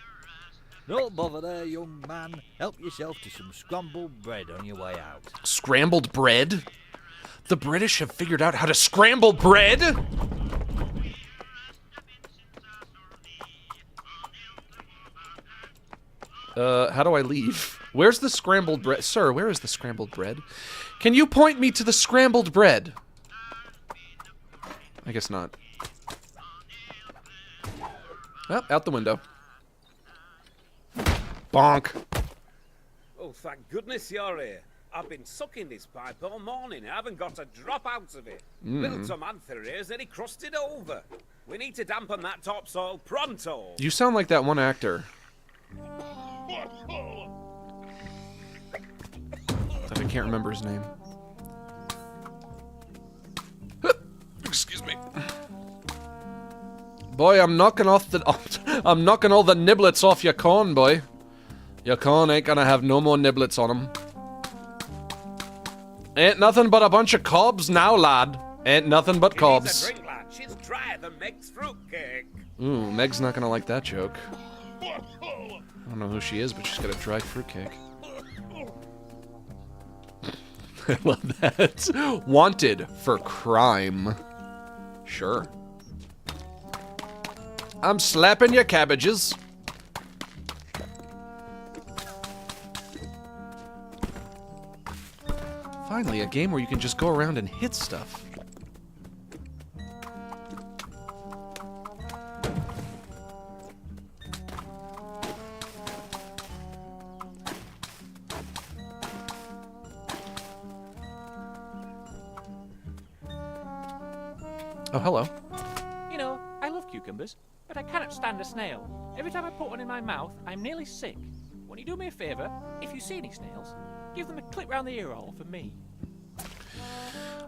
Don't bother there, young man. Help yourself to some scrambled bread on your way out. Scrambled bread? The British have figured out how to scramble bread? How do I leave? Where's the scrambled bread? Sir, where is the scrambled bread? Can you point me to the scrambled bread? I guess not. Oh, out the window. Bonk. Oh, thank goodness you're here. I've been sucking this pipe all morning and I haven't got a drop out of it. Little Samantha here's nearly crusted over. We need to dampen that topsoil pronto. You sound like that one actor. That I can't remember his name. Excuse me. Boy, I'm knocking off the I'm knocking all the niblets off your corn, boy. Your corn ain't gonna have no more niblets on them. Ain't nothing but a bunch of cobs now, lad. Ain't nothing but cobs. Drink, lad. She's drier than Meg's fruitcake. Ooh, Meg's not gonna like that joke. I don't know who she is, but she's got a dry fruitcake. I love that. Wanted for crime. Sure. I'm slapping your cabbages. Finally, a game where you can just go around and hit stuff. Oh, hello. You know, I love cucumbers, but I cannot stand a snail. Every time I put one in my mouth, I'm nearly sick. Won't you do me a favour? If you see any snails, give them a clip round the ear hole for me.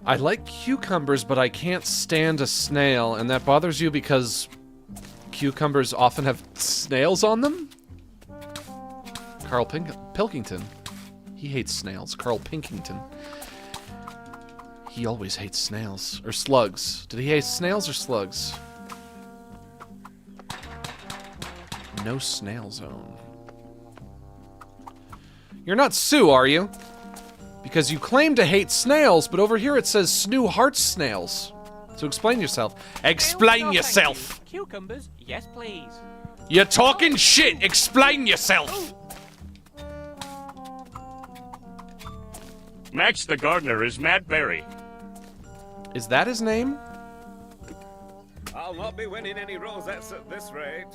I like cucumbers, but I can't stand a snail, and that bothers you because cucumbers often have snails on them? Carl Pilkington. He hates snails. Carl Pinkington. He always hates snails. Or slugs. Did he hate snails or slugs? No snail zone. You're not Sue, are you? Because you claim to hate snails, but over here it says Snoo hearts snails. So explain yourself. Explain yourself! Cucumbers? Yes, please. You're talking shit! Explain yourself! Max the gardener is Matt Berry. Is that his name? I'll not be winning any rosettes at this rate.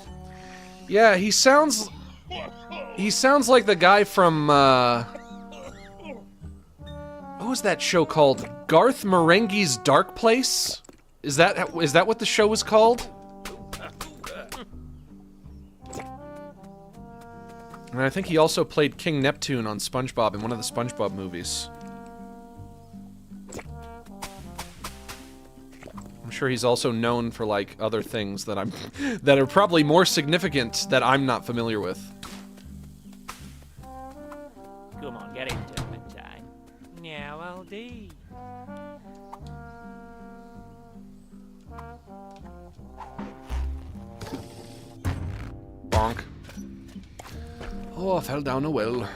Yeah, he sounds He sounds like the guy from, what was that show called? Garth Marenghi's Dark Place? Is that what the show was called? And I think he also played King Neptune on SpongeBob in one of the SpongeBob movies. I'm sure he's also known for, like, other things that that are probably more significant that I'm not familiar with. Come on, get into it, time. Now, LD. Bonk. Oh, I fell down a well.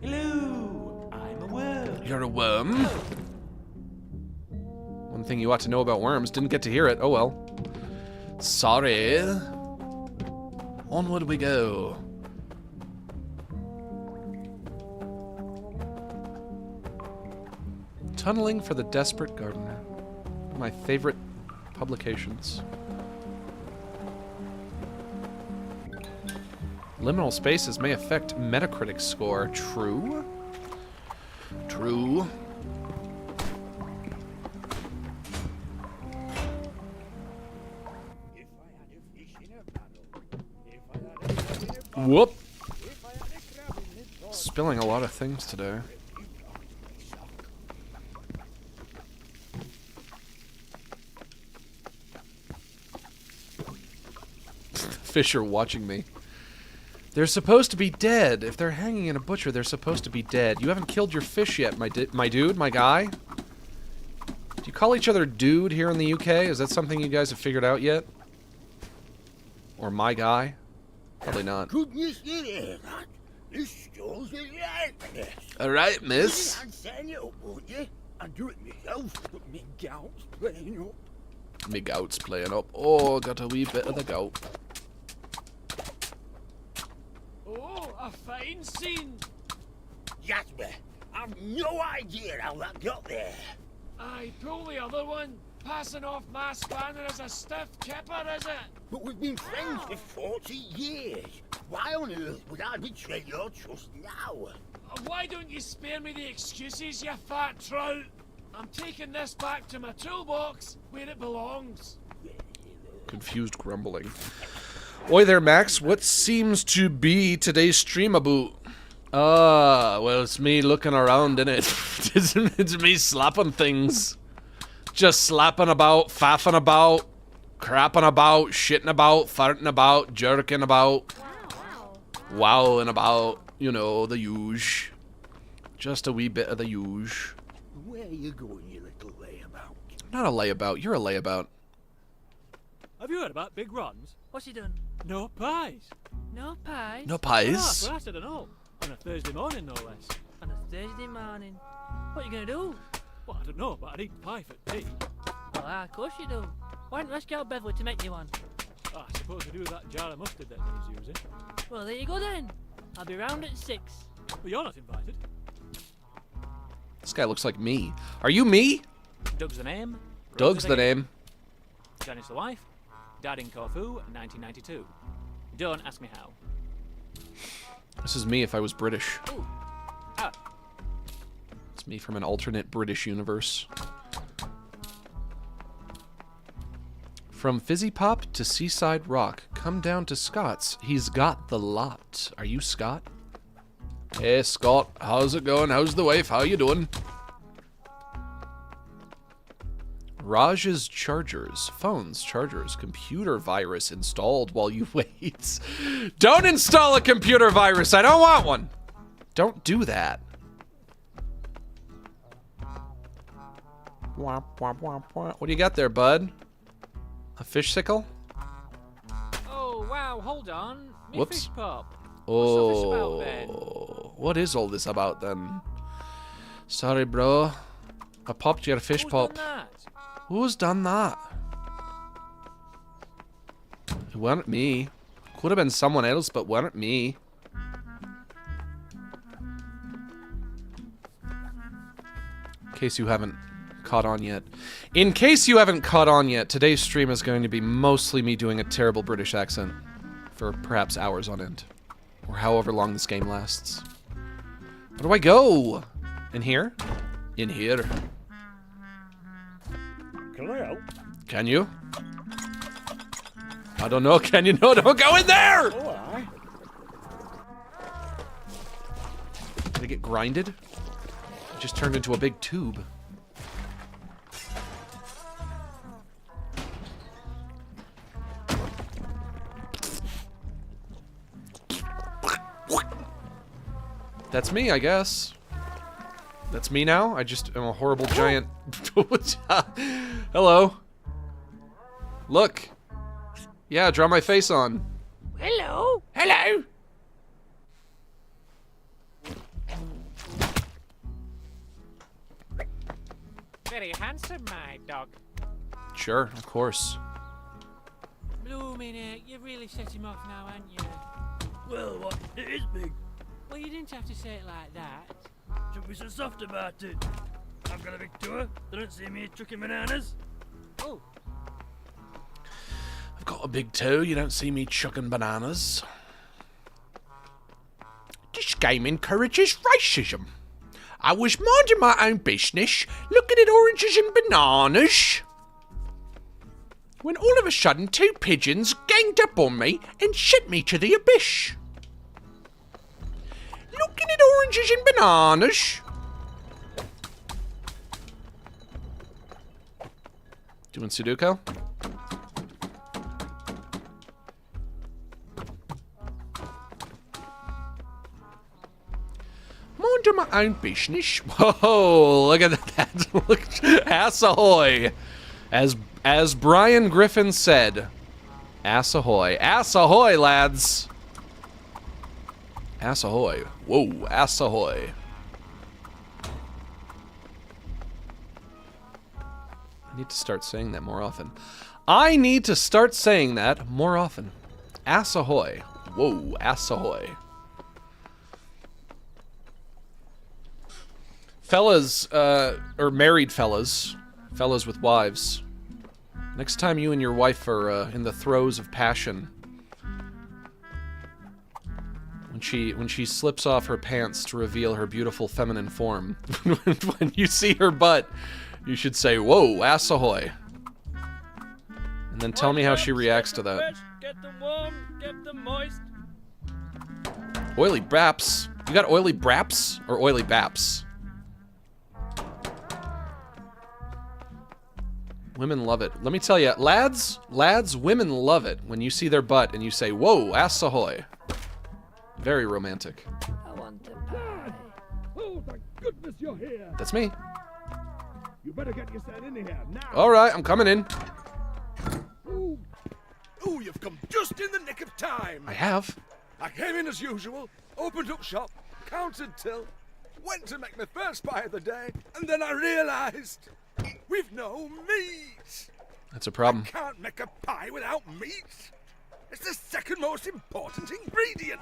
Hello, I'm a worm. You're a worm? One thing you ought to know about worms. Didn't get to hear it. Oh well. Sorry. Onward we go. Tunneling for the Desperate Gardener. One of my favorite publications. Liminal spaces may affect Metacritic score. True? True. Whoop! Spilling a lot of things today. Fish are watching me. They're supposed to be dead. If they're hanging in a butcher, they're supposed to be dead. You haven't killed your fish yet, my dude, my guy. Do you call each other dude here in the UK? Is that something you guys have figured out yet? Or my guy? Probably not. Goodness, you that. This store's relentless. Alright, miss. I'm setting it up, won't you? I do it myself, but me gout's playing up. Me gout's playing up. Oh, got a wee bit of the gout. Oh, a fine scene. Jasper, I've no idea how that got there. Aye, pull the other one. Passing off my spanner as a stiff kipper, is it? But we've been friends for 40 years. Why on earth would I betray your trust now? Why don't you spare me the excuses, you fat trout? I'm taking this back to my toolbox, where it belongs. Confused grumbling. Oi there, Max. What seems to be today's stream about? Well, it's me looking around, innit? It's me slapping things. Just slapping about, faffing about, crapping about, shitting about, farting about, jerking about, wowing about, you know, the huge. Just a wee bit of the huge. Where are you going, you little layabout? Not a layabout, you're a layabout. Have you heard about Big Ron's? What's he done? No pies. No pies? No pies? Well, I said I know. On a Thursday morning, no less. On a Thursday morning. What are you gonna do? Well, I don't know, but I'd eat pie for tea. Well, of course you do. Why don't you ask out Beverly to make you one? I suppose I do with that jar of mustard that he's using. Well, there you go then. I'll be round at 6. But you're not invited. This guy looks like me. Are you me? Doug's the name. Doug's the name. Janice the wife. Died in Corfu, 1992. Don't ask me how. This is me if I was British. Ooh. Ah. It's me from an alternate British universe. From Fizzy Pop to Seaside Rock, come down to Scott's. He's got the lot. Are you Scott? Hey Scott, how's it going? How's the wife? How you doing? Raj's chargers, phones, chargers, computer virus installed while you wait. Don't install a computer virus. I don't want one. Don't do that. What do you got there, bud? A fish sickle? Oh, wow, hold on. Me Whoops. fish pop. Oh, What's all this about, then? What is all this about then? Sorry, bro. I popped your fish pop. Done that? Who's done that? It weren't me. Could have been someone else, but weren't me. In case you haven't caught on yet. In case you haven't caught on yet, today's stream is going to be mostly me doing a terrible British accent. for perhaps hours on end. Or however long this game lasts. Where do I go? In here? In here. Can I help? Can you? I don't know. Can you? No, don't go in there! Oh, aye. Did it get grinded? It just turned into a big tube. That's me, I guess. That's me now? I just am a horrible giant... Hello. Look. Yeah, draw my face on. Hello. Hello. Very handsome, my dog. Sure, of course. Blooming heck, you really set him off now, haven't you? Well, what? It is big. Well, you didn't have to say it like that. Don't be so soft about it. I've got a big tour. They don't see me chucking bananas. Oh. I've got a big toe, you don't see me chucking bananas. This game encourages racism. I was minding my own business, looking at oranges and bananas, when all of a sudden 2 pigeons ganged up on me and sent me to the abyss. Looking at oranges and bananas. Doing Sudoku? Minding my own business. Whoa, look at that. Look, ass ahoy. As Brian Griffin said, ass ahoy. Ass ahoy, lads. Ass ahoy. Whoa, ass ahoy. I need to start saying that more often. I need to start saying that more often. Ass ahoy. Whoa, ass ahoy. Fellas, or married fellas, fellas with wives. Next time you and your wife are in the throes of passion, when she slips off her pants to reveal her beautiful feminine form, when you see her butt, you should say, "Whoa, ass ahoy," and then tell me how she reacts to that. Get them warm, get them moist. Oily braps. You got oily braps or oily baps? Women love it. Let me tell you, lads, women love it when you see their butt and you say, "Whoa, ass ahoy." Very romantic. I want to pie. Oh, thank goodness you're here. That's me. You better get yourself in here now. All right, I'm coming in. Ooh, you've come just in the nick of time. I have. I came in as usual, opened up shop, counted till, went to make my first pie of the day, and then I realised we've no meat. That's a problem. I can't make a pie without meat. It's the second most important ingredient.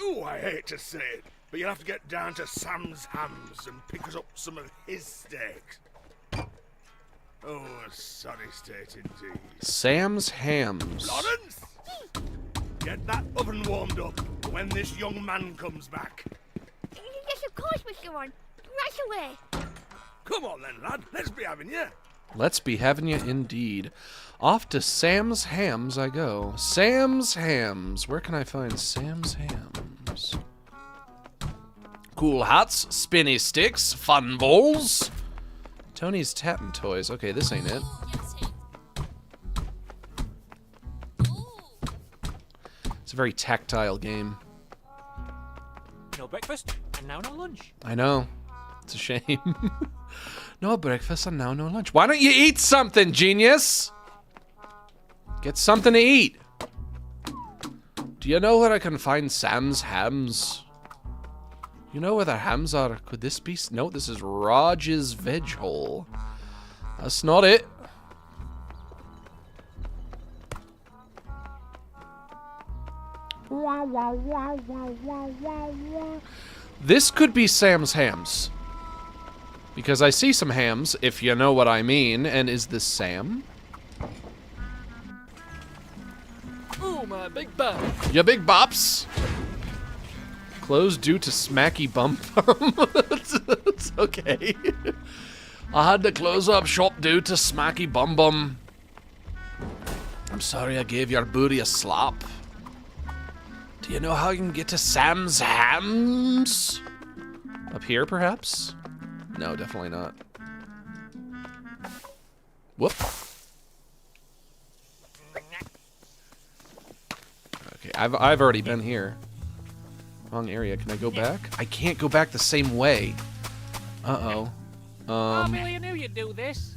Ooh, I hate to say it, but you'll have to get down to Sam's Hams and pick us up some of his steaks. Oh, a sorry state indeed. Sam's Hams. Lawrence! Get that oven warmed up for when this young man comes back. Yes, of course, Mr. Ron. Right away. Come on then, lad. Let's be having you. Let's be having you indeed. Off to Sam's Hams I go. Sam's Hams. Where can I find Sam's Hams? Cool hats, spinny sticks, fun balls. Tony's Tatton Toys. Okay, this ain't it. It's a very tactile game. No breakfast, and now no lunch. I know. It's a shame. No breakfast and now no lunch. Why don't you eat something, genius? Get something to eat. Do you know where I can find Sam's Hams? You know where the hams are? Could this be? No, this is Raj's Veg Hole. That's not it. This could be Sam's Hams. Because I see some hams, if you know what I mean. And is this Sam? Ooh, Oh, my big bop. Ya big bops. Closed due to smacky bum bum. It's okay. I had to close up shop due to smacky bum bum. I'm sorry I gave your booty a slap. Do you know how you can get to Sam's Hams? Up here, perhaps? No, definitely not. Whoop. Okay, I've already been here. Wrong area. Can I go back? I can't go back the same way. Uh-oh. Oh, Billy, I knew you'd do this.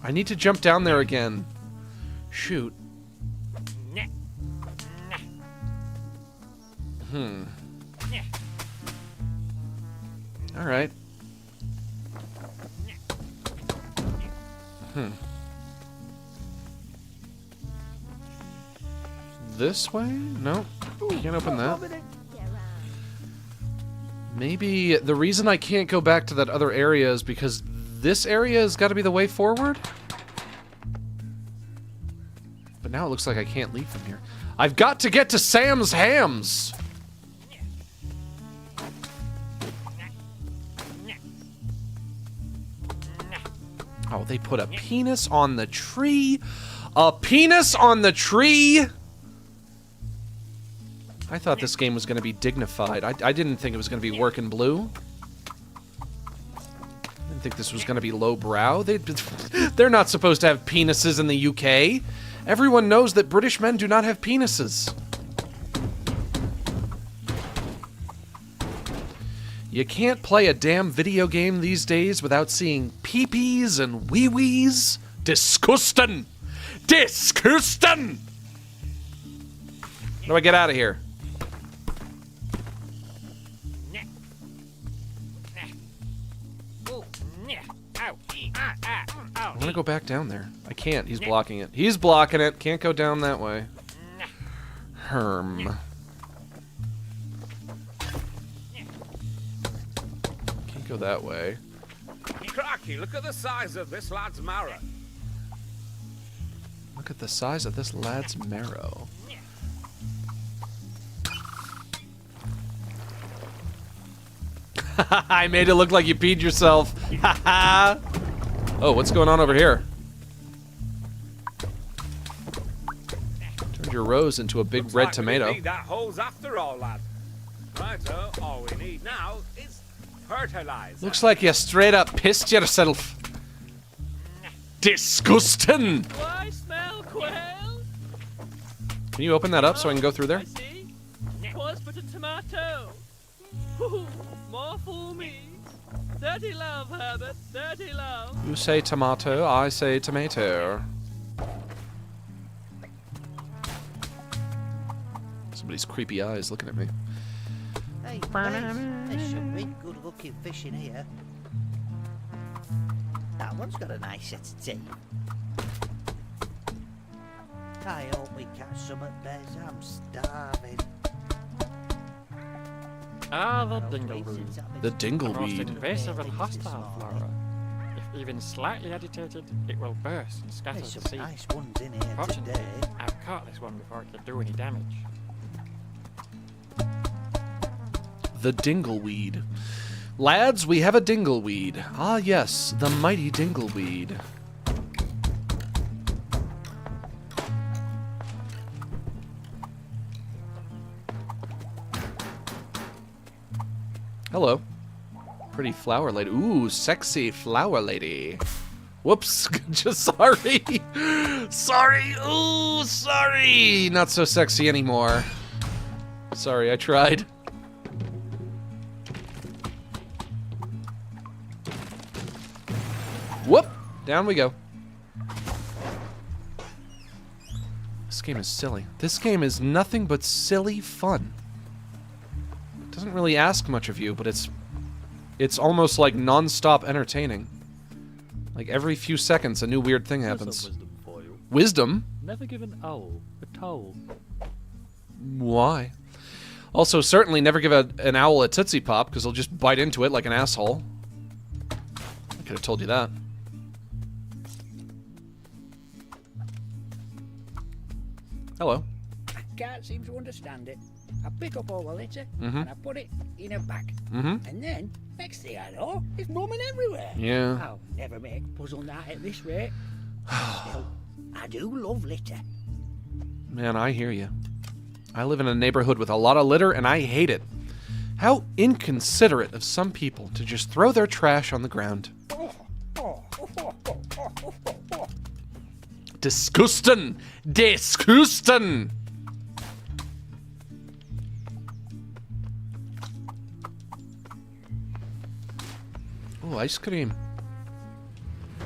I need to jump down there again. Shoot. Alright. This way? No. Can't open that. Maybe the reason I can't go back to that other area is because this area has got to be the way forward? But now it looks like I can't leave from here. I've got to get to Sam's Hams! Oh, they put a penis on the tree? A penis on the tree? I thought this game was going to be dignified. I didn't think it was going to be working blue. I didn't think this was going to be lowbrow. They're not supposed to have penises in the UK. Everyone knows that British men do not have penises. You can't play a damn video game these days without seeing pee-pees and wee-wees. Disgusting! Disgusting! How do I get out of here? I want to go back down there. I can't. He's blocking it. He's blocking it. Can't go down that way. Can't go that way. Cracky, look at the size of this lad's marrow. Look at the size of this lad's marrow. I made it look like you peed yourself. Oh, what's going on over here? Turned your rose into a big Looks red like tomato. We need that hose after all, lad. Right, so all we need now is fertilizer. Looks like you straight up pissed yourself. Disgusting! Do I smell quail? Can you open that up so I can go through there? I see. Pause for the tomato. More for me. Dirty love, Herbert. Dirty love. You say tomato, I say tomato. Somebody's creepy eyes looking at me. Hey, there's some big good-looking fish in here. That one's got a nice set of teeth. I hope we catch some at Bears. I'm starving. Ah, the dingleweed. The Most dingleweed. invasive and hostile flora. If even slightly agitated, it will burst and scatter There's the some sea. nice ones in here Fortunately, today. I've caught this one before it could do any damage. The dingleweed. Lads, we have a dingleweed. Ah, yes, the mighty dingleweed. Hello. Pretty flower lady. Ooh, sexy flower lady. Whoops. Just sorry. Sorry. Ooh, sorry. Not so sexy anymore. Sorry, I tried. Whoop! Down we go. This game is silly. This game is nothing but silly fun. It doesn't really ask much of you, but it's almost like non-stop entertaining. Like every few seconds a new weird thing happens. Wisdom for you. Wisdom? Never give an owl a towel. Why? Also, certainly never give an owl a Tootsie Pop, because he'll just bite into it like an asshole. I could have told you that. Hello. I can't seem to understand it. I pick up all the litter Mhm. and I put it in a bag. Mhm. And then, next thing I know, it's blooming everywhere. Yeah. I'll never make puzzle night at this rate. Still, I do love litter. Man, I hear you. I live in a neighborhood with a lot of litter, and I hate it. How inconsiderate of some people to just throw their trash on the ground. Disgusting! Disgusting! Oh, ice cream.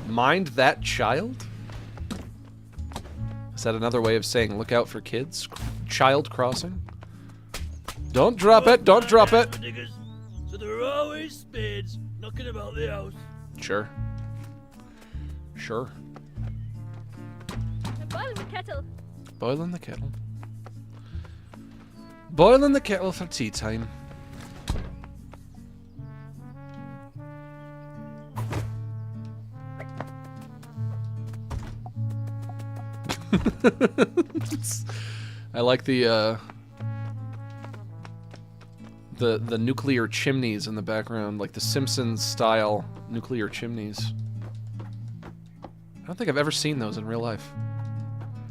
Mind that child? Is that another way of saying look out for kids? Child crossing? Don't drop it! Don't drop it! So there are always spades knocking about the house. Sure. Sure. Boiling the kettle. Boiling the kettle. Boiling the kettle for tea time. I like the nuclear chimneys in the background, like the Simpsons style nuclear chimneys. I don't think I've ever seen those in real life.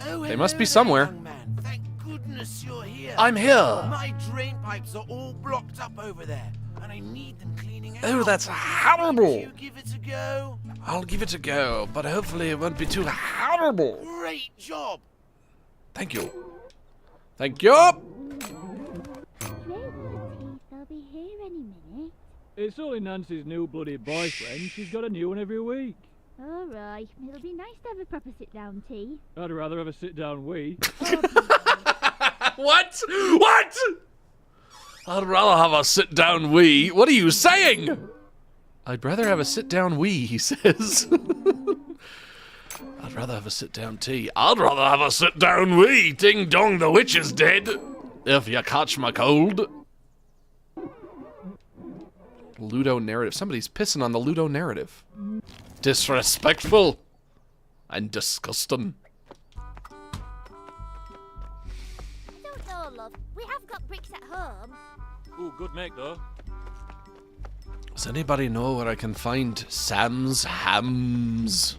Oh, They must be hello there, somewhere. young man. Thank goodness you're here. I'm here. My drain pipes are all blocked up over there, and I need them cleaning out. Oh, that's Would horrible. you give it a go? I'll give it a go, but hopefully it won't be too horrible. Great job. Thank you. Thank you. They'll be here any minute. It's only Nancy's new bloody boyfriend. She's got a new one every week. All right. It'll be nice to have a proper sit-down tea. I'd rather have a sit-down wee. What? What? I'd rather have a sit-down wee. What are you saying? I'd rather have a sit-down wee, he says. I'd rather have a sit-down tea. I'd rather have a sit-down wee. Ding dong, the witch is dead. If you catch my cold. Ludo narrative. Somebody's pissing on the Ludo narrative. Disrespectful and disgusting. I don't know, love. We have got bricks at home. Ooh, good make though. Does anybody know where I can find Sam's hams?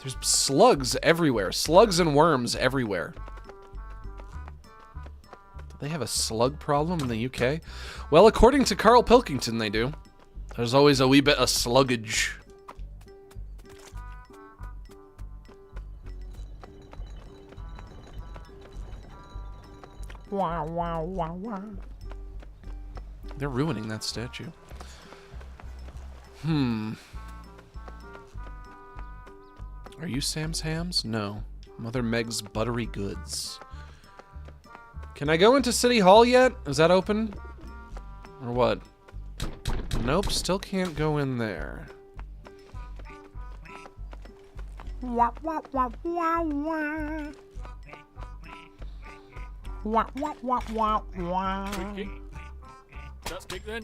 There's slugs everywhere. Slugs and worms everywhere. Do they have a slug problem in the UK? Well, according to Carl Pilkington, they do. There's always a wee bit of sluggage. Wow, wow, wow, wow. They're ruining that statue. Are you Sam's hams? No. Mother Meg's buttery goods. Can I go into City Hall yet? Is that open? Or what? Nope, still can't go in there. Wah, wah, wah, wah, wah. Wah, wah, wah, wah, wah. Quick kick. That's kick then.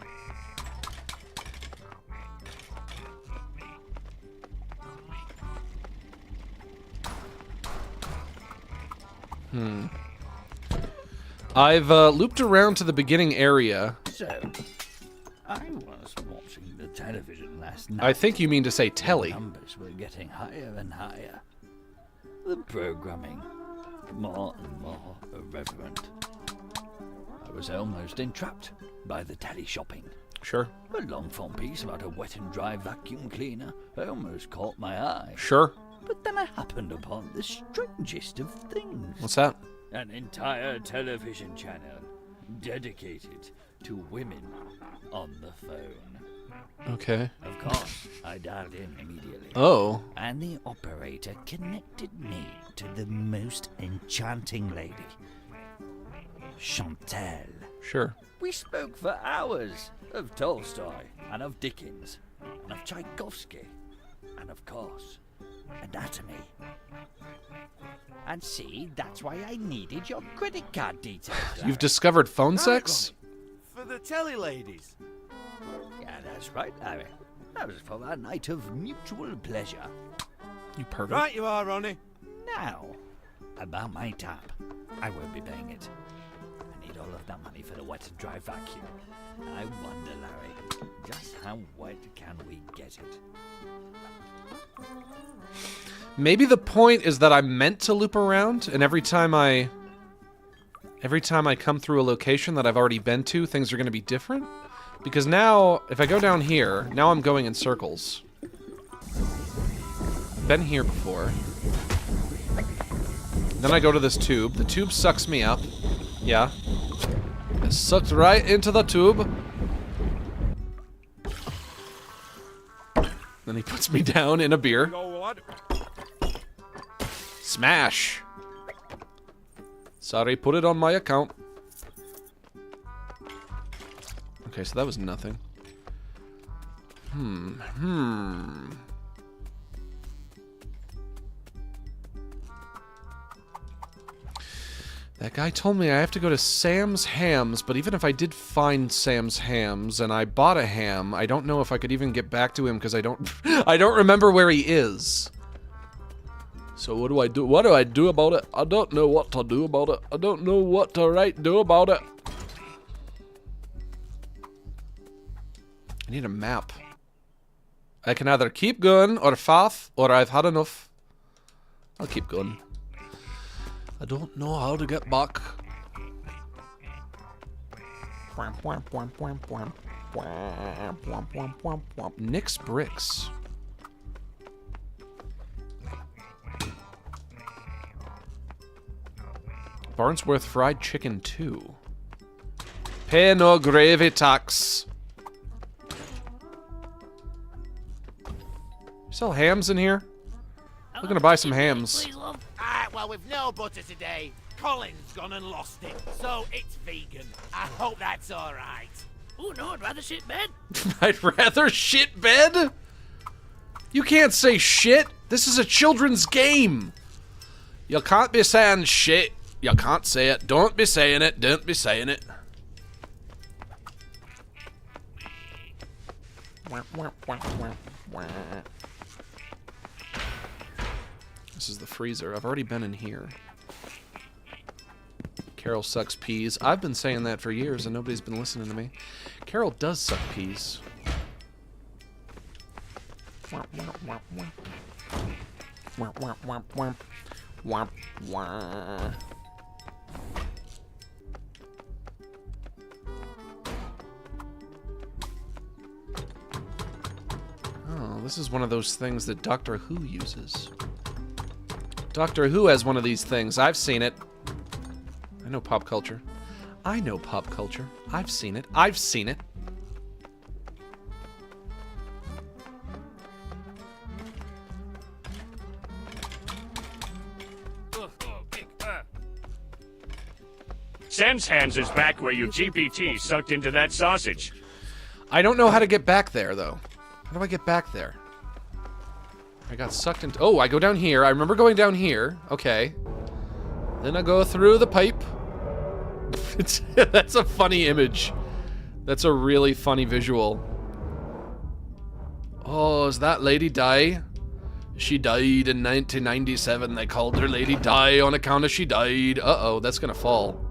I've looped around to the beginning area. So, I was watching the television last night. I think you mean to say telly. The numbers were getting higher and higher. The programming, more and more irreverent. I was almost entrapped by the telly shopping. Sure. A long-form piece about a wet and dry vacuum cleaner almost caught my eye. Sure. But then I happened upon the strangest of things. What's that? An entire television channel dedicated to women on the phone. Okay. Of course, I dialed in immediately. Oh. And the operator connected me to the most enchanting lady, Chantal. Sure. We spoke for hours of Tolstoy and of Dickens and of Tchaikovsky and, of course, anatomy. And see, that's why I needed your credit card details. You've discovered phone sex? For the telly ladies. Yeah, that's right, Larry. That was for a night of mutual pleasure. You pervert. Right you are, Ronnie. Now, about my tap. I won't be paying it. I need all of that money for the wet and dry vacuum. I wonder, Larry, just how wet can we get it? Maybe the point is that I'm meant to loop around, and every time I come through a location that I've already been to, things are going to be different. Because now, if I go down here, now I'm going in circles. Been here before. Then I go to this tube. The tube sucks me up. Yeah. It sucked right into the tube. Then he puts me down in a beer. Smash. Sorry, put it on my account. Okay, so that was nothing. That guy told me I have to go to Sam's Hams, but even if I did find Sam's Hams and I bought a ham, I don't know if I could even get back to him because I don't remember where he is. So what do I do? What do I do about it? I don't know what to do about it. I don't know what to do about it. I need a map. I can either keep going or faff, or I've had enough. I'll keep going. I don't know how to get back. Nick's Bricks. Barnsworth Fried Chicken 2. Pay no gravy tax. You sell hams in here? We're gonna buy some hams. Well, with no butter today, Colin's gone and lost it, so it's vegan. I hope that's alright. Oh no, I'd rather shit bed. I'd rather shit bed? You can't say shit. This is a children's game. You can't be saying shit. You can't say it. Don't be saying it. Don't be saying it. This is the freezer. I've already been in here. Carol sucks peas. I've been saying that for years and nobody's been listening to me. Carol does suck peas. Oh, this is one of those things that Doctor Who uses. Doctor Who has one of these things. I've seen it. I know pop culture. I know pop culture. I've seen it. I've seen it. Sam's Hands is back where you GPT sucked into that sausage. I don't know how to get back there, though. How do I get back there? I got sucked into... Oh, I go down here. I remember going down here. Okay. Then I go through the pipe. That's a funny image. That's a really funny visual. Oh, is that Lady Di? She died in 1997. They called her Lady Di on account of she died. Uh-oh, that's gonna fall.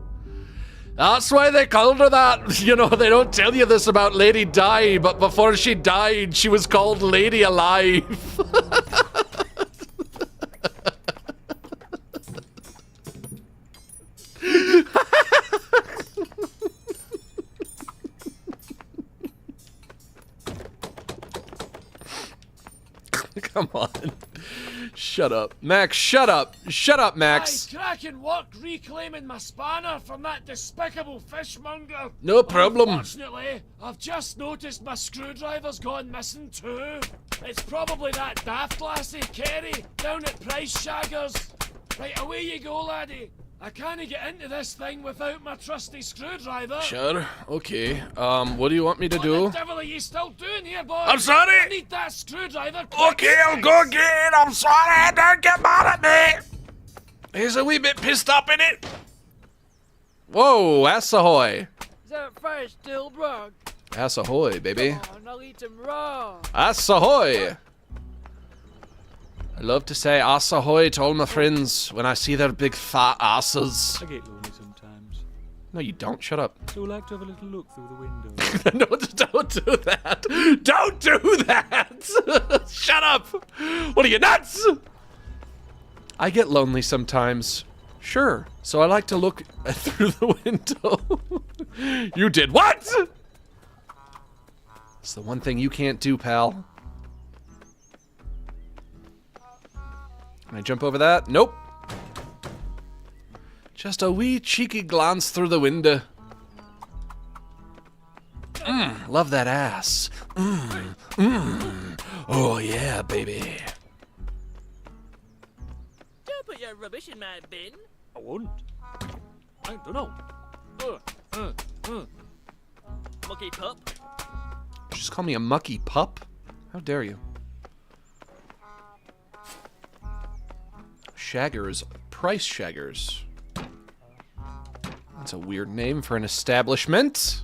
That's why they called her that. You know, they don't tell you this about Lady Di, but before she died, she was called Lady Alive. Come on. Shut up. Max, shut up. Shut up, Max. Aye, cracking work reclaiming my spanner from that despicable fishmonger. No problem. Unfortunately, I've just noticed my screwdriver's gone missing too. It's probably that daft lassie, Kerry, down at Price Shaggers. Right, away you go, laddie. I can't get into this thing without my trusty screwdriver. Sure. Okay. What do you want me to do? What the devil are you still doing here, boy? I'm sorry. I need that screwdriver. Okay, I'll go get it. I'm sorry. Don't get mad at me. He's a wee bit pissed up in it. Whoa, ass ahoy. Is that fresh still, bro? Ass ahoy, baby. Come on, I'll eat them raw. Ass ahoy. love to say ass ahoy to all my friends when I see their big fat asses. I get lonely sometimes. No, you don't. Shut up. So I like to have a little look through the window. No, don't do that. Don't do that. Shut up. What are you, nuts? I get lonely sometimes. Sure. So I like to look through the window. You did what? It's the one thing you can't do, pal. Can I jump over that? Nope. Just a wee cheeky glance through the window. Love that ass. Oh yeah, baby. Don't put your rubbish in my bin. I won't. I don't know. Mucky pup. Just call me a mucky pup? How dare you? Shaggers. Price Shaggers. That's a weird name for an establishment.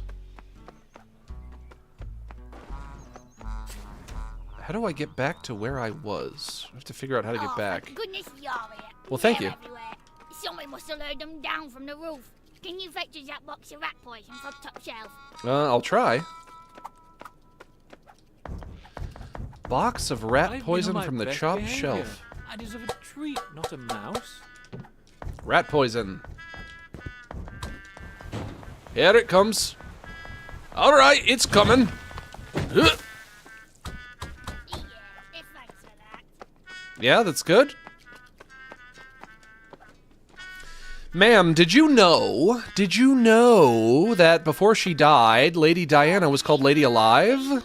How do I get back to where I was? I have to figure out how to get back. For goodness, you're here. Well, thank They're you. everywhere. Someone must have lured them down from the roof. Can you fetch us that box of rat poison from top shelf? I'll try. Box of rat I've been poison on my from the best chopped behaviour. shelf. I deserve a treat, not a mouse. Rat poison. Here it comes. All right, it's coming. Yeah, that's good. Ma'am, did you know that before she died, Lady Diana was called Lady Alive?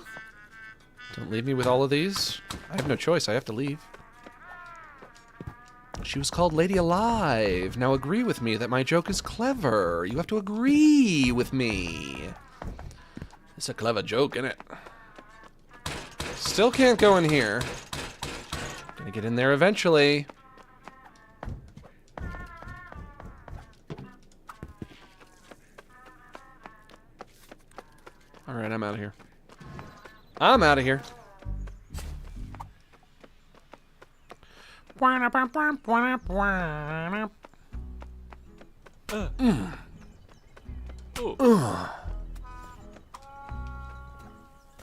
Don't leave me with all of these. I have no choice, I have to leave. She was called Lady Alive. Now agree with me that my joke is clever. You have to agree with me. It's a clever joke, isn't it? Still can't go in here. Gonna get in there eventually. Alright, I'm out of here. I'm out of here.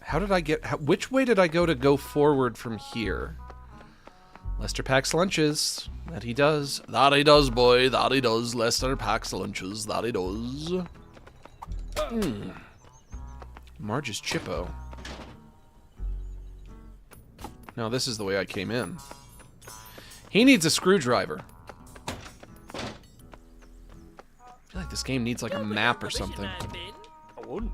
How did I get... which way did I go forward from here? Lester packs lunches. That he does. That he does, boy. That he does. Lester packs lunches. That he does. Marge's Chippo. No, this is the way I came in. He needs a screwdriver. I feel like this game needs like a map or something. I wouldn't.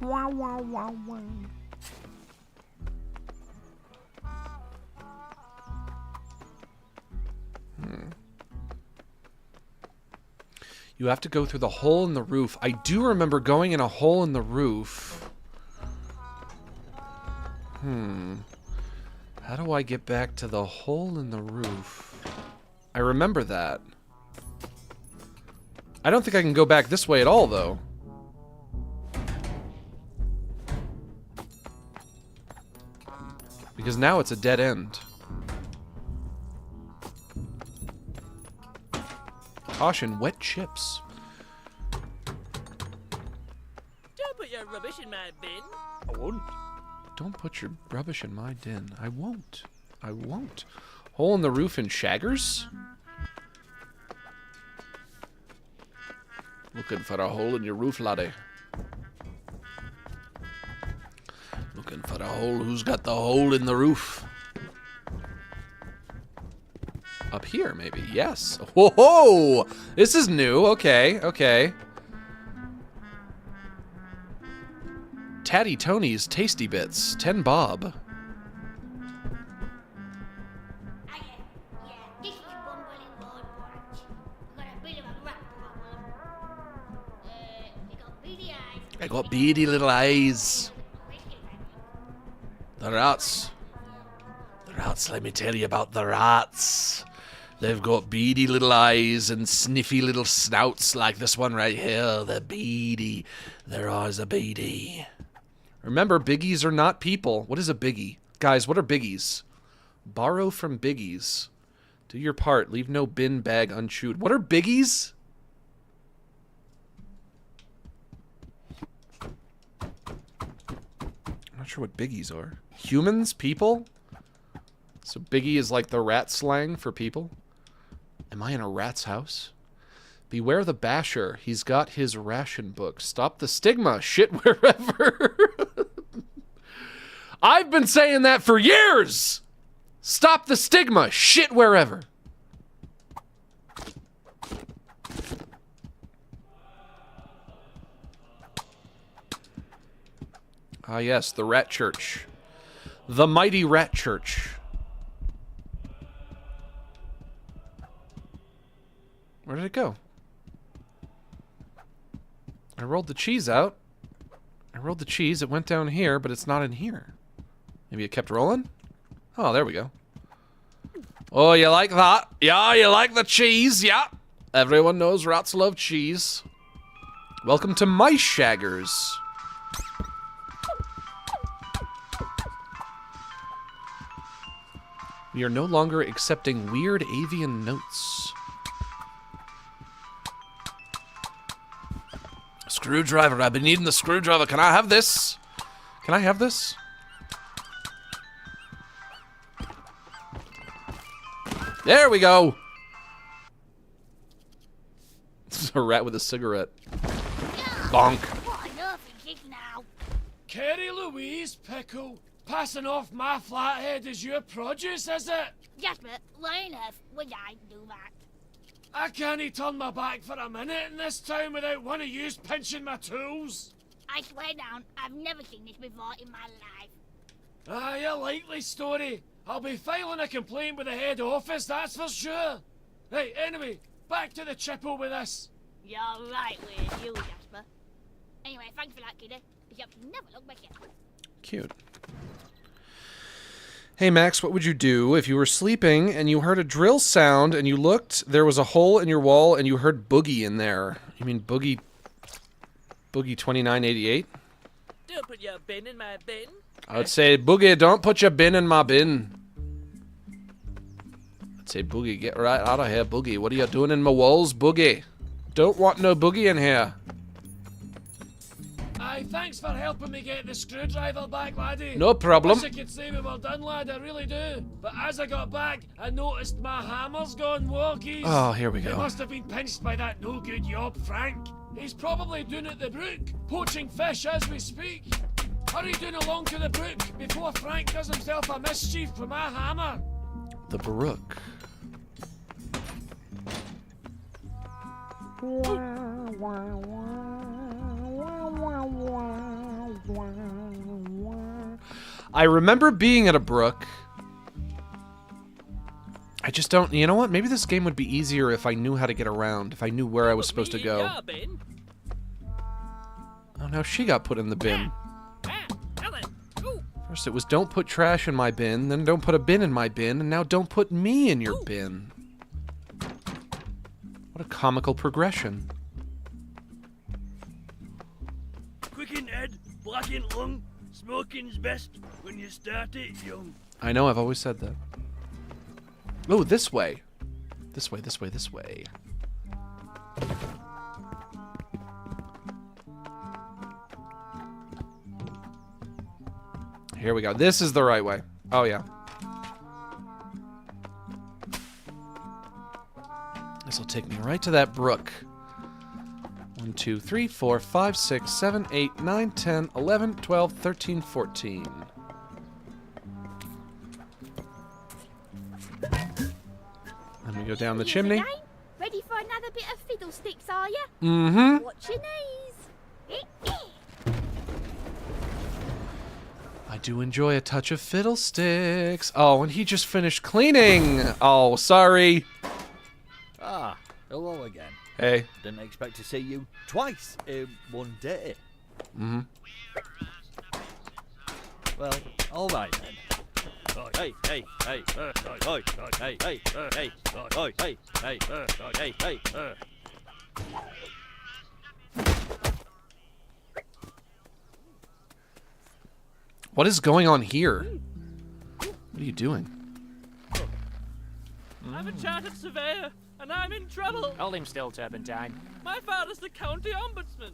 Wow, wow, wow, wow. You have to go through the hole in the roof. I do remember going in a hole in the roof. How do I get back to the hole in the roof? I remember that. I don't think I can go back this way at all, though. Because now it's a dead end. Caution, wet chips. Don't put your rubbish in my bin. I won't. Don't put your rubbish in my den. I won't. I won't. Hole in the roof in Shaggers? Looking for a hole in your roof, laddie. Looking for a hole. Who's got the hole in the roof? Up here, maybe. Yes. Whoa! This is new. Okay, okay. Tatty Tony's Tasty Bits. 10 bob. I got beady little eyes. The rats. The rats, let me tell you about the rats. They've got beady little eyes and sniffy little snouts like this one right here. They're beady. Their eyes are beady. Remember, biggies are not people. What is a biggie? Guys, what are biggies? Borrow from biggies. Do your part. Leave no bin bag unchewed. What are biggies? I'm not sure what biggies are. Humans? People? So biggie is like the rat slang for people? Am I in a rat's house? Beware the basher. He's got his ration book. Stop the stigma. Shit wherever. I've been saying that for years! Stop the stigma. Shit wherever. Ah, yes, the Rat Church. The mighty Rat Church. Where did it go? I rolled the cheese out. I rolled the cheese. It went down here, but it's not in here. Maybe it kept rolling? Oh, there we go. Oh, you like that? Yeah, you like the cheese? Yeah. Everyone knows rats love cheese. Welcome to Mice Shaggers. We are no longer accepting weird avian notes. Screwdriver. I've been needing the screwdriver. Can I have this? Can I have this? There we go. This is a rat with a cigarette. Bonk. What on earth is this now? Carrie Louise Pickle, passing off my flathead as your produce, is it? Jasper, why on earth would I do that? I can't turn my back for a minute in this town without one of yous pinching my tools. I swear down, I've never seen this before in my life. Aye, a likely story. I'll be filing a complaint with the head office, that's for sure. Right, anyway, back to the chippo with this. You're right with you, Jasper. Anyway, thanks for that, kiddo. Because you never look back at. Cute. Hey Max, what would you do if you were sleeping and you heard a drill sound and you looked, there was a hole in your wall and you heard Boogie in there? You mean Boogie 2988? Don't put your bin in my bin. I would say, Boogie, don't put your bin in my bin. I'd say, Boogie, get right out of here, Boogie. What are you doing in my walls, Boogie? Don't want no Boogie in here. Aye, thanks for helping me get the screwdriver back, laddie. No problem. Wish I could say we were done, lad, I really do. But as I got back, I noticed my hammer's gone walkies. Oh, here we go. He must have been pinched by that no-good yob, Frank. He's probably down at the brook, poaching fish as we speak. Hurry down along to the brook before Frank does himself a mischief with my hammer. The brook. I remember being at a brook. I just don't, you know what? Maybe this game would be easier if I knew how to get around, if I knew where I was supposed to go. Oh, now she got put in the bin. First it was don't put trash in my bin, then don't put a bin in my bin, and now don't put me in your bin. What a comical progression. Quick and Ed, black and lung, smoking's best when you start it young. I know, I've always said that. Oh, this way. This way, this way, this way. Here we go. This is the right way. Oh, yeah. This will take me right to that brook. 1, 2, 3, 4, 5, 6, 7, 8, 9, 10, 11, 12, 13, 14. Let me go down the chimney. Ready for another bit of fiddlesticks, are you? Mm-hmm. Watch your knees. I do enjoy a touch of fiddlesticks. Oh, and he just finished cleaning. Oh, sorry. Ah, hello again. Hey. Didn't expect to see you twice in one day. Mm-hmm. Well, all right then. Hey, hey, hey, hey, hey, hey, hey, hey, hey, hey, hey, hey. What is going on here? What are you doing? I'm a chartered surveyor, and I'm in trouble. Hold him still, Turpentine. My father's the county ombudsman.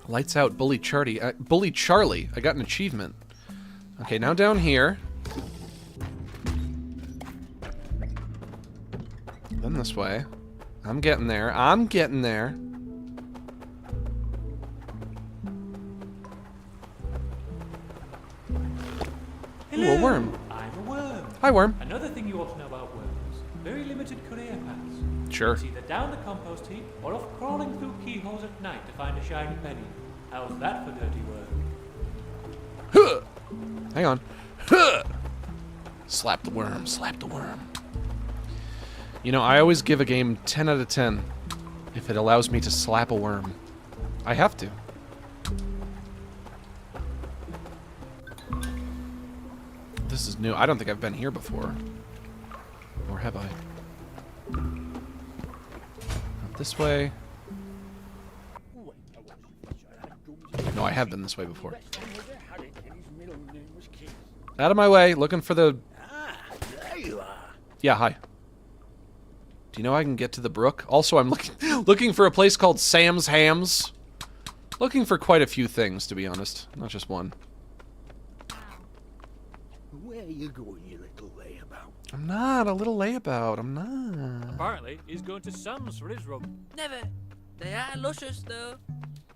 Lights out, Bully Charlie. Bully Charlie. I got an achievement. Okay, now down here. Then this way. I'm getting there. I'm getting there. Hello. Ooh, a worm. I'm a worm. Hi, worm. Another thing you ought to know about worms. Very limited career paths. Sure. It's either down the compost heap or off crawling through keyholes at night to find a shiny penny. How's that for dirty work? Hang on. Huh. Slap the worm. Slap the worm. You know, I always give a game 10 out of 10 if it allows me to slap a worm. I have to. This is new. I don't think I've been here before. Or have I? Not this way. No, I have been this way before. Out of my way, looking for the... There you are. Yeah, hi. Do you know I can get to the brook? Also, I'm looking for a place called Sam's Hams. Looking for quite a few things, to be honest. Not just one. Where are you going, you little layabout? I'm not a little layabout. I'm not. Apparently, he's going to Sam's for his rub. Never. They are luscious, though.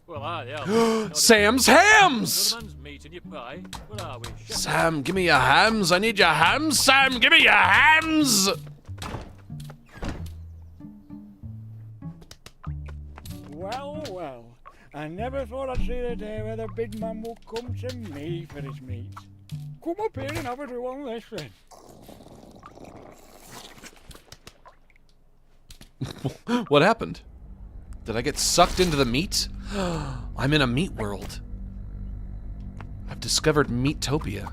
Well, they are. Sam's Hams! Another man's meat in your pie. What are we? Sam, give me your hams. I need your hams. Sam, give me your hams! Well, well. I never thought I'd see the day where the big man will come to me for his meat. Come up here and have a do on this then. What happened? Did I get sucked into the meat? I'm in a meat world. I've discovered Meatopia.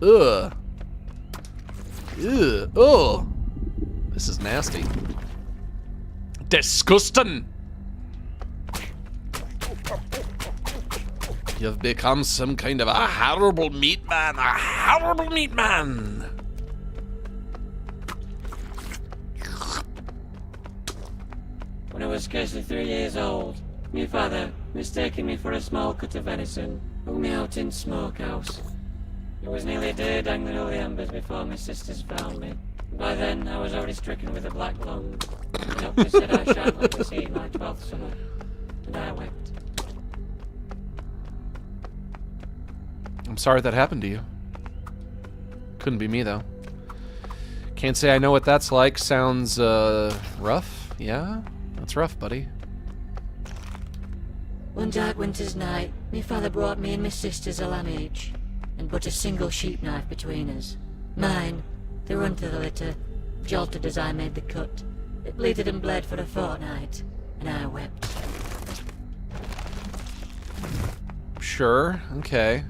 Ugh. Ugh. Oh. This is nasty. Disgusting. You've become some kind of a horrible meat man. A horrible meat man. When I was scarcely 3 years old, my father, mistaking me for a small cut of venison, hung me out in smokehouse. It was nearly a day dangling over the embers before my sisters found me. By then, I was already stricken with a black lung. The doctor said I shan't live to see my 12th summer, and I wept. I'm sorry that happened to you. Couldn't be me, though. Can't say I know what that's like. Sounds, rough? Yeah? That's rough, buddy. One dark winter's night, my father brought me and my sisters a lamb each, and put a single sheep knife between us. Mine, they run to the litter, jolted as I made the cut. It bleeded and bled for a fortnight, and I wept. Sure, okay.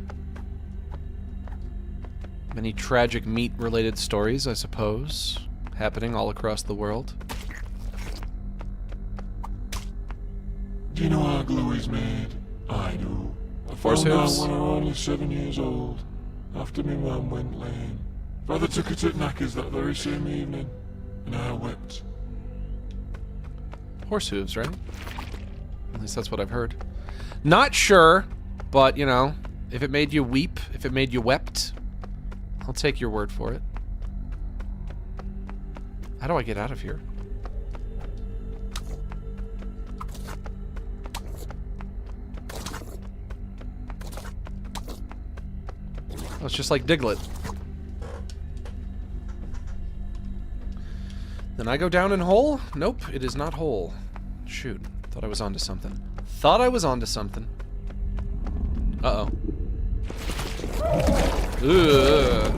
Many tragic meat-related stories, I suppose, happening all across the world. Do you know how glue is made? I do. I Horse found out hooves? when I was only 7 years old, after my mum went lame. Father took her to Knackers that very same evening, and I wept. Horse hooves, right? At least that's what I've heard. Not sure, but, you know, if it made you weep, if it made you wept, I'll take your word for it. How do I get out of here? Oh, it's just like Diglett. Then I go down in hole? Nope, it is not hole. Shoot, thought I was onto something. Thought I was onto something. Uh-oh. Ugh.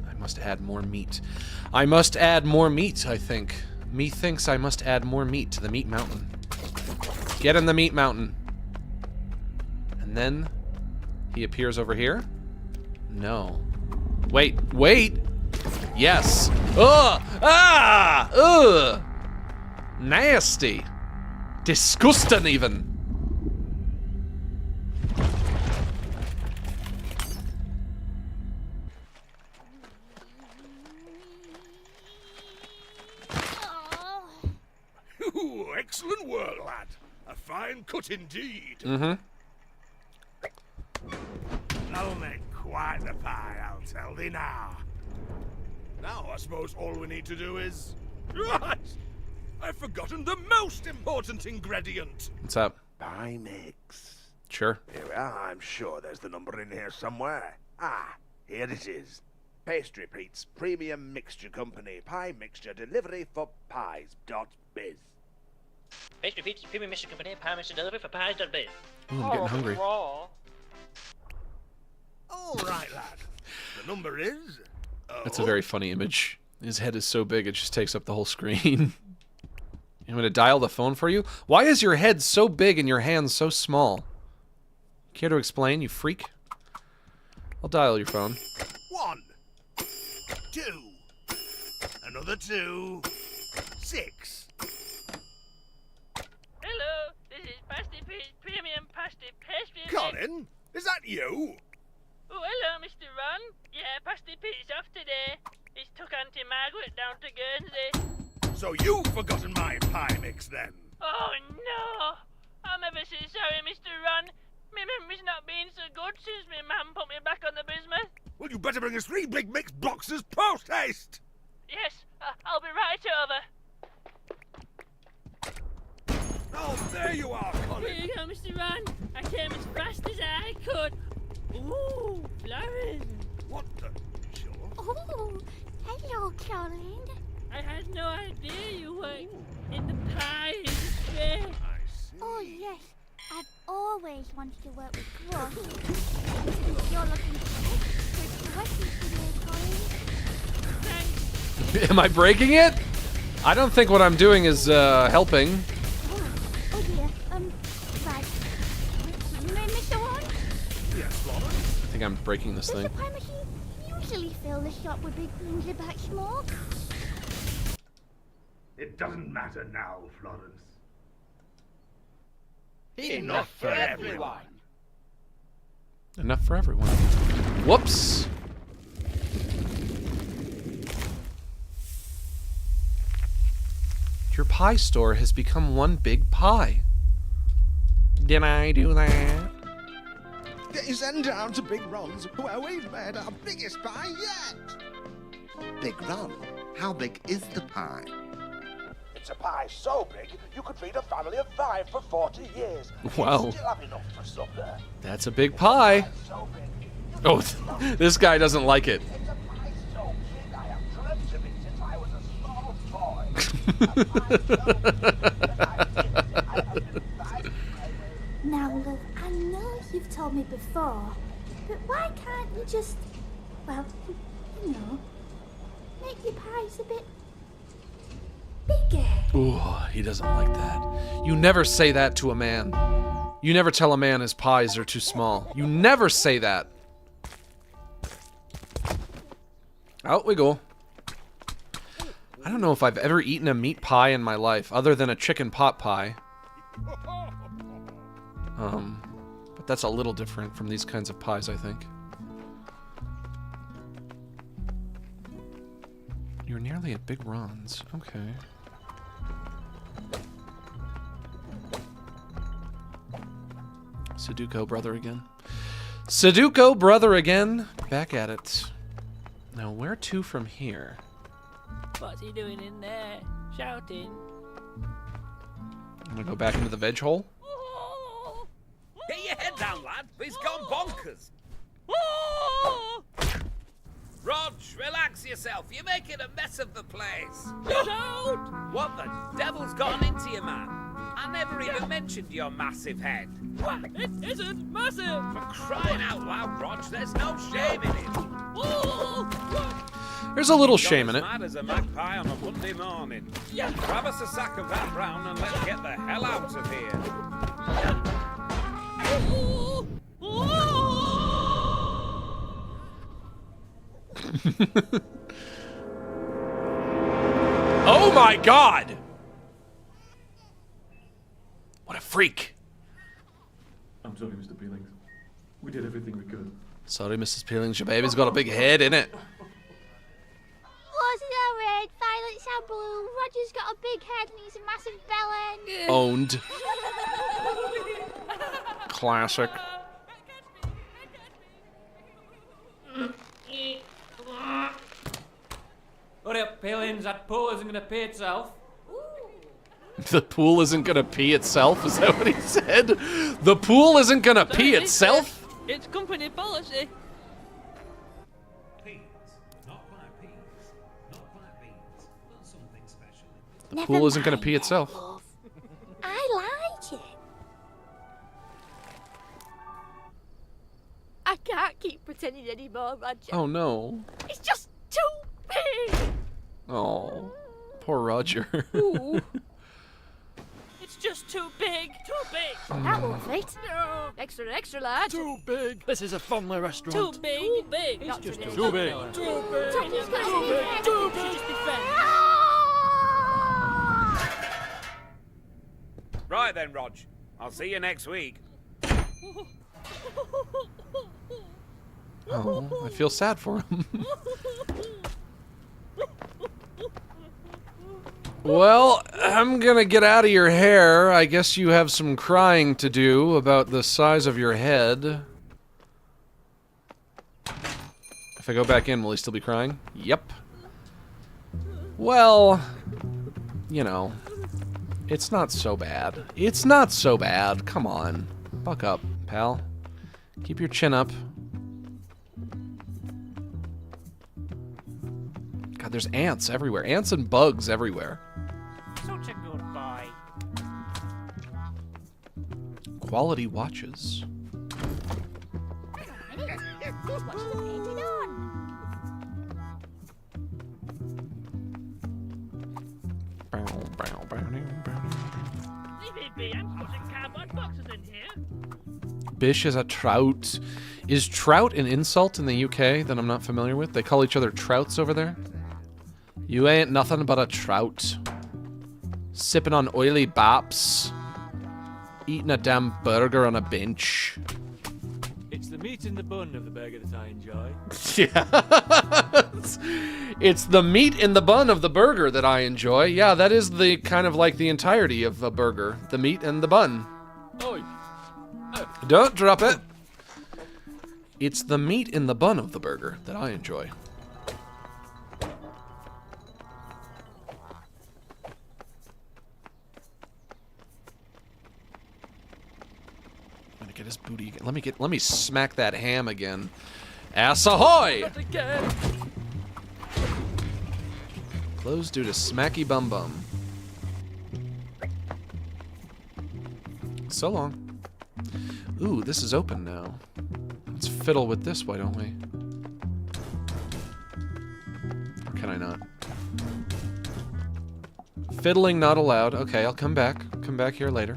I must add more meat. I must add more meat, I think. Methinks I must add more meat to the meat mountain. Get in the meat mountain. And then he appears over here? No. Wait, wait! Yes. Ugh. Ah. Ugh. Nasty. Disgusting even. Ooh, excellent work, lad. A fine cut indeed. Mm-hmm. That'll make quite the pie, I'll tell thee now. Now, I suppose all we need to do is... Right! I've forgotten the most important ingredient. What's up? Pie mix. Sure. Here we are. I'm sure there's the number in here somewhere. Ah, here it is. Pastry Pete's Premium Mixture Company. Pie mixture delivery for pies.biz. Pastry Pete's Premium Mixture Company. Pie mixture delivery for pies.biz. Ooh, I'm getting hungry. All right, lad. The number is... That's a very funny image. His head is so big, it just takes up the whole screen. I'm going to dial the phone for you? Why is your head so big and your hands so small? Care to explain, you freak? I'll dial your phone. 1, 2, another 2, 6. Hello, this is Pasty Pete's Premium Pasty Pastry. Colin, is that you? Oh, hello, Mr. Ron. Yeah, Pasty Pete's off today. He's took Auntie Margaret down to Guernsey. So you've forgotten my pie mix then? Oh, no. I'm ever so sorry, Mr. Ron. My memory's not been so good since my mum put me back on the bismuth. Well, you better bring us 3 big mixed boxes post haste. Yes, I'll be right over. Oh, there you are, Colin. Here you go, Mr. Ron. I came as fast as I could. Ooh, flowers. What the... Oh, hello, Colin. I had no idea you were in the pie industry. Oh, yes. I've always wanted to work with Gruff. You're looking pretty today, Colin. Thanks. Am I breaking it? I don't think what I'm doing is helping. Oh dear. Right. Mr. One? Yes, Florence? I think I'm breaking this Does thing. the pie machine usually fill the shop with big plumes of black smoke? It doesn't matter now, Florence. Enough for everyone. Enough for everyone. Whoops. Your pie store has become one big pie. Did I do that? Send down to Big Ron's, where we've made our biggest pie yet. Big Ron, how big is the pie? It's a pie so big, you could feed a family of 5 for 40 years. Wow. Still have enough for supper. That's a big pie. Oh, this guy doesn't like it. It's a pie so big, I have dreamt of it since I was a small boy. Now, look, I know you've told me before, but why can't you just, well, you know, make your pies a bit bigger? Ooh, he doesn't like that. You never say that to a man. You never tell a man his pies are too small. You never say that. Out we go. I don't know if I've ever eaten a meat pie in my life, other than a chicken pot pie. But that's a little different from these kinds of pies, I think. You're nearly at Big Ron's. Okay. Sudoku brother again. Sudoku brother again. Back at it. Now, where to from here? What's he doing in there? Shouting. I'm gonna go back into the veg hole. Get your head down, lad. He's gone bonkers. Rog, relax yourself. You're making a mess of the place. Don't! What the devil's gotten into you, man? I never even mentioned your massive head. What? It isn't massive! For crying out loud, Rog, there's no shame in it. There's a little shame in it. Mad as a magpie on a Monday morning. Yeah. Grab us a sack of that brown and let's get the hell out of here. Oh my god! What a freak. I'm sorry, Mr. Peelings. We did everything we could. Sorry, Mrs. Peelings, your baby's got a big head, innit? Horses are red, violets are blue, Roger's got a big head and he's a massive bellend. Owned. Classic. Hurry up, Palins, that pool isn't gonna pay itself. The pool isn't gonna pee itself? Is that what he said? The pool isn't gonna pee itself? It's company policy. The pool isn't gonna pee itself. I like it. I can't keep pretending anymore, Roger. Oh no. It's just too big. Oh, poor Roger. Ooh. It's just too big. Too big. That won't fit. No. Extra, extra large. Too big. This is a family restaurant. Too big. Too big. Not It's just today. Too big. Too big. Tony's gonna say it. Too big. Just be fair. Right then, Rog. I'll see you next week. Oh, I feel sad for him. Well, I'm gonna get out of your hair. I guess you have some crying to do about the size of your head. If I go back in, will he still be crying? Yep. Well, you know, it's not so bad. It's not so bad. Come on. Buck up, pal. Keep your chin up. God, there's ants everywhere. Ants and bugs everywhere. Such a good boy. Quality watches. These watches are painted on. Leave it be. I'm putting cardboard boxes in here. Bish is a trout. Is trout an insult in the UK that I'm not familiar with? They call each other trouts over there? You ain't nothing but a trout. Sipping on oily baps. Eating a damn burger on a bench. It's the meat in the bun of the burger that I enjoy. Yeah. It's the meat in the bun of the burger that I enjoy. Yeah, that is the kind of like the entirety of a burger. The meat and the bun. Oi. Don't drop it. It's the meat in the bun of the burger that I enjoy. I'm gonna get his booty again. Let me smack that ham again. Ass ahoy! Not again. Closed due to smacky bum bum. So long. Ooh, this is open now. Let's fiddle with this, why don't we? Or can I not? Fiddling not allowed. Okay, I'll come back. Come back here later.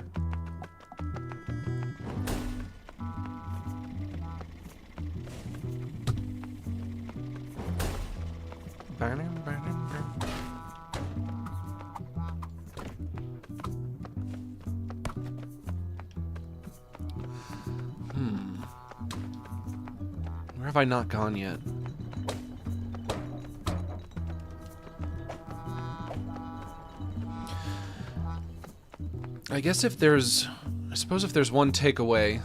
Where have I not gone yet? I guess I suppose if there's one takeaway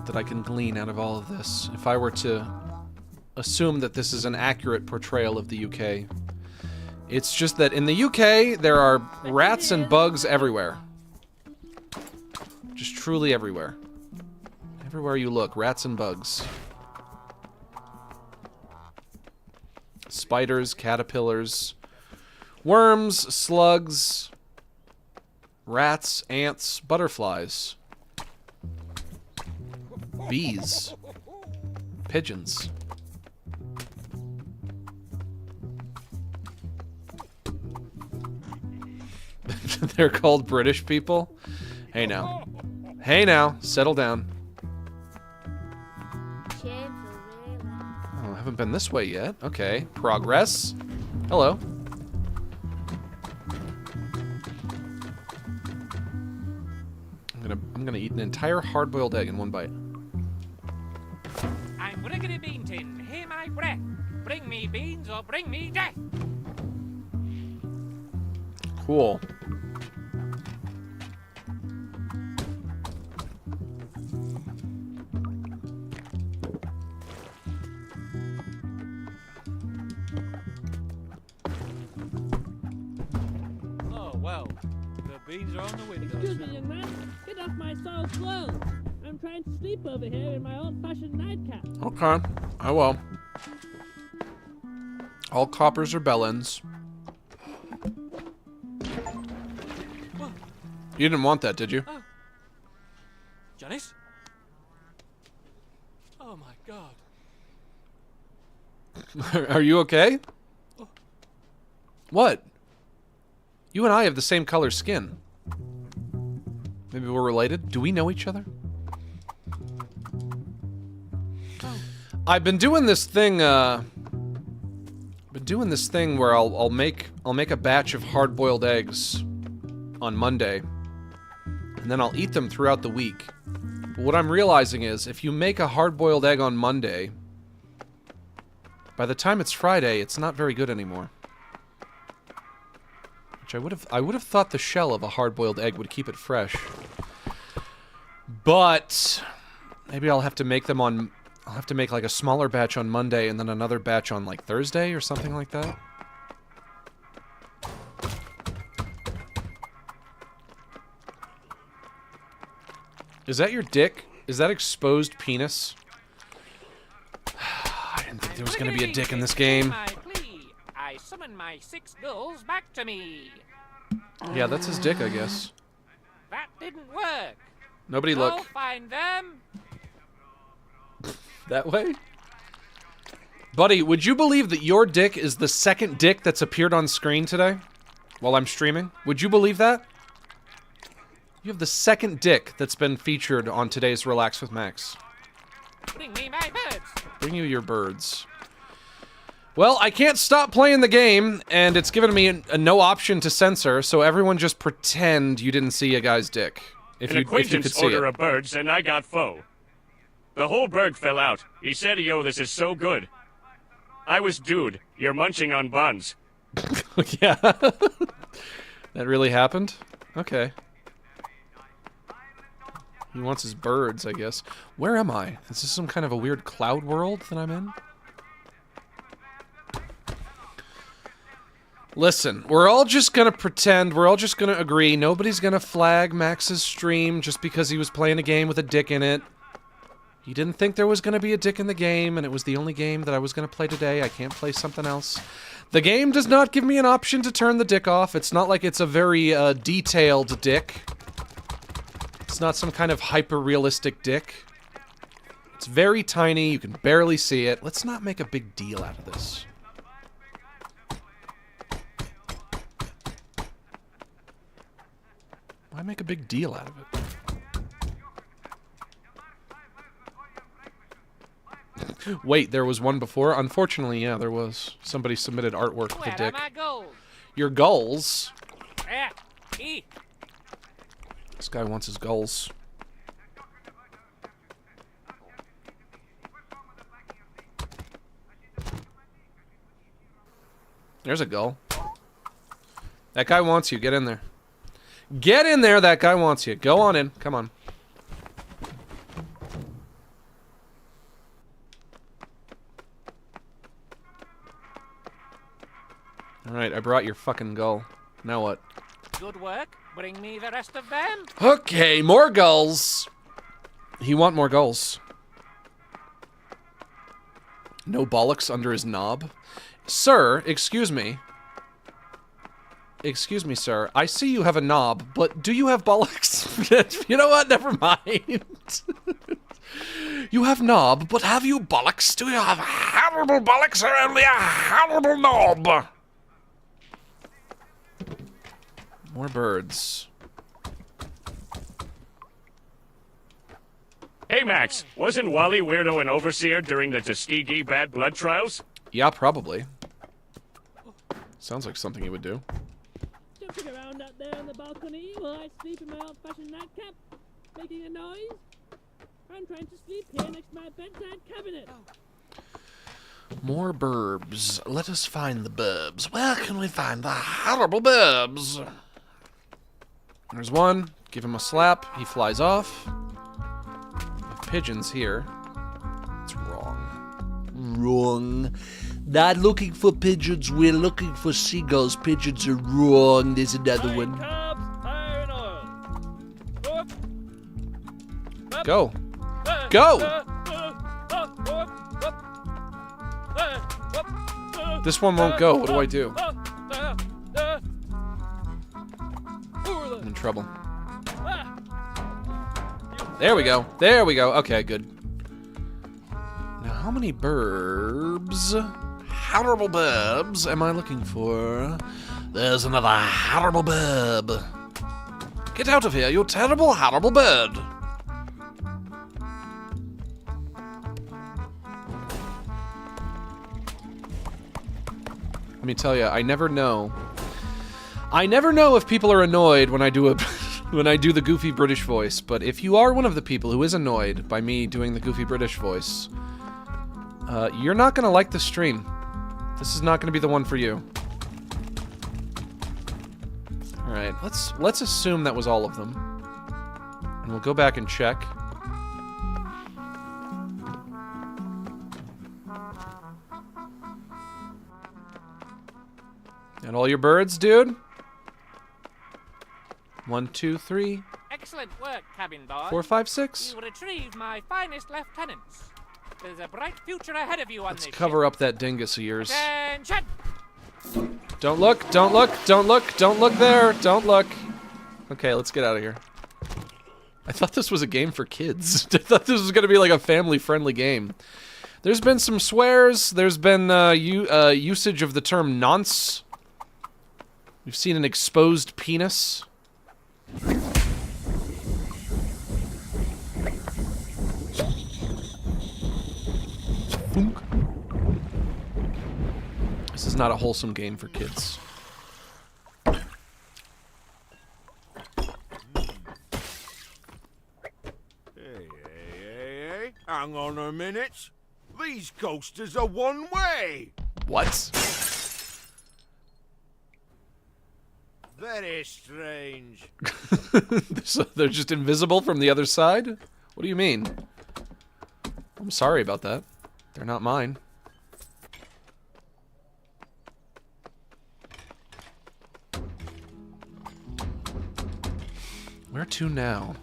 that I can glean out of all of this, if I were to assume that this is an accurate portrayal of the UK, it's just that in the UK, there are rats and bugs everywhere. Just truly everywhere. Everywhere you look, rats and bugs. Spiders, caterpillars, worms, slugs, rats, ants, butterflies, bees, pigeons. They're called British people? Hey now. Hey now, settle down. Oh, I haven't been this way yet. Okay, progress. Hello. I'm gonna eat an entire hard-boiled egg in one bite. I'm Riggedy Bean Tin, hear my breath. Bring me beans or bring me death. Cool. Oh, well. The beans are on the window. Excuse me, young man. Get off my soiled clothes. I'm trying to sleep over here in my old-fashioned nightcap. Okay, I will. All coppers are bellends. You didn't want that, did you? Oh. Janice? Oh my god. Are you okay? What? You and I have the same color skin. Maybe we're related? Do we know each other? I've been doing this thing, where I'll make a batch of hard-boiled eggs on Monday, and then I'll eat them throughout the week. But what I'm realizing is, if you make a hard-boiled egg on Monday, by the time it's Friday, it's not very good anymore. Which I would have thought the shell of a hard-boiled egg would keep it fresh. But maybe I'll have to make them on. I'll have to make like a smaller batch on Monday and then another batch on like Thursday or something like that. Is that your dick? Is that exposed penis? I didn't think there was going to be a dick in this game. I summon my 6 ghouls back to me. Yeah, that's his dick, I guess. That didn't work. Nobody Go look. find them. That way? Buddy, would you believe that your dick is the second dick that's appeared on screen today? While I'm streaming? Would you believe that? You have the second dick that's been featured on today's Relax with Max. Bring me my birds. Bring you your birds. Well, I can't stop playing the game, and it's given me a no option to censor, so everyone just pretend you didn't see a guy's dick. If An you could acquaintance see order it. of birds, and I got foe. The whole bird fell out. He said, yo, this is so good. I was dude. You're munching on buns. Yeah. That really happened? Okay. He wants his birds, I guess. Where am I? Is this some kind of a weird cloud world that I'm in? Listen, we're all just gonna pretend, we're all just gonna agree, nobody's gonna flag Max's stream just because he was playing a game with a dick in it. He didn't think there was gonna be a dick in the game, and it was the only game that I was gonna play today. I can't play something else. The game does not give me an option to turn the dick off. It's not like it's a very detailed dick. It's not some kind of hyper-realistic dick. It's very tiny, you can barely see it. Let's not make a big deal out of this. Why make a big deal out of it? Wait, there was one before? Unfortunately, yeah, there was. Somebody submitted artwork with a dick. Where are my goals? Your goals? There. Eat. This guy wants his goals. There's a gull. That guy wants you. Get in there. Get in there, that guy wants you. Go on in. Come on. Alright, I brought your fucking gull. Now what? Good work. Bring me the rest of them. Okay, more gulls. He want more gulls. No bollocks under his knob. Sir, excuse me. Excuse me, sir. I see you have a knob, but do you have bollocks? You know what? Never mind. You have knob, but have you bollocks? Do you have horrible bollocks or only a horrible knob? More birds. Hey, Max, wasn't Wally Weirdo an overseer during the Tuskegee Bad Blood trials? Yeah, probably. Sounds like something he would do. Jumping around out there on the balcony while I sleep in my old-fashioned nightcap. making a noise? I'm trying to sleep here next to my bedside cabinet. More burbs. Let us find the burbs. Where can we find the horrible burbs? There's one. Give him a slap. He flies off. Pigeons here. It's wrong. Wrong. Not looking for pigeons, we're looking for seagulls. Pigeons are wrong. There's another one. Go. Go! This one won't go. What do I do? I'm in trouble. There we go. There we go. Okay, good. Now, how many burbs? Horrible burbs am I looking for? There's another horrible burb. Get out of here, you terrible, horrible bird. Let me tell you, I never know. I never know if people are annoyed when I do when I do the goofy British voice, but if you are one of the people who is annoyed by me doing the goofy British voice, you're not gonna like the stream. This is not gonna be the one for you. Alright, let's assume that was all of them. And we'll go back and check. And all your birds, dude? 1, 2, 3. Excellent work, cabin boy. 4, 5, 6. You retrieved my finest lieutenants. There's a bright future ahead of you on Let's this cover ship. up that dingus of yours. Attention! Don't look, don't look, don't look, don't look there, don't look. Okay, let's get out of here. I thought this was a game for kids. I thought this was going to be like a family-friendly game. There's been some swears. There's been usage of the term nonce. We've seen an exposed penis. This is not a wholesome game for kids. Hey, hang on a minute. These coasters are one way. What? Very strange. So they're just invisible from the other side? What do you mean? I'm sorry about that. They're not mine. Where to now?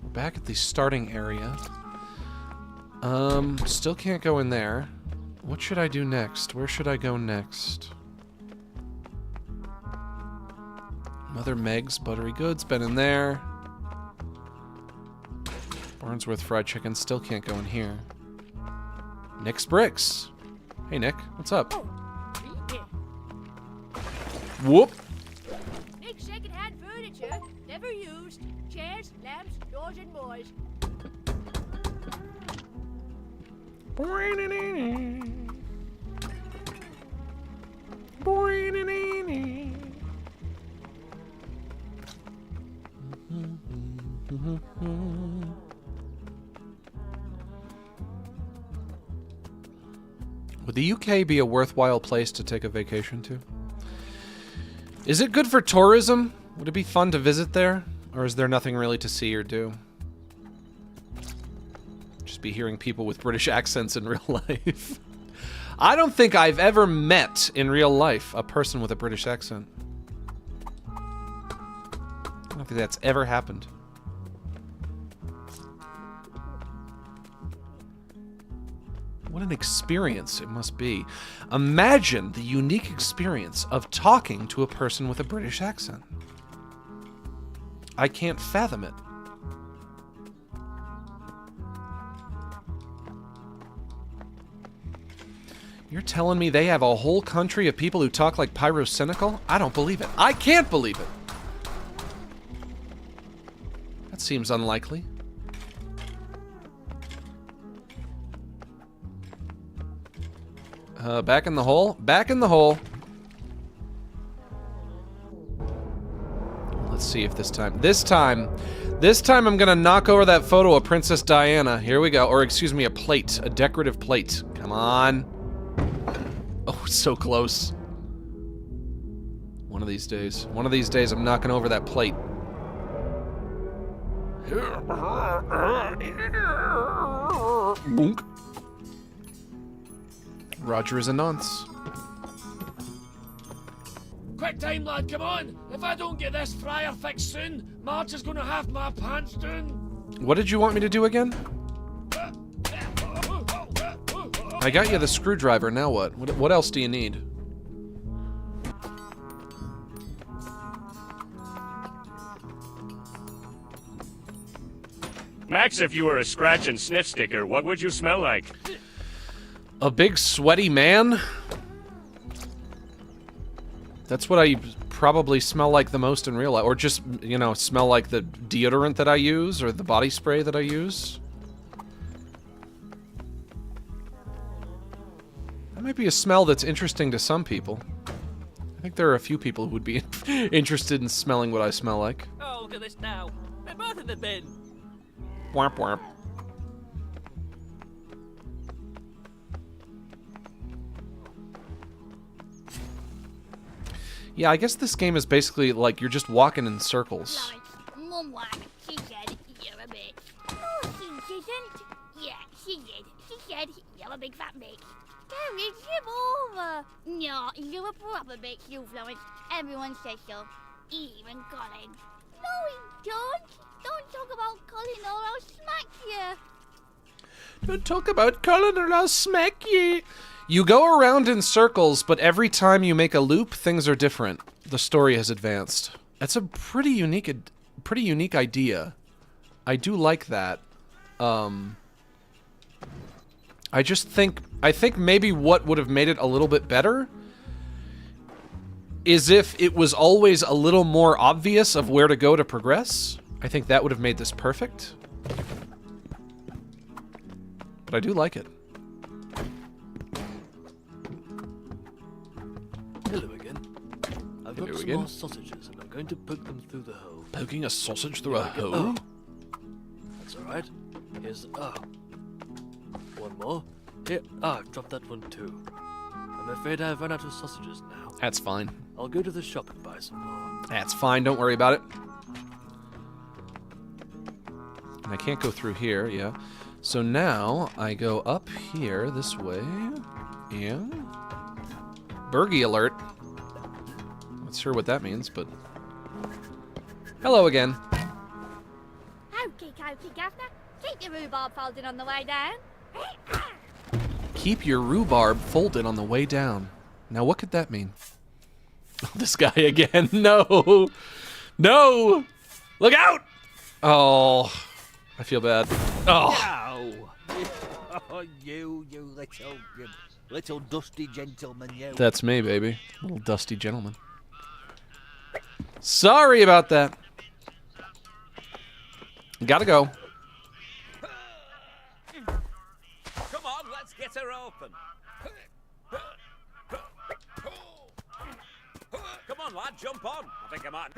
We're back at the starting area. Still can't go in there. What should I do next? Where should I go next? Mother Meg's Buttery Goods, been in there. Barnsworth Fried Chicken, still can't go in here. Nick's Bricks. Hey Nick, what's up? Whoop! Nick's second-hand furniture, never used. Chairs, lamps, doors, and boys. Would the UK be a worthwhile place to take a vacation to? Is it good for tourism? Would it be fun to visit there? Or is there nothing really to see or do? Just be hearing people with British accents in real life. I don't think I've ever met in real life a person with a British accent. I don't think that's ever happened. What an experience it must be. Imagine the unique experience of talking to a person with a British accent. I can't fathom it. You're telling me they have a whole country of people who talk like pyrocynical? I don't believe it. I can't believe it. That seems unlikely. Back in the hole? Back in the hole. Let's see if this time I'm gonna knock over that photo of Princess Diana. Here we go. Or excuse me, a plate. A decorative plate. Come on. Oh, so close. One of these days I'm knocking over that plate. Boonk. Roger is a nonce. Quick time, lad, come on! If I don't get this fryer fixed soon, Marge is gonna have my pants down! What did you want me to do again? I got you the screwdriver, now what? What else do you need? Max, if you were a scratch and sniff sticker, what would you smell like? A big sweaty man? That's what I probably smell like the most in real life. Or just, you know, smell like the deodorant that I use or the body spray that I use. That might be a smell that's interesting to some people. I think there are a few people who would be interested in smelling what I smell like. Oh, look at this now. They're both in the bin. Whomp whomp. Yeah, I guess this game is basically like you're just walking in circles. Mum won. She said you're a bitch. Oh, she didn't. Yeah, she did. She said you're a big fat bitch. Gary, skip over. No, you're a proper bitch, you Florence. Everyone says so. Even Colin. No, he don't. Don't talk about Colin or I'll smack you. Don't talk about Colin or I'll smack you. You go around in circles, but every time you make a loop, things are different. The story has advanced. That's a pretty unique idea. I do like that. I think maybe what would have made it a little bit better is if it was always a little more obvious of where to go to progress. I think that would have made this perfect. But I do like it. Hello again. I've got some more sausages and I'm going to poke them through the hole. Poking a sausage through a hole? Oh. That's alright. Here's one more. Here, I've dropped that one too. I'm afraid I've run out of sausages now. That's fine. I'll go to the shop and buy some more. That's fine, don't worry about it. And I can't go through here, yeah. So now I go up here this way and Burgie alert. Not sure what that means, but hello again. Okay, Governor. Keep your rhubarb folded on the way down. Keep your rhubarb folded on the way down. Now what could that mean? This guy again. No! No! Look out! Oh, I feel bad. Oh. Oh, you little dusty gentleman, you. That's me, baby. Little dusty gentleman. Sorry about that. Gotta go. Come on, let's get her open. Come on, lad, jump on. I think I might.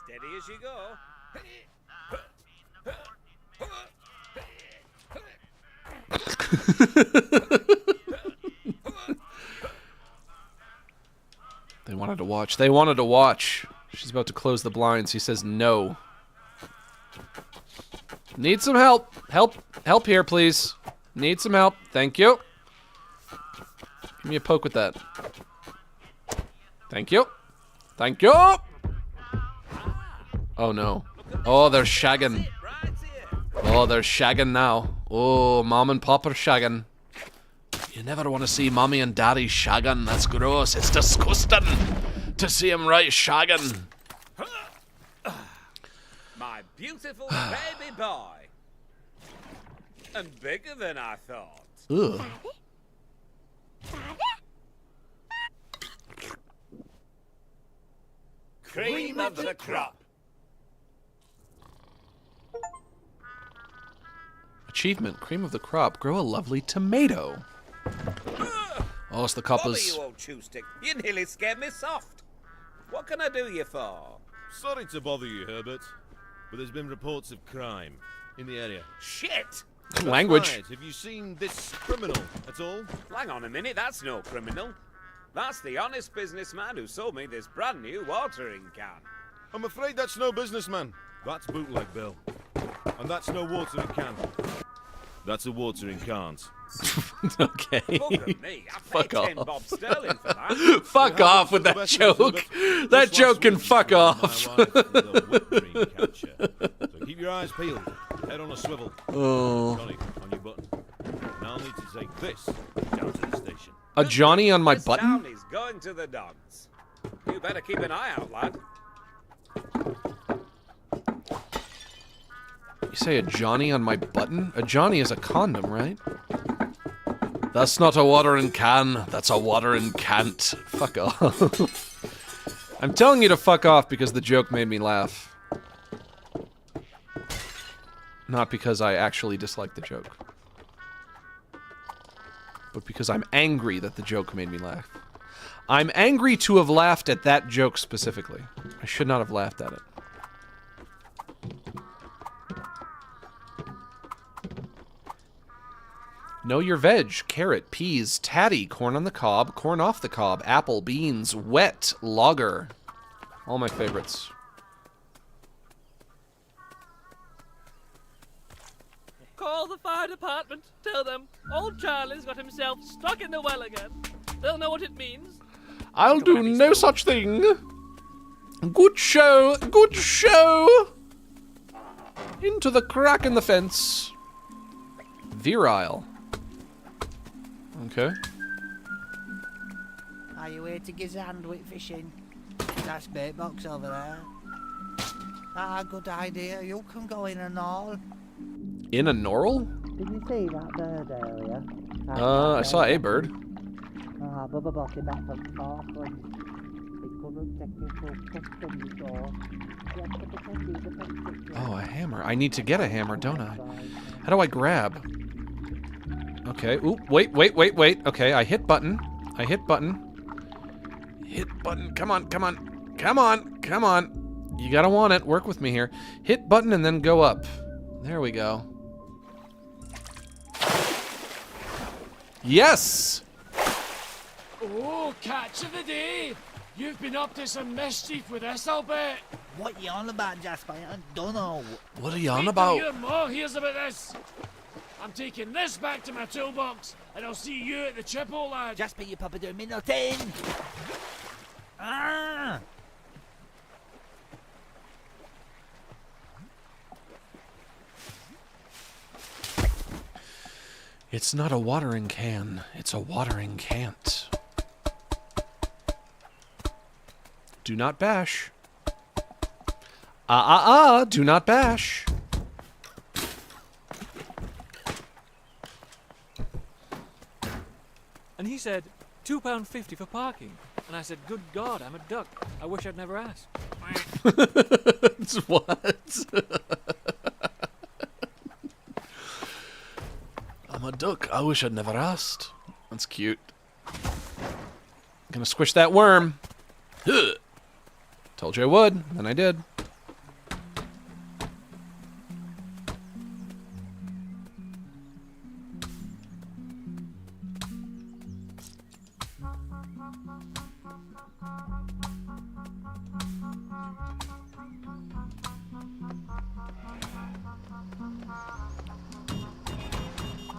Steady as you go. They wanted to watch. They wanted to watch. She's about to close the blinds. He says no. Need some help. Help here, please. Need some help. Thank you. Give me a poke with that. Thank you. Thank you. Oh no. Oh, they're shagging. Oh, they're shagging now. Oh, mom and pop are shagging. You never want to see mommy and daddy shagging. That's gross. It's disgusting to see them right shagging. My beautiful baby boy. And bigger than I thought. Ugh. Cream of the crop. Achievement, cream of the crop. Grow a lovely tomato. Oh, it's the Bobby, coppers. you old chew stick. You nearly scared me soft. What can I do you for? Sorry to bother you, Herbert, but there's been reports of crime in the area. Shit! Language. Right. Have you seen this criminal at all? Hang on a minute, that's no criminal. That's the honest businessman who sold me this brand new watering can. I'm afraid that's no businessman. That's bootleg, Bill. And that's no watering can. That's a watering can't. Okay. Bugger me, I Fuck paid 10 off. bob sterling for that. Fuck off with that joke. That joke can fuck off. So keep your eyes peeled, head on a swivel. Oh. Johnny, on your button. And I'll need to take this down to the station. A Johnny on my button? Downey's going to the dogs. You better keep an eye out, lad. You say a Johnny on my button? A Johnny is a condom, right? That's not a watering can. That's a watering can't. Fuck off. I'm telling you to fuck off because the joke made me laugh. Not because I actually dislike the joke. But because I'm angry that the joke made me laugh. I'm angry to have laughed at that joke specifically. I should not have laughed at it. Know your veg, carrot, peas, tatty, corn on the cob, corn off the cob, apple, beans, wet, lager. All my favorites. Call the fire department. Tell them old Charlie's got himself stuck in the well again. They'll know what it means. I'll do no such thing. Good show, good show. Into the crack in the fence. Virile. Okay. Are you here to give a hand with fishing? That's bait box over there. Ah, good idea. You can go in and all. In a Norl? Did you see that bird earlier? I saw a bird. Ah, Bubba brought it back from Scotland. It couldn't take it to custom before. He had to pretend he was a pencil. Oh, a hammer. I need to get a hammer, don't I? How do I grab? Okay. Ooh, wait. Okay, I hit button. Hit button. Come on. You gotta want it. Work with me here. Hit button and then go up. There we go. Yes! Oh, catch of the day! You've been up to some mischief with this, I'll bet. What you on about, Jasper? I don't know. What are you on Wait about? till your ma hears about this. I'm taking this back to my toolbox, and I'll see you at the chipple, lad. Jasper, you papa do me nothing. Ah! It's not a watering can. It's a watering can't. Do not bash. Do not bash. And he said, £2.50 for parking. And I said, good God, I'm a duck. I wish I'd never asked. What? I'm a duck. I wish I'd never asked. That's cute. Gonna squish that worm. Ugh. Told you I would, and I did.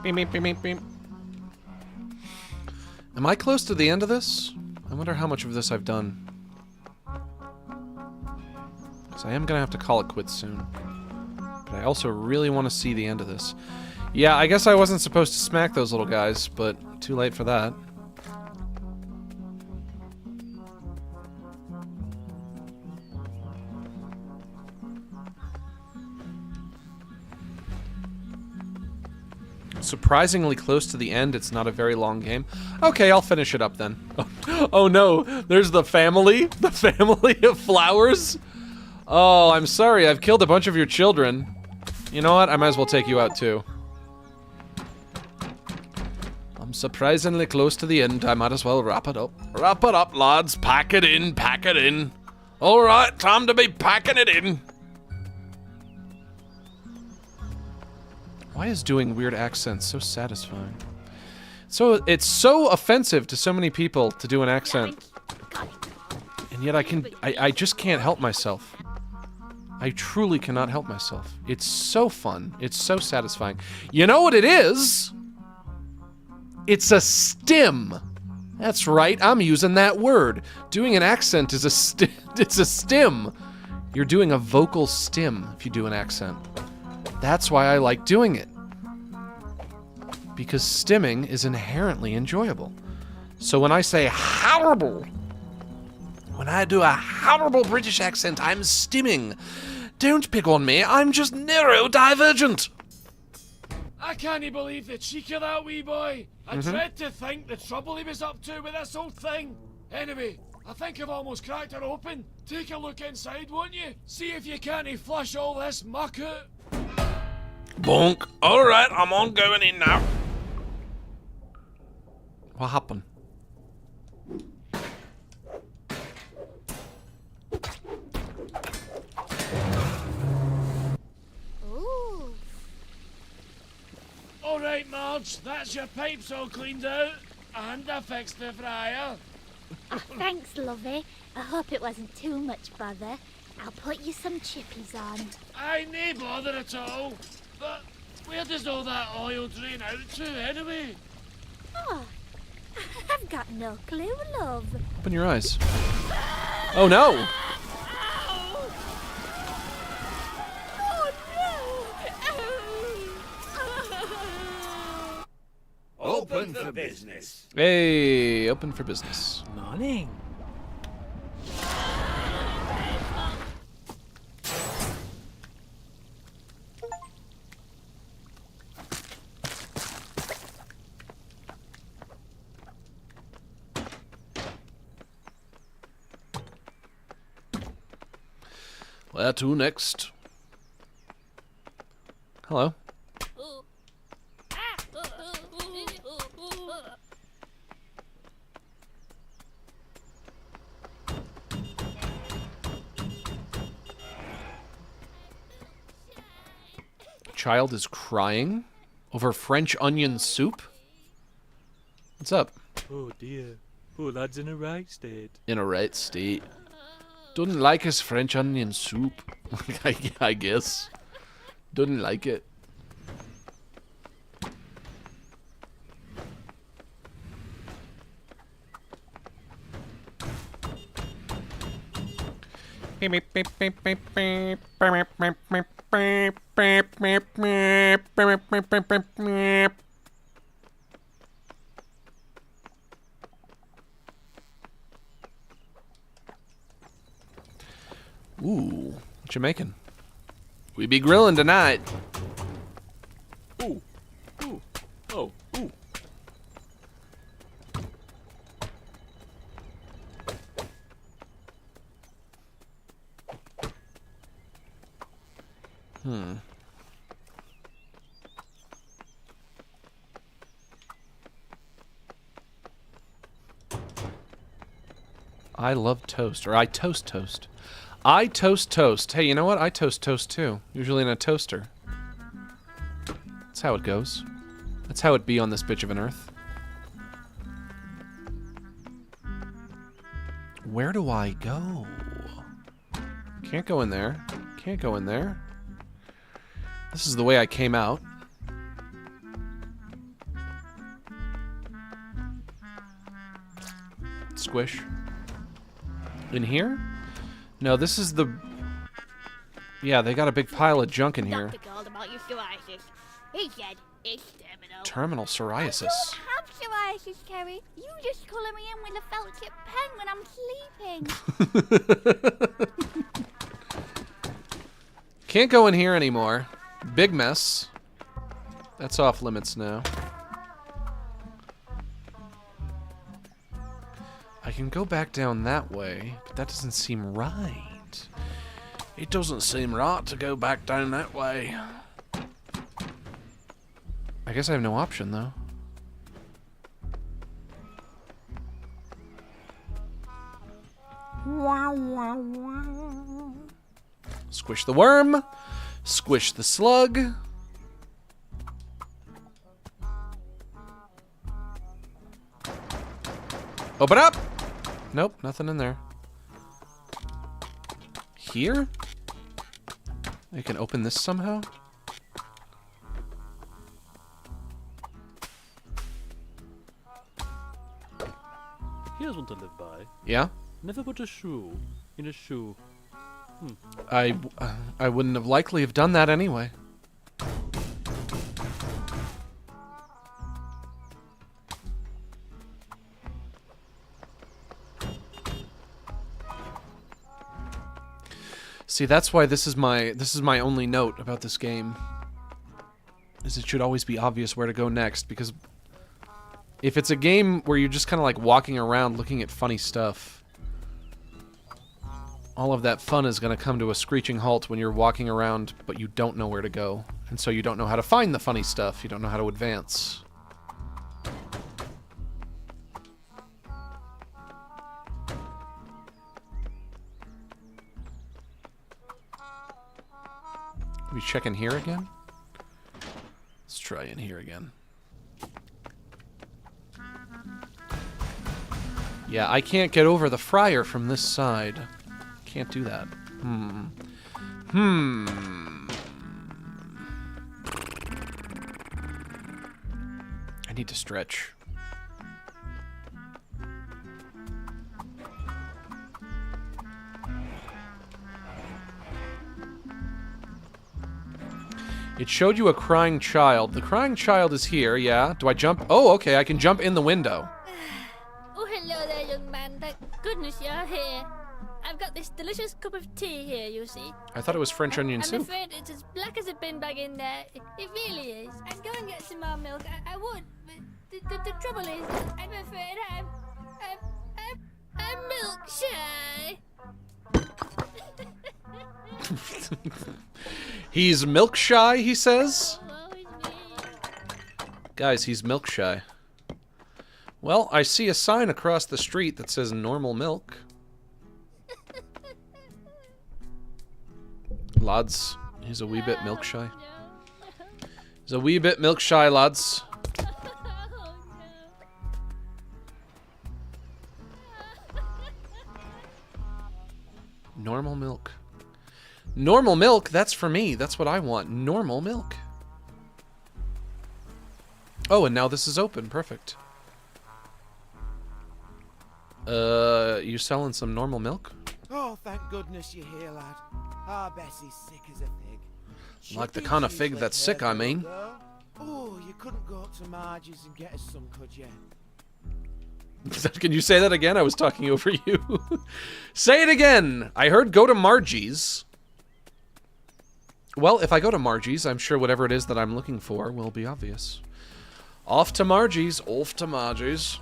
Beep, beep, beep, beep, beep. Am I close to the end of this? I wonder how much of this I've done. Because I am going to have to call it quits soon. But I also really want to see the end of this. Yeah, I guess I wasn't supposed to smack those little guys, but too late for that. Surprisingly close to the end. It's not a very long game. Okay, I'll finish it up then. Oh no, there's the family? The family of flowers? Oh, I'm sorry, I've killed a bunch of your children. You know what? I might as well take you out too. I'm surprisingly close to the end. I might as well wrap it up. Wrap it up, lads. Pack it in, pack it in. All right, time to be packing it in. Why is doing weird accents so satisfying? So it's so offensive to so many people to do an accent. And yet I just can't help myself. I truly cannot help myself. It's so fun. It's so satisfying. You know what it is? It's a stim. That's right, I'm using that word. Doing an accent is it's a stim. You're doing a vocal stim if you do an accent. That's why I like doing it. Because stimming is inherently enjoyable. So when I say horrible, when I do a horrible British accent, I'm stimming. Don't pick on me, I'm just neurodivergent. I can't believe the cheek of that wee boy. I dread to think the trouble he was up to with this old thing. Anyway, I think I've almost cracked her open. Take a look inside, won't you? See if you can't flush all this muck out. Bonk. Alright, I'm on going in now. What happened? Alright, Marge, that's your pipes all cleaned out. And I fixed the fryer. Oh, thanks, lovey. I hope it wasn't too much bother. I'll put you some chippies on. I nae bother at all. But where does all that oil drain out to, anyway? Oh, I've got no clue, love. Open your eyes. Oh no! Open for business. Hey, open for business. Morning. Where to next? Hello. Child is crying over French onion soup? What's up? Oh dear. Poor lad's in a right state. In a right state. Doesn't like his French onion soup. I guess. Doesn't like it. Ooh, what you making? We be grilling tonight. Ooh. Ooh. Oh. Ooh. I love toast, or I toast toast. I toast toast. Hey, you know what? I toast toast too. Usually in a toaster. That's how it goes. That's how it be on this bitch of an earth. Where do I go? Can't go in there. Can't go in there. This is the way I came out. Squish. In here? No, this is the... Yeah, they got a big pile of junk in here. Doctor called about your psoriasis. He said it's terminal. Terminal psoriasis. I don't have psoriasis, Kerry. You just colour me in with a felt tip pen when I'm sleeping. Can't go in here anymore. Big mess. That's off limits now. I can go back down that way, but that doesn't seem right. It doesn't seem right to go back down that way. I guess I have no option, though. Squish the worm. Squish the slug. Open up! Nope, nothing in there. Here? I can open this somehow? Here's one to live by. Yeah? Never put a shoe in a shoe. I wouldn't have likely have done that anyway. See, that's why this is my only note about this game. Is it should always be obvious where to go next, because if it's a game where you're just kind of like walking around looking at funny stuff, all of that fun is going to come to a screeching halt when you're walking around but you don't know where to go. And so you don't know how to find the funny stuff, you don't know how to advance. We check in here again? Let's try in here again. Yeah, I can't get over the fryer from this side. Can't do that. I need to stretch. It showed you a crying child. The crying child is here, yeah. Do I jump? Oh, okay, I can jump in the window. Oh, hello there, young man. Thank goodness you're here. I've got this delicious cup of tea here, you see. I thought it was French onion I'm soup. afraid it's as black as a bin bag in there. It really is. I'd go and get some more milk. I would, but the trouble is, I'm afraid I'm milk shy. He's milk shy, he says. Guys, he's milk shy. Well, I see a sign across the street that says normal milk. Lads, he's a wee bit milk shy. He's a wee bit milk shy, lads. Normal milk. Normal milk, that's for me. That's what I want. Normal milk. Oh, and now this is open. Perfect. You selling some normal milk? Oh, thank goodness you're here, lad. Ah, Bessie's sick as a fig. Like the kind of fig that's sick, I mean. Oh, you couldn't go up to Marge's and get us some, could you? Can you say that again? I was talking over you. Say it again! I heard go to Margie's. Well, if I go to Margie's, I'm sure whatever it is that I'm looking for will be obvious. Off to Margie's. Off to Margie's.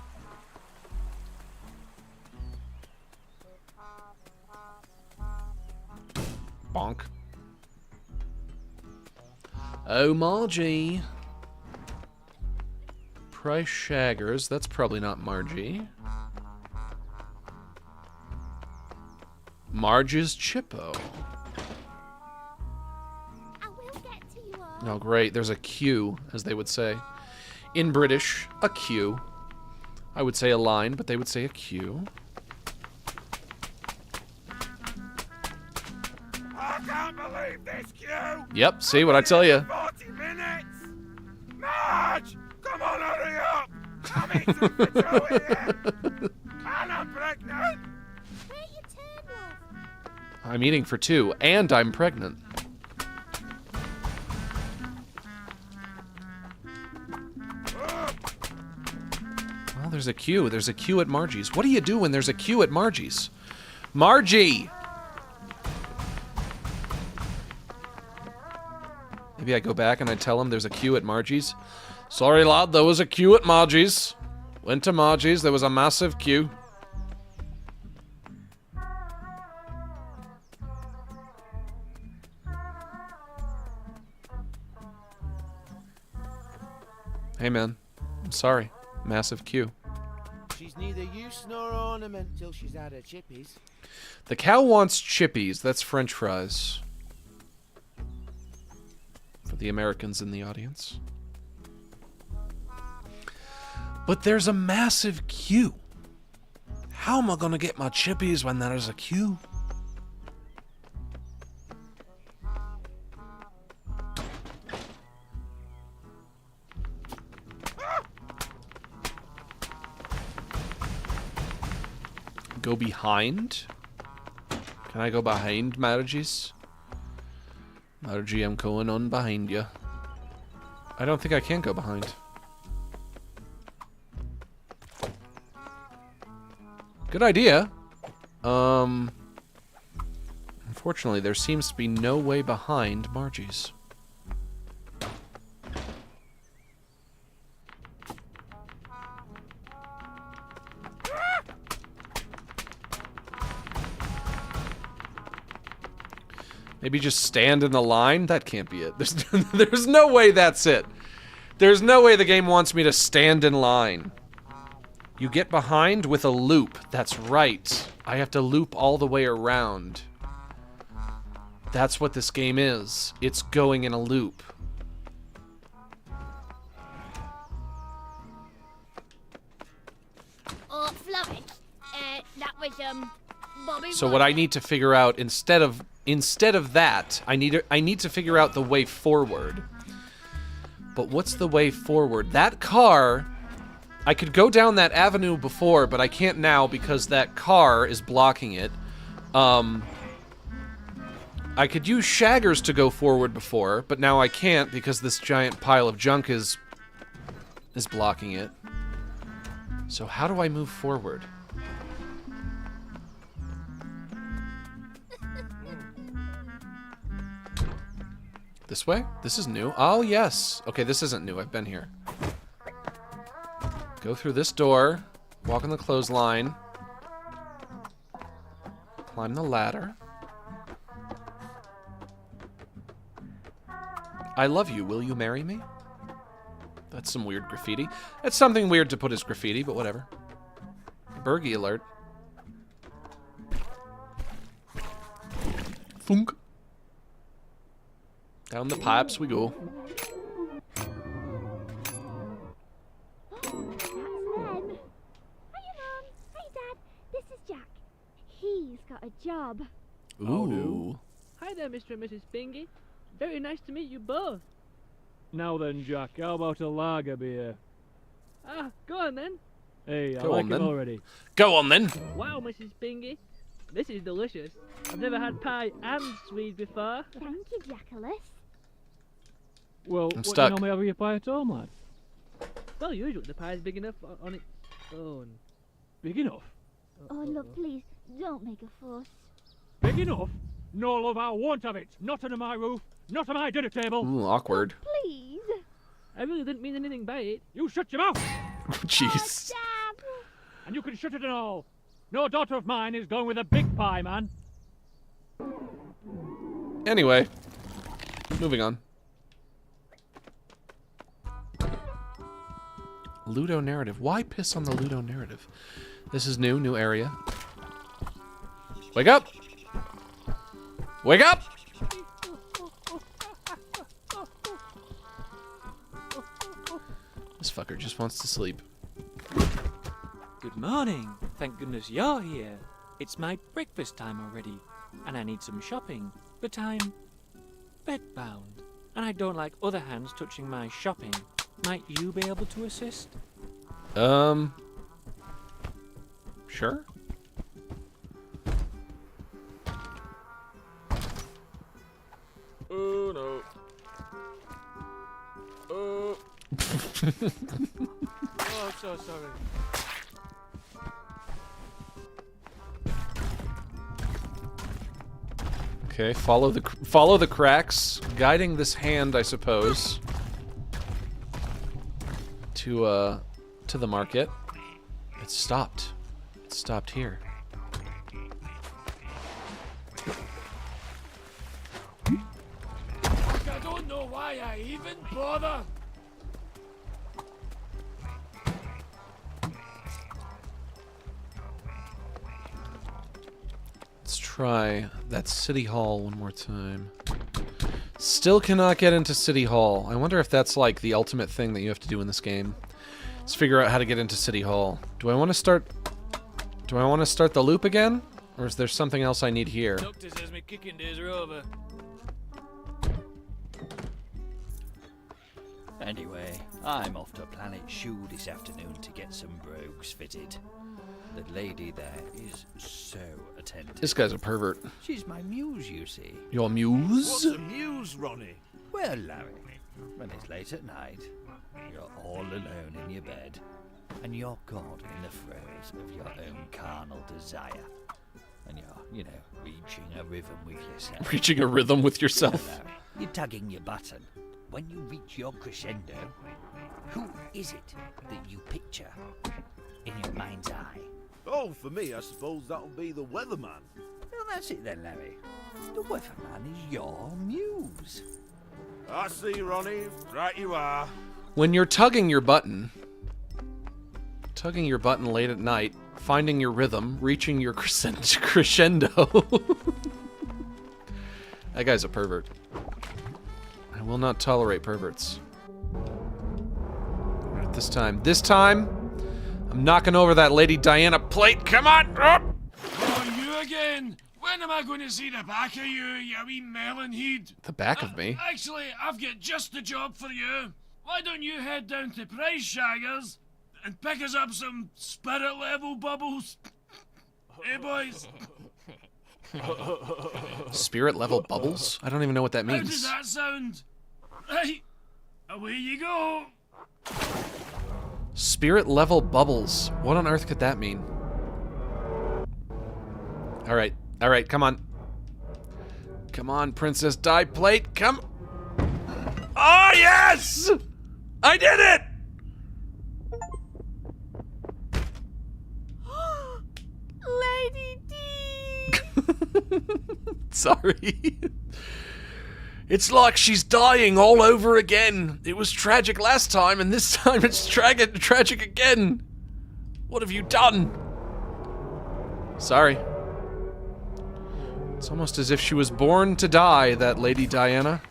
Bonk. Oh, Margie. Price Shaggers. That's probably not Margie. Marge's Chippo. Oh, great. There's a queue, as they would say. In British, a queue. I would say a line, but they would say a queue. I can't believe this queue! Yep, see what I tell you. 40 minutes! Marge! Come on, hurry up! I'm eating for two here! And I'm pregnant! I'm eating for two, and I'm pregnant. Well, there's a queue. There's a queue at Margie's. What do you do when there's a queue at Margie's? Margie! Maybe I go back and I tell him there's a queue at Margie's. Sorry, lad, there was a queue at Margie's. Went to Margie's, there was a massive queue. Hey, man. I'm sorry. Massive queue. She's neither use nor ornament till she's had her chippies. The cow wants chippies. That's French fries. For the Americans in the audience. But there's a massive queue. How am I gonna get my chippies when there's a queue? Go behind? Can I go behind, Margie's? Margie, I'm going on behind you. I don't think I can go behind. Good idea. Unfortunately, there seems to be no way behind Margie's. Maybe just stand in the line? That can't be it. There's no way that's it. There's no way the game wants me to stand in line. You get behind with a loop. That's right. I have to loop all the way around. That's what this game is. It's going in a loop. Oh, Florence. That was, Bobby. So what I need to figure out instead of that, I need to figure out the way forward. But what's the way forward? That car, I could go down that avenue before, but I can't now because that car is blocking it. I could use shaggers to go forward before, but now I can't because this giant pile of junk is blocking it. So how do I move forward? This way? This is new. Oh, yes. Okay, this isn't new. I've been here. Go through this door. Walk on the clothesline. Climb the ladder. I love you. Will you marry me? That's some weird graffiti. That's something weird to put as graffiti, but whatever. Burgie alert. Funk. Down the pipes we go. That's Ren. Hiya, Mum. Hey, Dad. This is Jack. He's got a job. Ooh. Hi there, Mr. and Mrs. Bingy. Very nice to meet you both. Now then, Jack, how about a lager beer? Ah, go on then. Hey, I Go like on, them then. already. Go on then. Wow, Mrs. Bingy. This is delicious. I've never had pie and sweet before. Thank you, Jackalis. Well, I'm what stuck. do you normally have with your pie at home, lad? Well, usually the pie's big enough on its own. Big enough? Oh, look, please, don't make a fuss. Big enough? No, love, I won't have it. Not under my roof. Not on my dinner table. Ooh, awkward. Please. I really didn't mean anything by it. You shut your mouth! Jeez. Dad. And you can shut it and all. No daughter of mine is going with a big pie, man. Anyway, moving on. Ludo narrative. Why piss on the Ludo narrative? This is new area. Wake up! Wake up! This fucker just wants to sleep. Good morning. Thank goodness you're here. It's my breakfast time already, and I need some shopping, but I'm bedbound, and I don't like other hands touching my shopping. Might you be able to assist? Sure. Oh no. Oh. Oh, I'm so sorry. Okay, follow the cracks, guiding this hand, I suppose, to the market. It stopped. It stopped here. I don't know why I even bother. try that City Hall one more time. Still cannot get into City Hall. I wonder if that's like the ultimate thing that you have to do in this game. Let's figure out how to get into City Hall. Do I want to start the loop again? Or is there something else I need here? Doctor says my kicking days are over. Anyway, I'm off to Planet Shoe this afternoon to get some brogues fitted. The lady there is so attentive. This guy's a pervert. She's my muse, you see. Your muse? What's a muse, Ronnie? Well, Larry, when it's late at night, you're all alone in your bed, and you're caught in the throes of your own carnal desire. And you're, reaching a rhythm with yourself. Reaching a rhythm with yourself? Larry, you're tugging your button. When you reach your crescendo, who is it that you picture in your mind's eye? Oh, for me, I suppose that'll be the weatherman. Well, that's it then, Larry. The weatherman is your muse. I see, Ronnie. Right you are. When you're tugging your button late at night, finding your rhythm, reaching your crescendo. That guy's a pervert. I will not tolerate perverts. Alright, this time, I'm knocking over that Lady Diana plate. Come on! Up! Oh, you again? When am I going to see the back of you, you wee melon head? The back of me? Actually, I've got just the job for you. Why don't you head down to Price Shaggers and pick us up some spirit level bubbles? Hey, boys. Spirit level bubbles? I don't even know what that How does means. that sound? Right, away you go. Spirit level bubbles. What on earth could that mean? Alright, come on. Come on, Princess Die Plate, come. Oh, yes! I did it! Lady D! Sorry. It's like she's dying all over again. It was tragic last time, and this time it's tragic again. What have you done? Sorry. It's almost as if she was born to die, that Lady Diana.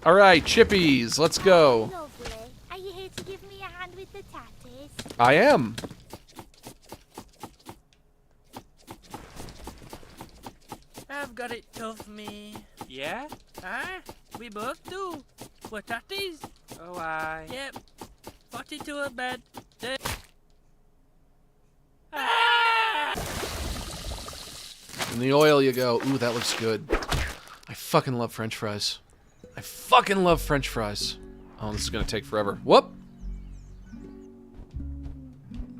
Alright, chippies, let's go. Lovely. Are you here to give me a hand with the tatties? I am. I've got it tough, me. Yeah? Aye, we both do. We're tatties. Oh, aye. Yep. 42 a bed. In the oil you go. Ooh, that looks good. I fucking love French fries. I fucking love French fries. Oh, this is gonna take forever. Whoop!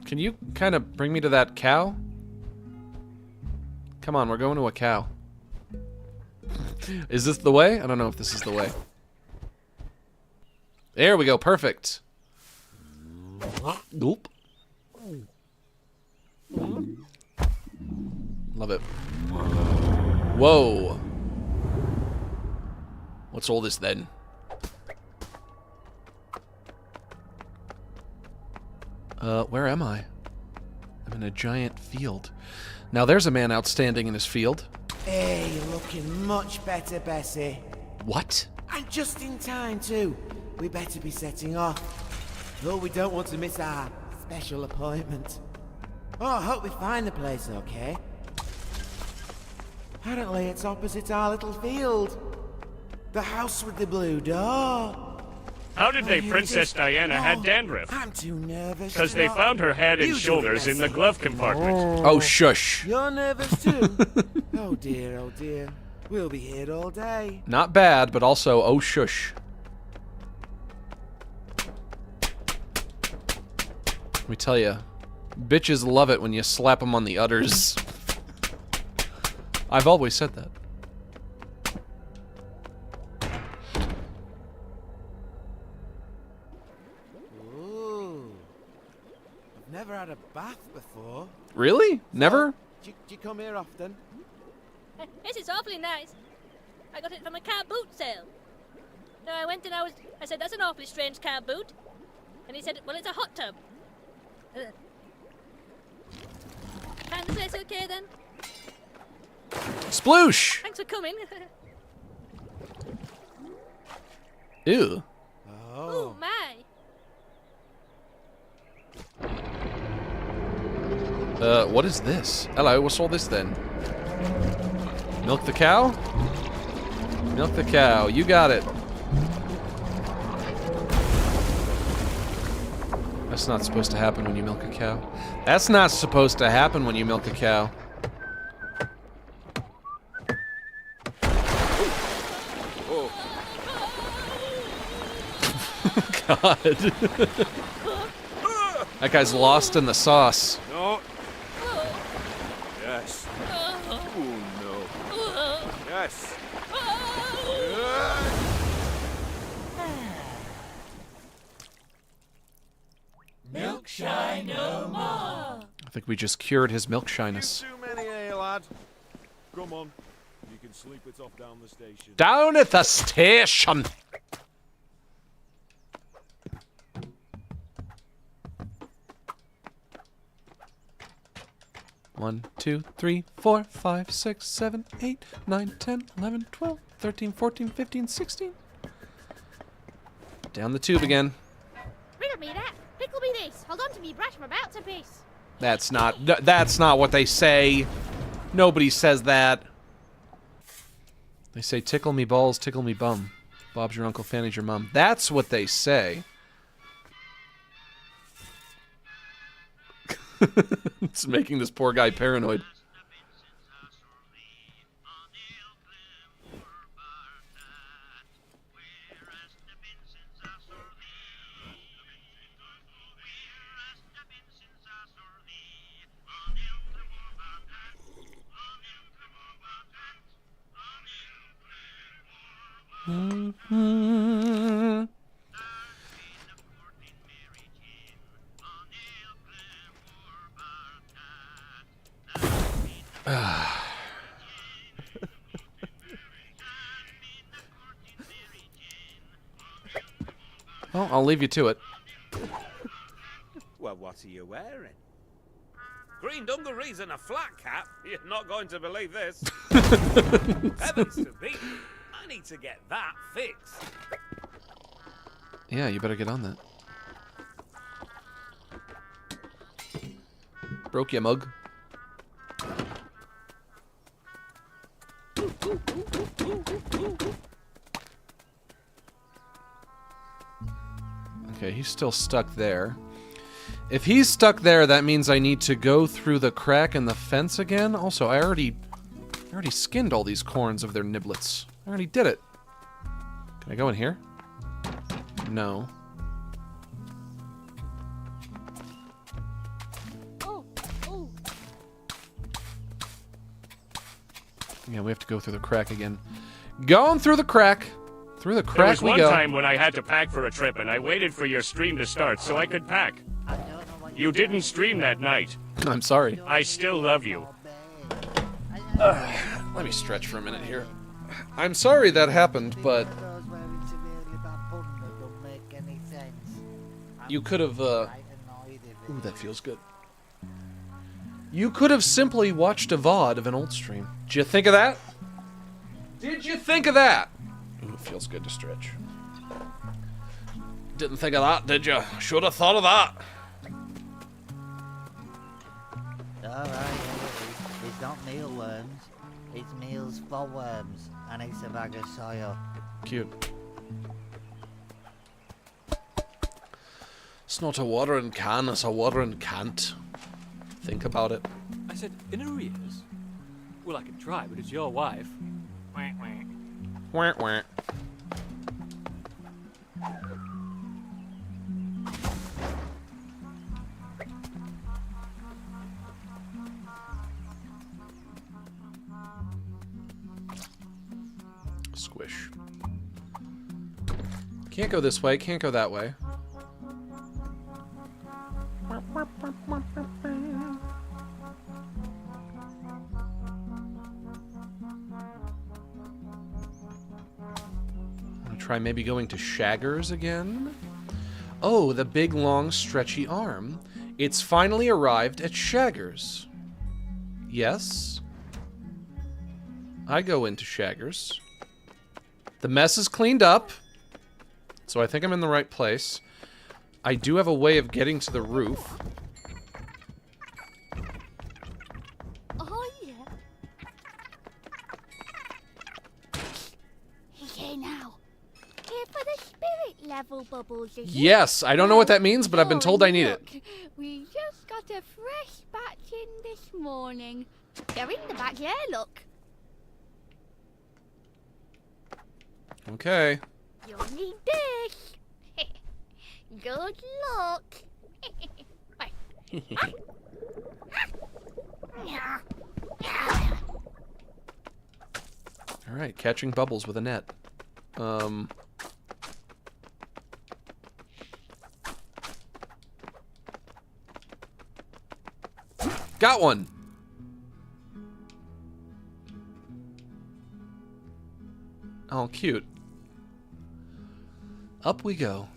Can you kind of bring me to that cow? Come on, we're going to a cow. Is this the way? I don't know if this is the way. There we go, perfect. Nope. Love it. Whoa. What's all this then? Where am I? I'm in a giant field. Now there's a man outstanding in his field. Hey, you're looking much better, Bessie. What? And just in time, too. We better be setting off. Though we don't want to miss our special appointment. Oh, I hope we find the place okay. Apparently it's opposite our little field. The house with the blue door. How did they here it Princess is. Diana had dandruff? I'm too nervous. Because they found her head and You do shoulders in the Bessie. glove compartment. Oh, shush. You're nervous too? Oh dear, oh dear. We'll be here all day. Not bad, but also, oh, shush. Let me tell you, bitches love it when you slap them on the udders. I've always said that. Ooh. I've never had a bath before. Really? Never? Do you come here often? This is awfully nice. I got it from a car boot sale. No, I went and I said, that's an awfully strange car boot. And he said, well, it's a hot tub. Find the place okay then? Sploosh! Thanks for coming. Ew. Oh my. What is this? Hello, what's all this then? Milk the cow? Milk the cow, you got it. That's not supposed to happen when you milk a cow. That's not supposed to happen when you milk a cow. Oh. God. That guy's lost in the sauce. No. Yes. Oh no. Yes. Milk shy no more. I think we just cured his milk shyness. Too many, lad. Come on. You can sleep it off down the station. Down at the station! One, 2, 3, 4, 5, 6, 7, 8, 9, 10, 11, 12, 13, 14, 15, 16. Down the tube again. Riddle me that. Pickle me this. Hold on to me, brush. I'm about to piss. That's not what they say. Nobody says that. They say tickle me balls, tickle me bum. Bob's your uncle, Fanny's your mum. That's what they say. It's making this poor guy paranoid. Well, I'll leave you to it. Well, what are you wearing? Green dungarees and a flat cap? You're not going to believe this. Heavens to be. I need to get that fixed. Yeah, you better get on that. Broke your mug. Okay, he's still stuck there. If he's stuck there, that means I need to go through the crack in the fence again. Also, I already skinned all these corns of their niblets. I already did it. Can I go in here? No. Yeah, we have to go through the crack again. Going through the crack. Through the crack There was we one go. time when I had to pack for a trip and I waited for your stream to start so I could pack. You didn't stream that night. I'm sorry. I still love you. Let me stretch for a minute here. I'm sorry that happened, but you could have, Ooh, that feels good. You could have simply watched a VOD of an old stream. Did you think of that? Did you think of that? Ooh, it feels good to stretch. Didn't think of that, did you? Should have thought of that. Alright, it's not mealworms. It's meals for worms. And it's a bag of soil. Cute. It's not a watering can, it's a watering can't. Think about it. I said, in arrears? Well, I can try, but it's your wife. Wah, wah. Wah, wah. Squish. Can't go this way, can't go that way. Try maybe going to Shaggers again. Oh, the big, long, stretchy arm. It's finally arrived at Shaggers. Yes? I go into Shaggers. The mess is cleaned up, so I think I'm in the right place. I do have a way of getting to the roof. Oh, yeah. Here now. Here for the spirit level bubbles, is it? Yes, I don't know what that means, but I've been told I need it. Look, we just got a fresh batch in this morning. They're in the back here, look. Okay. You'll need this. Good luck. Alright, catching bubbles with a net. Got one! Oh, cute. Up we go.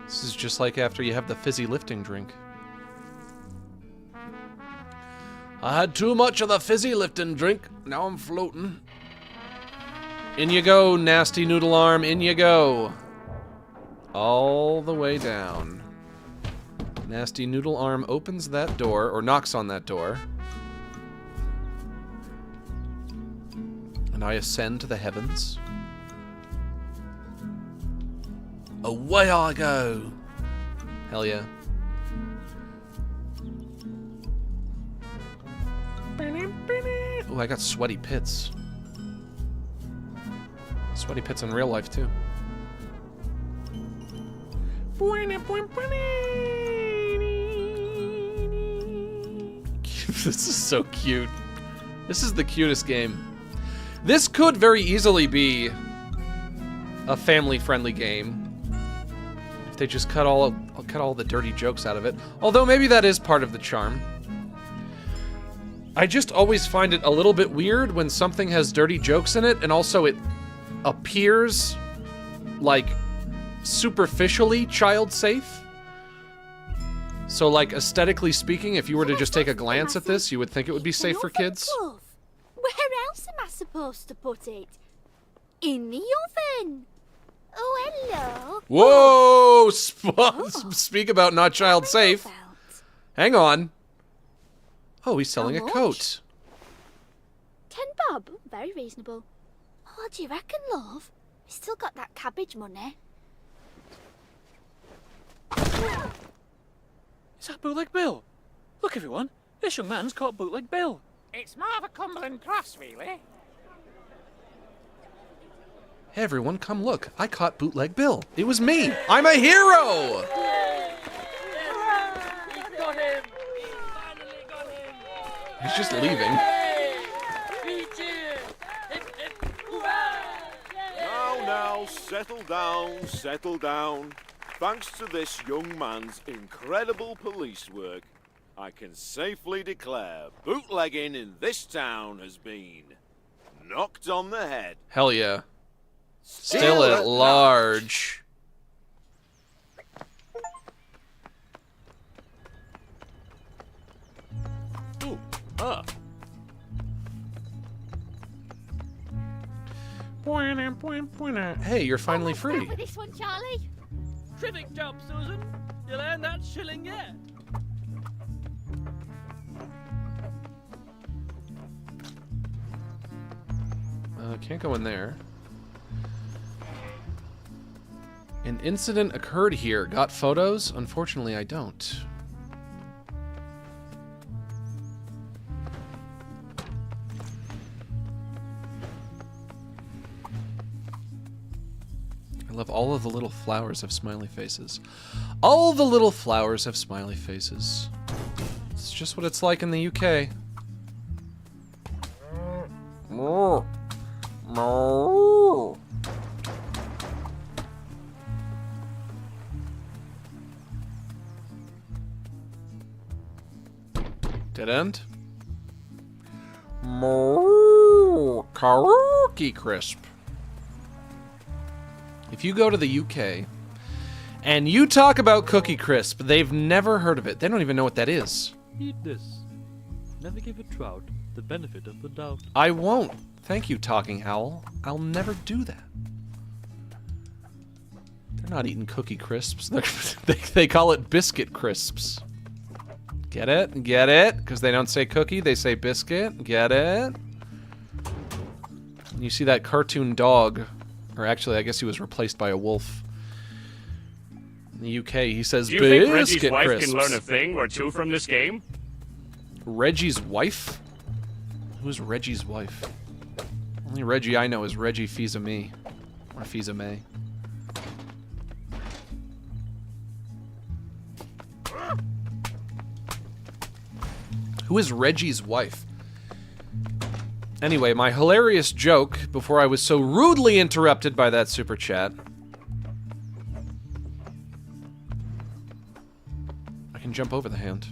This is just like after you have the fizzy lifting drink. I had too much of the fizzy lifting drink. Now I'm floating. In you go, nasty noodle arm. In you go. All the way down. Nasty noodle arm opens that door, or knocks on that door. And I ascend to the heavens. Away I go. Hell yeah. Oh, I got sweaty pits. Sweaty pits in real life, too. This is so cute. This is the cutest game. This could very easily be a family-friendly game if they just cut all the dirty jokes out of it. Although maybe that is part of the charm. I just always find it a little bit weird when something has dirty jokes in it, and also it appears like superficially child-safe. So, like, aesthetically speaking, if you were to just take a glance at this, you would think it would be safe for kids. Where else am I supposed to put it? In the oven. Oh, hello. Whoa! Speak about not child safe. Hang on. Oh, he's selling a coat. $10 bob. Very reasonable. What do you reckon, love? We still got that cabbage money. Is that Bootleg Bill? Look, everyone. This young man's caught Bootleg Bill. It's more of a Cumberland cross, really. Hey, everyone, come look. I caught Bootleg Bill. It was me. I'm a hero! He's got him! He's finally got him! He's just leaving. Three cheers! Now, settle down, settle down. Thanks to this young man's incredible police work, I can safely declare bootlegging in this town has been knocked on the head. Hell yeah. Still at large. Ooh, Hey, you're finally What's free. up with this one, Charlie? Terrific job, Susan. You'll earn that shilling yet. Can't go in there. An incident occurred here. Got photos? Unfortunately, I don't. I love all of the little flowers have smiley faces. All the little flowers have smiley faces. It's just what it's like in the UK. Dead end? Karaoke crisp. If you go to the UK And you talk about Cookie Crisp. They've never heard of it. They don't even know what that is. Eat this. Never give a trout the benefit of the doubt. I won't. Thank you, Talking Owl. I'll never do that. They're not eating Cookie Crisps. They call it Biscuit Crisps. Get it? Get it? Because they don't say cookie, they say biscuit. Get it? You see that cartoon dog, or actually, I guess he was replaced by a wolf. In the UK, he says Do you think Reggie's biscuit wife crisps. can learn a thing or two from this game? Reggie's wife? Who's Reggie's wife? Only Reggie I know is Reggie Fils-Aimé. Or Fils-Aimé. Who is Reggie's wife? Anyway, my hilarious joke before I was so rudely interrupted by that super chat. I can jump over the hand.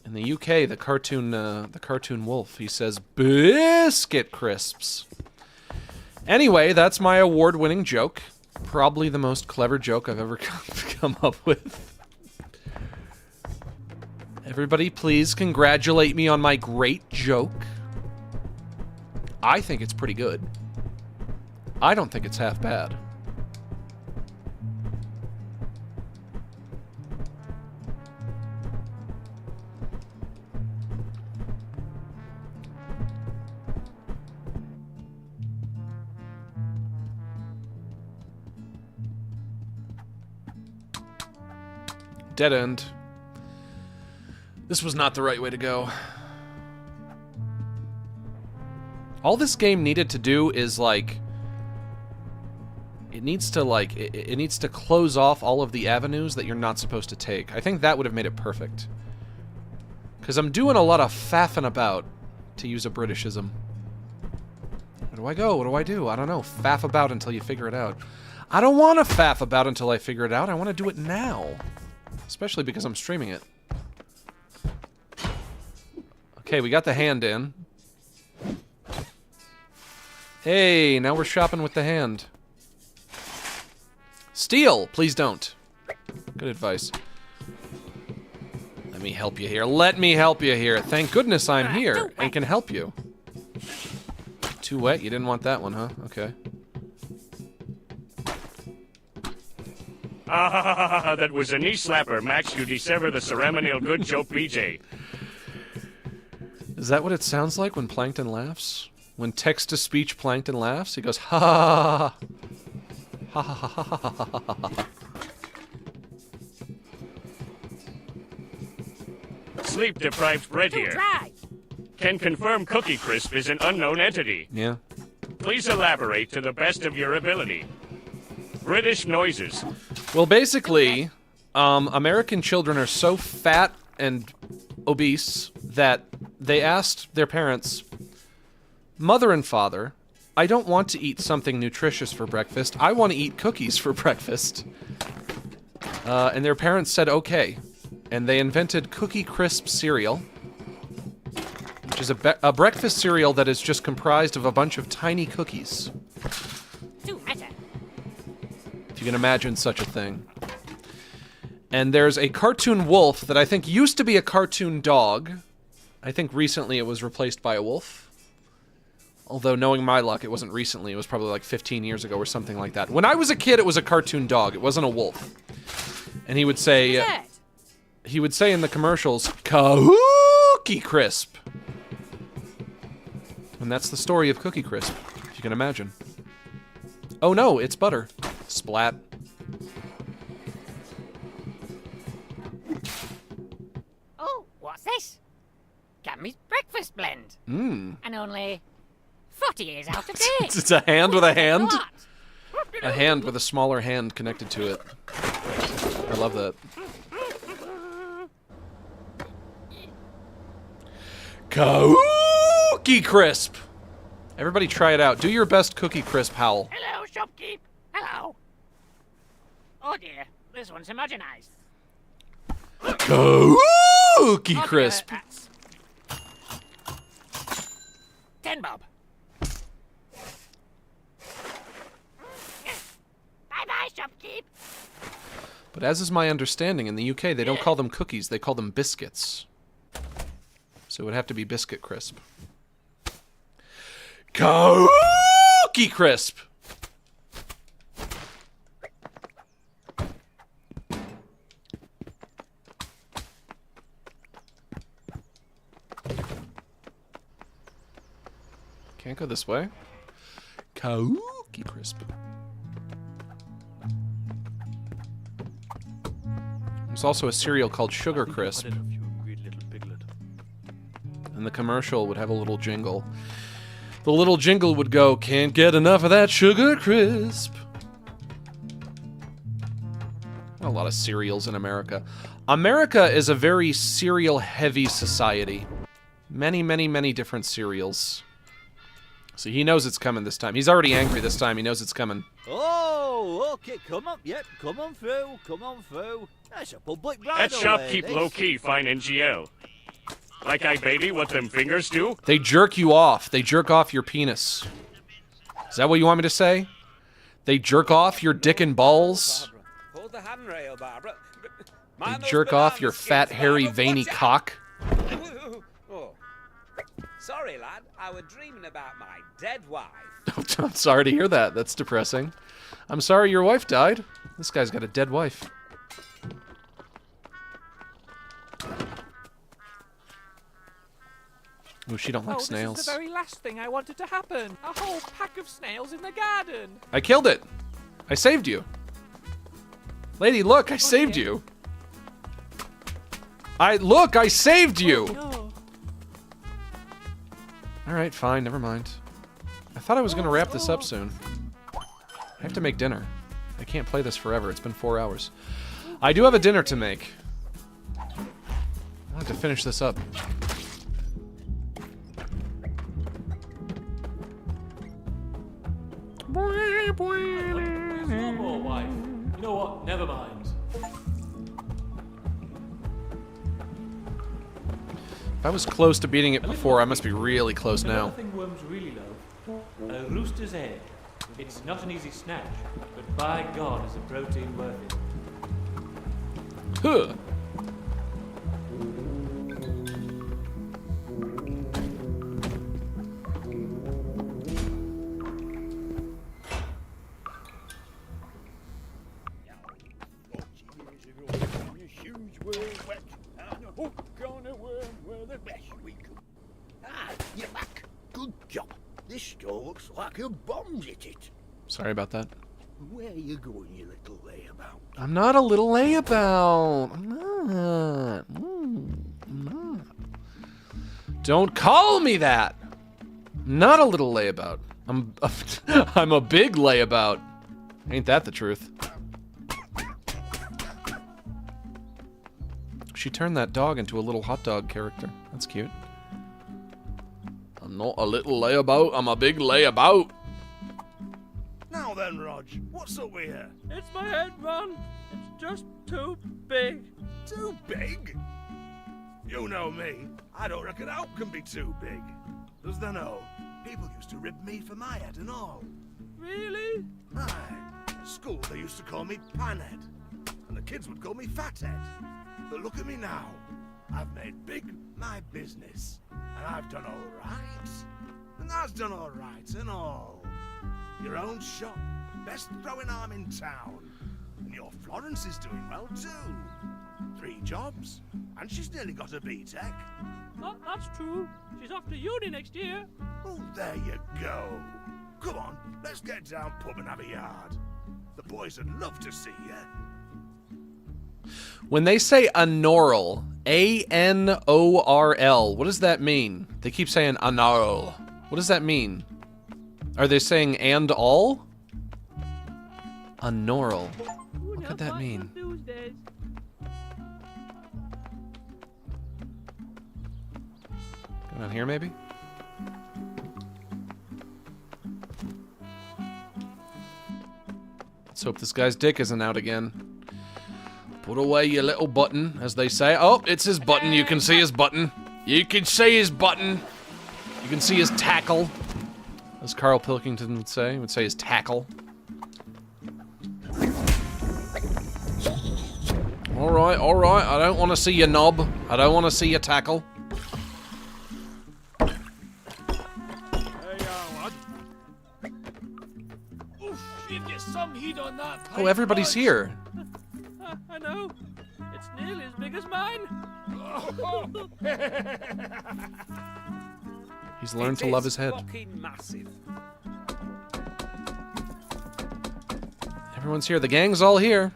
In the UK, the cartoon wolf, he says biscuit crisps. Anyway, that's my award-winning joke. Probably the most clever joke I've ever come up with. Everybody, please congratulate me on my great joke. I think it's pretty good. I don't think it's half bad. Dead end. This was not the right way to go. All this game needed to do is, like... It needs to, like... It needs to close off all of the avenues that you're not supposed to take. I think that would have made it perfect. Because I'm doing a lot of faffing about, to use a Britishism. Where do I go? What do I do? I don't know. Faff about until you figure it out. I don't want to faff about until I figure it out. I want to do it now. Especially because I'm streaming it. Okay, we got the hand in. Hey, now we're shopping with the hand. Steal! Please don't. Good advice. Let me help you here. Let me help you here. Thank goodness I'm here and can help you. Too wet? You didn't want that one, huh? Okay. Ah, that was a knee slapper. Max, you desever the ceremonial good joke, BJ. Is that what it sounds like when Plankton laughs? When text-to-speech Plankton laughs? He goes, ha ha ha ha ha ha ha ha ha ha ha. Sleep-deprived Fred here. Can confirm Cookie Crisp is an unknown entity. Yeah. Please elaborate to the best of your ability. British noises. Well, basically, American children are so fat and obese that they asked their parents, Mother and Father, I don't want to eat something nutritious for breakfast. I want to eat cookies for breakfast. And their parents said, okay. And they invented Cookie Crisp cereal, which is a breakfast cereal that is just comprised of a bunch of tiny cookies. If you can imagine such a thing. And there's a cartoon wolf that I think used to be a cartoon dog. I think recently it was replaced by a wolf. Although, knowing my luck, it wasn't recently. It was probably like 15 years ago or something like that. When I was a kid, it was a cartoon dog. It wasn't a wolf. And he would say... he would say in the commercials, Cookie Crisp. And that's the story of Cookie Crisp, if you can imagine. Oh no, it's butter. Splat. Oh, what's this? Gammy's breakfast blend. Mmm. And only 40 years out of date. It's a hand with a hand? A hand with a smaller hand connected to it. I love that. Cookie Crisp! Everybody try it out. Do your best Cookie Crisp howl. Hello, shopkeep. Hello. Oh dear, this one's homogenized. Cookie Crisp! 10 bob. Bye-bye, But as is my understanding, in the UK, they don't call them cookies, they call them biscuits. So it would have to be Biscuit Crisp. Cookie Crisp! Can't go this way. Cookie Crisp. There's also a cereal called Sugar Crisp. And the commercial would have a little jingle. The little jingle would go, "Can't get enough of that Sugar Crisp." A lot of cereals in America. America is a very cereal-heavy society. Many, many, many different cereals. So he knows it's coming this time. He's already angry this time. He knows it's coming. Oh, okay, come on, yep, come on through, come on through. That's a public right That shop away, keep this. low-key fine NGO. Like I baby what them fingers do? They jerk you off. They jerk off your penis. Is that what you want me to say? They jerk off your dick and balls? Hold the handrail, Barbara. They jerk off your fat, hairy, veiny cock? Oh. Sorry, lad. I was dreaming about my dead wife. I'm sorry to hear that. That's depressing. I'm sorry your wife died. This guy's got a dead wife. Oh, she don't like snails. This is the very last thing I wanted to happen. A whole pack of snails in the garden. I killed it. I saved you. Lady, look, I saved you. I saved you. No. All right, fine, never mind. I thought I was going to wrap this up soon. I have to make dinner. I can't play this forever. It's been 4 hours. I do have a dinner to make. I have to finish this up. There's one more wife. You know what? Never mind. If I was close to beating it before, I must be really close now. Another thing worms really love, a rooster's egg. It's not an easy snatch, but by God, is a protein worth it. Huh. You're back. Good job. This store looks like a bomb's hit it. Sorry about that. Where are you going, you little layabout? I'm not a little layabout. I'm not. I'm not. Don't call me that. I'm not a little layabout. I'm a big layabout. Ain't that the truth? She turned that dog into a little hot dog character. That's cute. I'm not a little layabout. I'm a big layabout. Now then, Rog, what's up with you? It's my head, Ron. It's just too big. Too big? You know me. I don't reckon out can be too big. Does they know? People used to rib me for my head and all. Really? Aye. At school they used to call me Panhead. And the kids would call me Fathead. But look at me now. I've made big my business. And I've done all right. And that's done all right and all. Your own shop. Best throwing arm in town. And your Florence is doing well too. 3 jobs. And she's nearly got a B.Tech. Oh, that's true. She's off to uni next year. Oh, there you go. Come on, let's get down pub and have a yard. The boys would love to see you. When they say anorl, A-N-O-R-L, what does that mean? They keep saying anorl. What does that mean? Are they saying and all? Anorl. What could that mean? Go down here, maybe? Let's hope this guy's dick isn't out again. Put away your little button, as they say. Oh, it's his button. You can see his button. You can see his button. You can see his tackle. As Carl Pilkington would say. He would say his tackle. Alright, alright. I don't want to see your knob. I don't want to see your tackle. You've got some heat on that pipe Oh, everybody's punch. here. I know. It's nearly as big as mine. He's learned to love his head. Fucking massive. Everyone's here. The gang's all here.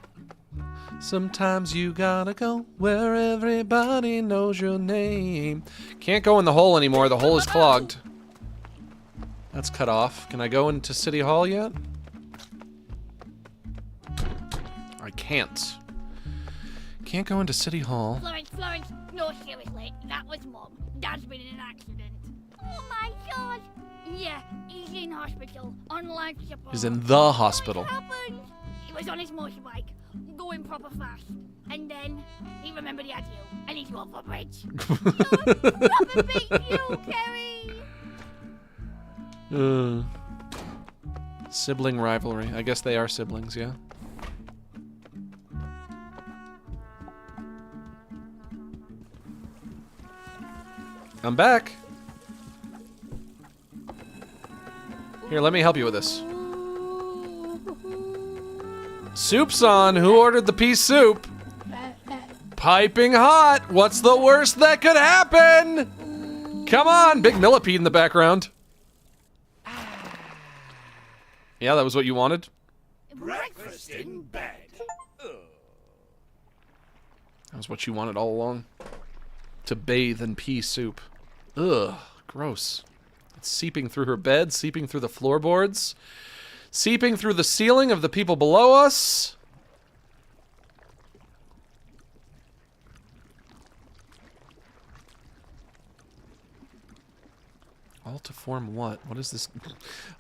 Sometimes you gotta go where everybody knows your name. Can't go in the hole anymore. The hole is clogged. That's cut off. Can I go into City Hall yet? I can't. Can't go into City Hall. Florence, no, seriously, that was Mum. Dad's been in an accident. Oh my god! Yeah, he's in hospital, on life support. He's in the hospital. What happened? He was on his motorbike, going proper fast. And then, he remembered he had you, and he flew off a bridge. Proper big you, Kerry! Sibling rivalry. I guess they are siblings, yeah. I'm back. Here, let me help you with this. Soup's on. Who ordered the pea soup? Piping hot. What's the worst that could happen? Come on. Big millipede in the background. Yeah, that was what you wanted? Breakfast in bed. That was what you wanted all along. To bathe in pea soup. Ugh, gross. It's seeping through her bed, seeping through the floorboards, seeping through the ceiling of the people below us. All to form what? What is this?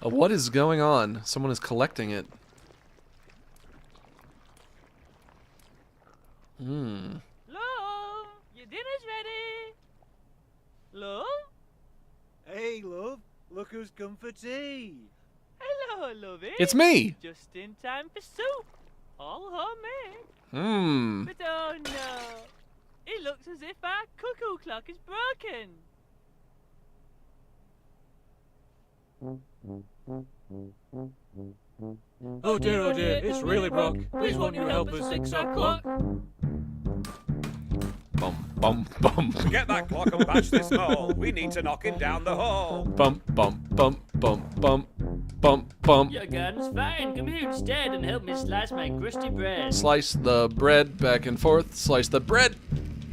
What is going on? Someone is collecting it. Love, your dinner's ready. Love? Hey, love, look who's come for tea. Hello, lovey. It's me. Just in time for soup. All homemade. But oh no, it looks as if our cuckoo clock is broken. Oh dear, it's really broke. Please won't you help us fix our clock? Bum, bum, bum. Get that clock and patch this mole. We need to knock him down the hole. Bum, bum, bum, bum, bum, bum, bum. Your gun's fine. Come here instead and help me slice my crusty bread. Slice the bread back and forth. Slice the bread.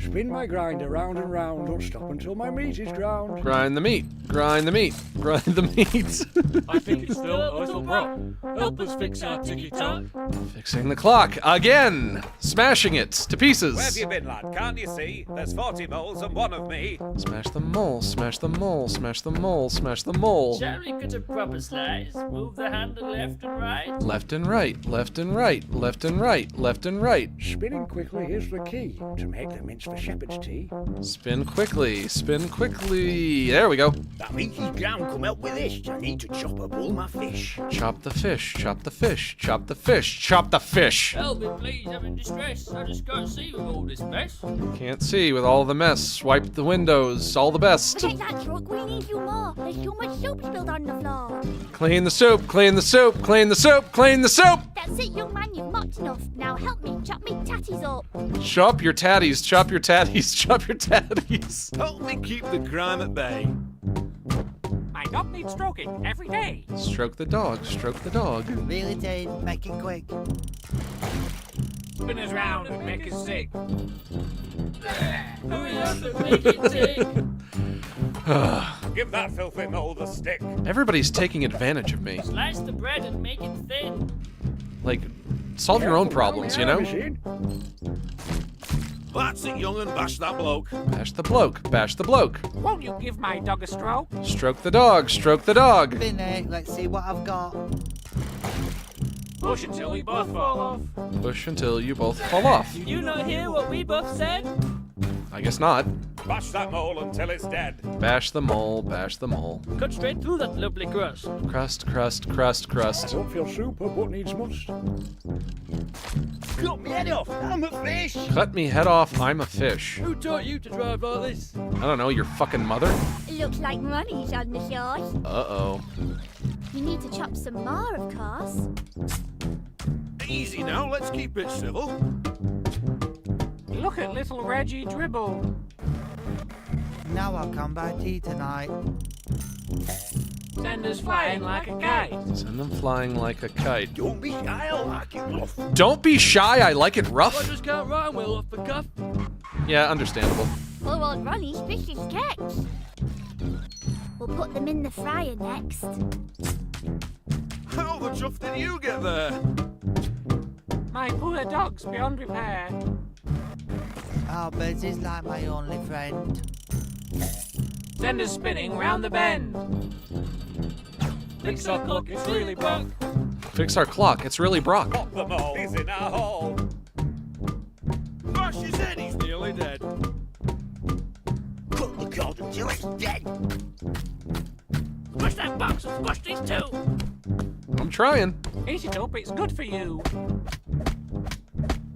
Spin my grinder round and round. Don't stop until my meat is ground. Grind the meat. Grind the meat. Grind the meat. I think it's still a little broke. Help us fix our ticky-tock. Fixing the clock. Again. Smashing it to pieces. Where have you been, lad? Can't you see? There's 40 moles and one of me. Smash the mole. Smash the mole. Smash the mole. Smash the mole. Shall we cut a proper slice? Move the handle left and right. Left and right. Left and right. Left and right. Left and right. Spinning quickly is the key to make the mince for shepherd's tea. Spin quickly. Spin quickly. There we go. That meat is ground. Come help with this. I need to chop up all my fish. Chop the fish. Chop the fish. Chop the fish. Chop the fish. Help me, please. I'm in distress. I just can't see with all this mess. Can't see with all the mess. Swipe the windows. All the best. Take that truck. We need you more. There's too much soup spilled on the floor. Clean the soup. Clean the soup. Clean the soup. Clean the soup. That's it, young man. You've mopped enough. Now help me chop me tatties up. Chop your tatties. Chop your tatties. Chop your tatties. Help me keep the crime at bay. My dog needs stroking every day. Stroke the dog. Stroke the dog. Really, Dave? Make it quick. Spin us round and make us sick. Hurry up and make it tick. Give that filthy mole the stick. Everybody's taking advantage of me. Slice the bread and make it thin. Like, solve your own problems, you know? That's it, young, and bash that bloke. Bash the bloke. Bash the bloke. Won't you give my dog a stroke? Stroke the dog. Stroke the dog. Finny, let's see what I've got. Push until we both fall off. Push until you both fall off. Did you not hear what we both said? I guess not. Bash that mole until it's dead. Bash the mole, bash the mole. Cut straight through that lovely crust. Crust, crust, crust, crust. Don't feel super, but needs must. Cut me head off, I'm a fish. Cut me head off, I'm a fish. Who taught you to drive like this? I don't know, your fucking mother? Looks like money's on the shores. Uh-oh. You need to chop some more, of course. Easy now, let's keep it civil. Look at little Reggie dribble. Now I'll come by tea tonight. Send us flying like a kite. Send them flying like a kite. Don't be shy, I like it rough. Don't be shy, I like it I rough. just can't rhyme well off the cuff. Yeah, understandable. Poor old Ronnie's fish is kept. We'll put them in the fryer next. How the chuff did you get there? My poor dog's beyond repair. Our Bez is like my only friend. Send us spinning round the bend. Fix our clock, it's really Brock. Fix our clock, it's really Brock. Pop the mole, he's in our hole. Bash his head, he's nearly dead. Cut the cord until it's dead. Squish that box and squish these two. I'm trying. Eat it up, it's good for you.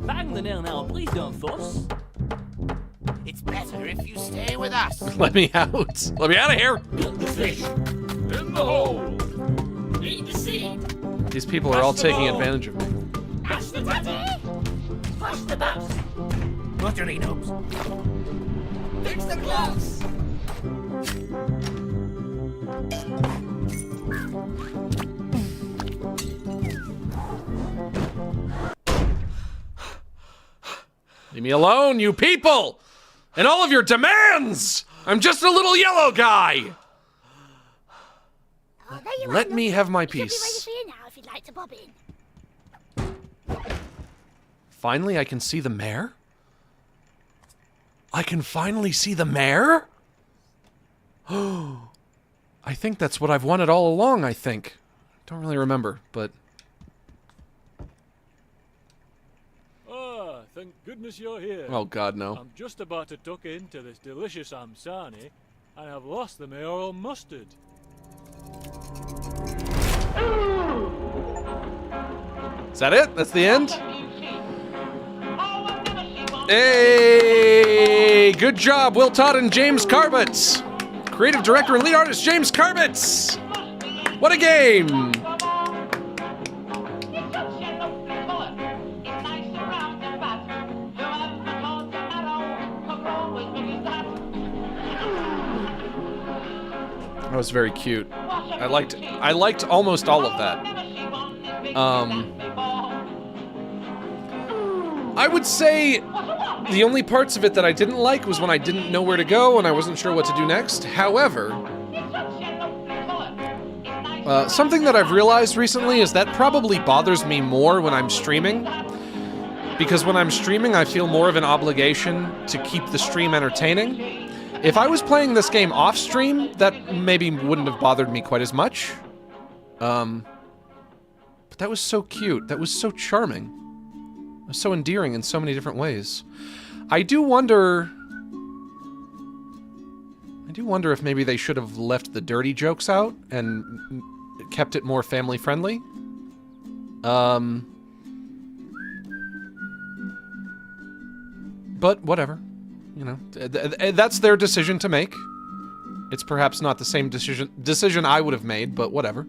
Bang the nail now, please don't fuss. It's better if you stay with us. Let me out. Let me out of here. Cut the fish. In the hole. Eat the seed. These people are all taking advantage of me. Mash the daddy. Squash the box. Buttery nubs. Fix the clocks. Leave me alone, you people! And all of your demands! I'm just a little yellow guy! Oh, there you Let are, me look. have my It should be ready piece. for you now if you'd like to bob in. Finally, I can see the mayor? I can finally see the mayor? Oh, I think that's what I've wanted all along, I think. Don't really remember, but... Ah, thank goodness you're here. Oh God, no. I'm just about to tuck into this delicious amsani, and I've lost the mayoral mustard. Is that it? That's the end? Hey! Good job, Will Todd and James Carbets! Creative director and lead artist, James Carbets! What a game! That was very cute. I liked almost all of that. I would say the only parts of it that I didn't like was when I didn't know where to go and I wasn't sure what to do next. However, something that I've realized recently is that probably bothers me more when I'm streaming. Because when I'm streaming, I feel more of an obligation to keep the stream entertaining. If I was playing this game off stream, that maybe wouldn't have bothered me quite as much. But that was so cute. That was so charming. It was so endearing in so many different ways. I do wonder if maybe they should have left the dirty jokes out and kept it more family friendly. But whatever. You know, that's their decision to make. It's perhaps not the same decision I would have made, but whatever.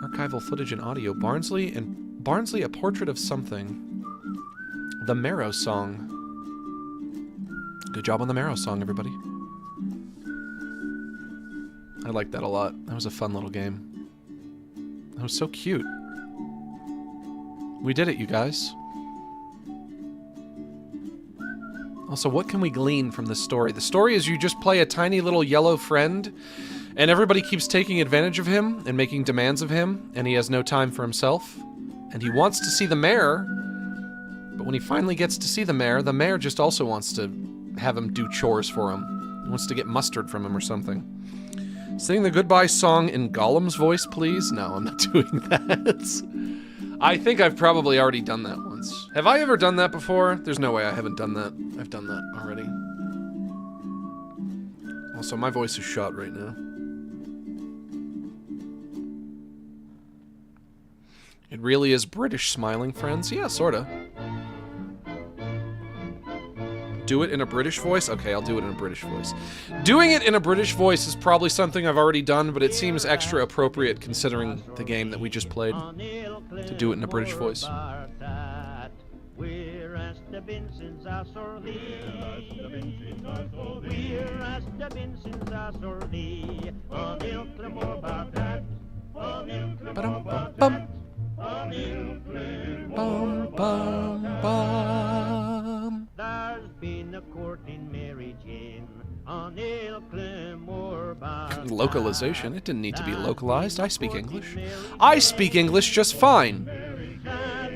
Archival footage and audio. Barnsley, A Portrait of Something. The Marrow Song. Good job on the Marrow Song, everybody. I liked that a lot. That was a fun little game. That was so cute. We did it, you guys. Also, what can we glean from this story? The story is you just play a tiny little yellow friend, and everybody keeps taking advantage of him and making demands of him, and he has no time for himself. And he wants to see the mayor, but when he finally gets to see the mayor just also wants to have him do chores for him. He wants to get mustard from him or something. Sing the goodbye song in Gollum's voice, please? No, I'm not doing that. I think I've probably already done that once. Have I ever done that before? There's no way I haven't done that. I've done that already. Also, my voice is shot right now. It really is British smiling, friends? Yeah, sorta. Do it in a British voice? Okay, I'll do it in a British voice. Doing it in a British voice is probably something I've already done, but it seems extra appropriate considering the game that we just played. To do it in a British voice. Ba-dum-bum-bum. Bum, bum, bum. There's been a court in Mary Jane on Localization? It didn't need to be localized. I speak English. I speak English just fine.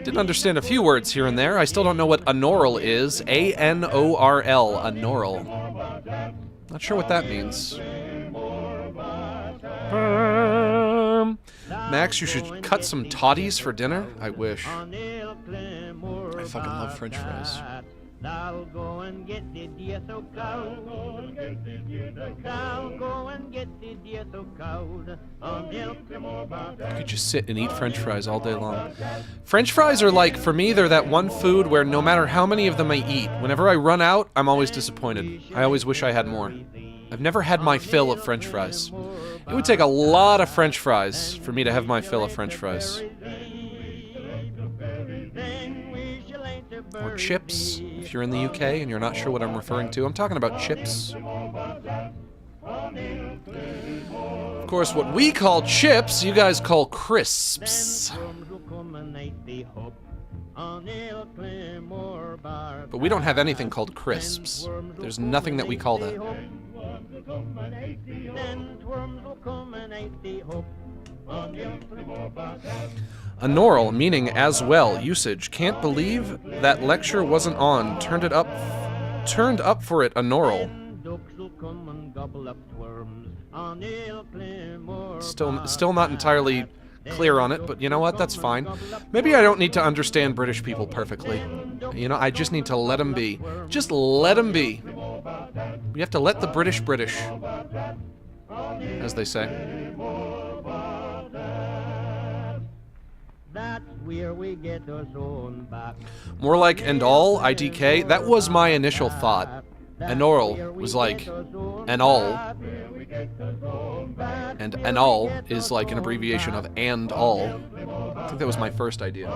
Didn't understand a few words here and there. I still don't know what anoral is. A-N-O-R-L. Anoral. Not sure what that means. Max, you should cut some toddies for dinner? I wish. I fucking love French fries. I'll go and get the dear so cold. I'll go and get the dear so cold. I could just sit and eat French fries all day long. French fries are like, for me, they're that one food where no matter how many of them I eat, whenever I run out, I'm always disappointed. I always wish I had more. I've never had my fill of French fries. It would take a lot of French fries for me to have my fill of French fries. Or chips, if you're in the UK and you're not sure what I'm referring to. I'm talking about chips. Of course, what we call chips, you guys call crisps. But we don't have anything called crisps. There's nothing that we call that. Anoral, meaning as well. Usage. Can't believe that lecture wasn't on. Turned up for it. Anoral. Still not entirely clear on it, but you know what? That's fine. Maybe I don't need to understand British people perfectly. You know, I just need to let them be. Just let them be. We have to let the British, as they say. That's where we get our zone back. More like and all, IDK. That was my initial thought. Anoral was like an all. And an all is like an abbreviation of and all. I think that was my first idea.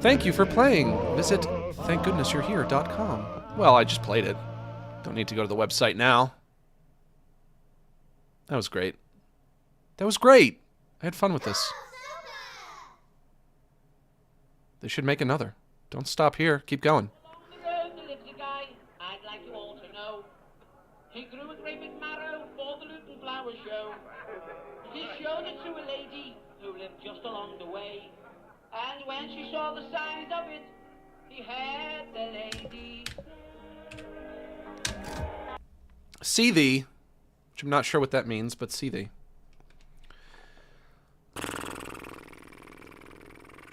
Thank you for playing. Visit thankgoodnessyou'rehere.com. Well, I just played it. Don't need to go to the website now. That was great. That was great. I had fun with this. They should make another. Don't stop here. Keep going. I'd like you all to know. He grew a great big marrow for the Luton Flower Show. He showed it to a lady who lived just along the way. And when she saw the size of it, he had the lady. See thee. Which I'm not sure what that means, but see thee.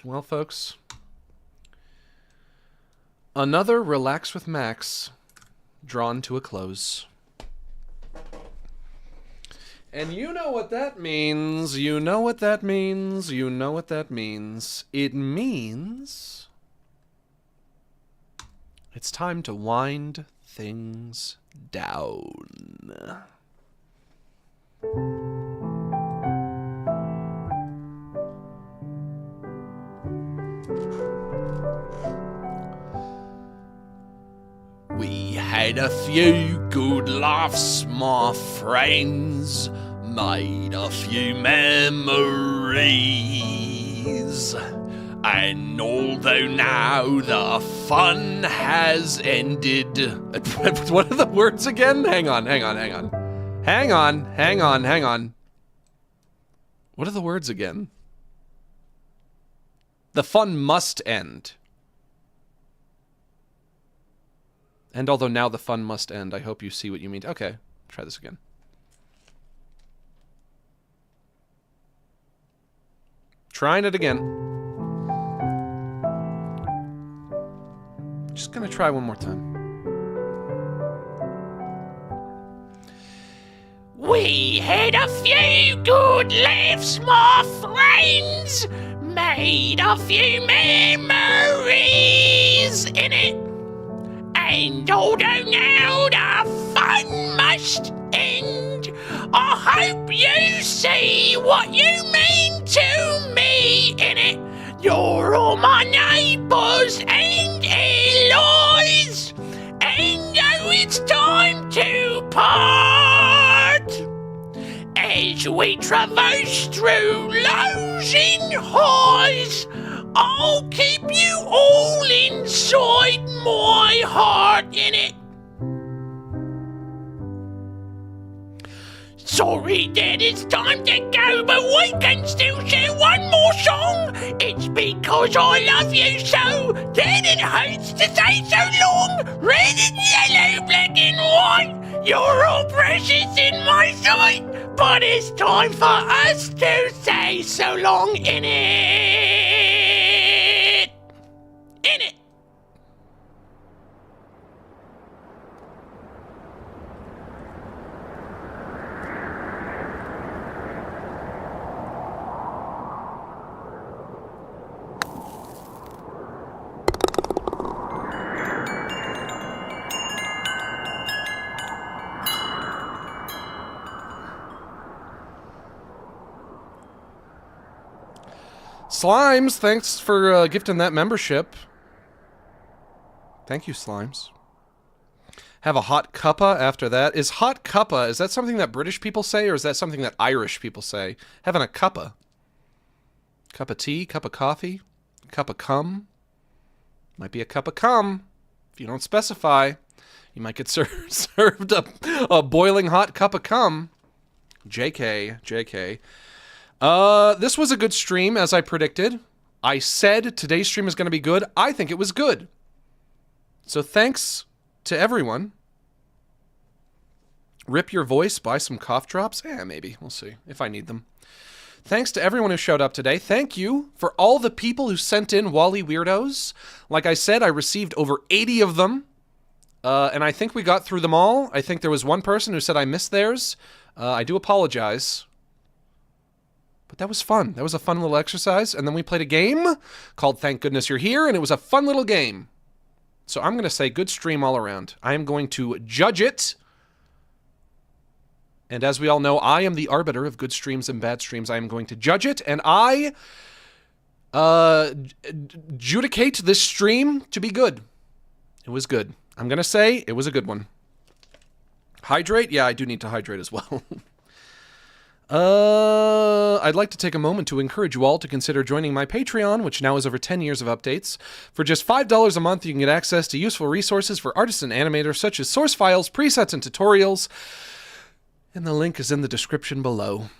Well, folks. Another Relax with Max drawn to a close. And you know what that means. You know what that means. You know what that means. It means it's time to wind things down. We had a few good laughs, my friends, made a few memories, and although now the fun has ended... What are the words again? Hang on. What are the words again? The fun must end. And although now the fun must end, I hope you see what you mean. Okay, try this again. Trying it again. Just gonna try one more time. We had a few good laughs, my friends. Made a few memories in it. And although now the fun must end, I hope you see what you mean to me in it. You're all my neighbours and allies, and now it's time to part. As we traverse through lows and highs, I'll keep you all inside my heart in it. Sorry that it's time to go, but we can still share one more song. It's because I love you so that it hurts to say so long. Red and yellow, black and white, you're all precious in my sight. But it's time for us to say so long in it. In it. Slimes, thanks for gifting that membership. Thank you, Slimes. Have a hot cuppa after that. Is hot cuppa, is that something that British people say, or is that something that Irish people say? Having a cuppa. Cup of tea, cup of coffee, cup of cum. Might be a cup of cum. If you don't specify, you might get served a boiling hot cup of cum. JK, JK. This was a good stream, as I predicted. I said today's stream is going to be good. I think it was good. So thanks to everyone. Rip your voice, buy some cough drops? Yeah, maybe. We'll see if I need them. Thanks to everyone who showed up today. Thank you for all the people who sent in Wally Weirdos. Like I said, I received over 80 of them. And I think we got through them all. I think there was one person who said I missed theirs. I do apologize. But that was fun. That was a fun little exercise. And then we played a game called Thank Goodness You're Here, and it was a fun little game. So I'm going to say good stream all around. I am going to judge it. And as we all know, I am the arbiter of good streams and bad streams. I am going to judge it, and I adjudicate this stream to be good. It was good. I'm going to say it was a good one. Hydrate? Yeah, I do need to hydrate as well. I'd like to take a moment to encourage you all to consider joining my Patreon, which now has over 10 years of updates. For just $5 a month, you can get access to useful resources for artists and animators, such as source files, presets, and tutorials. And the link is in the description below.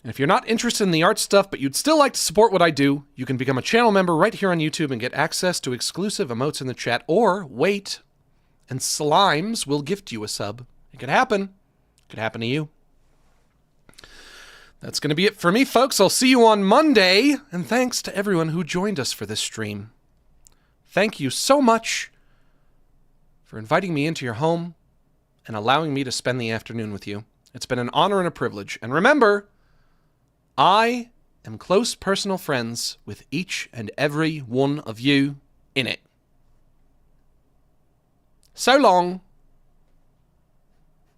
And if you're not interested in the art stuff, but you'd still like to support what I do, you can become a channel member right here on YouTube and get access to exclusive emotes in the chat, or wait, and Slimes will gift you a sub. It could happen. It could happen to you. That's going to be it for me, folks. I'll see you on Monday, and thanks to everyone who joined us for this stream. Thank you so much for inviting me into your home and allowing me to spend the afternoon with you. It's been an honor and a privilege. And remember, I am close personal friends with each and every one of you in it. So long.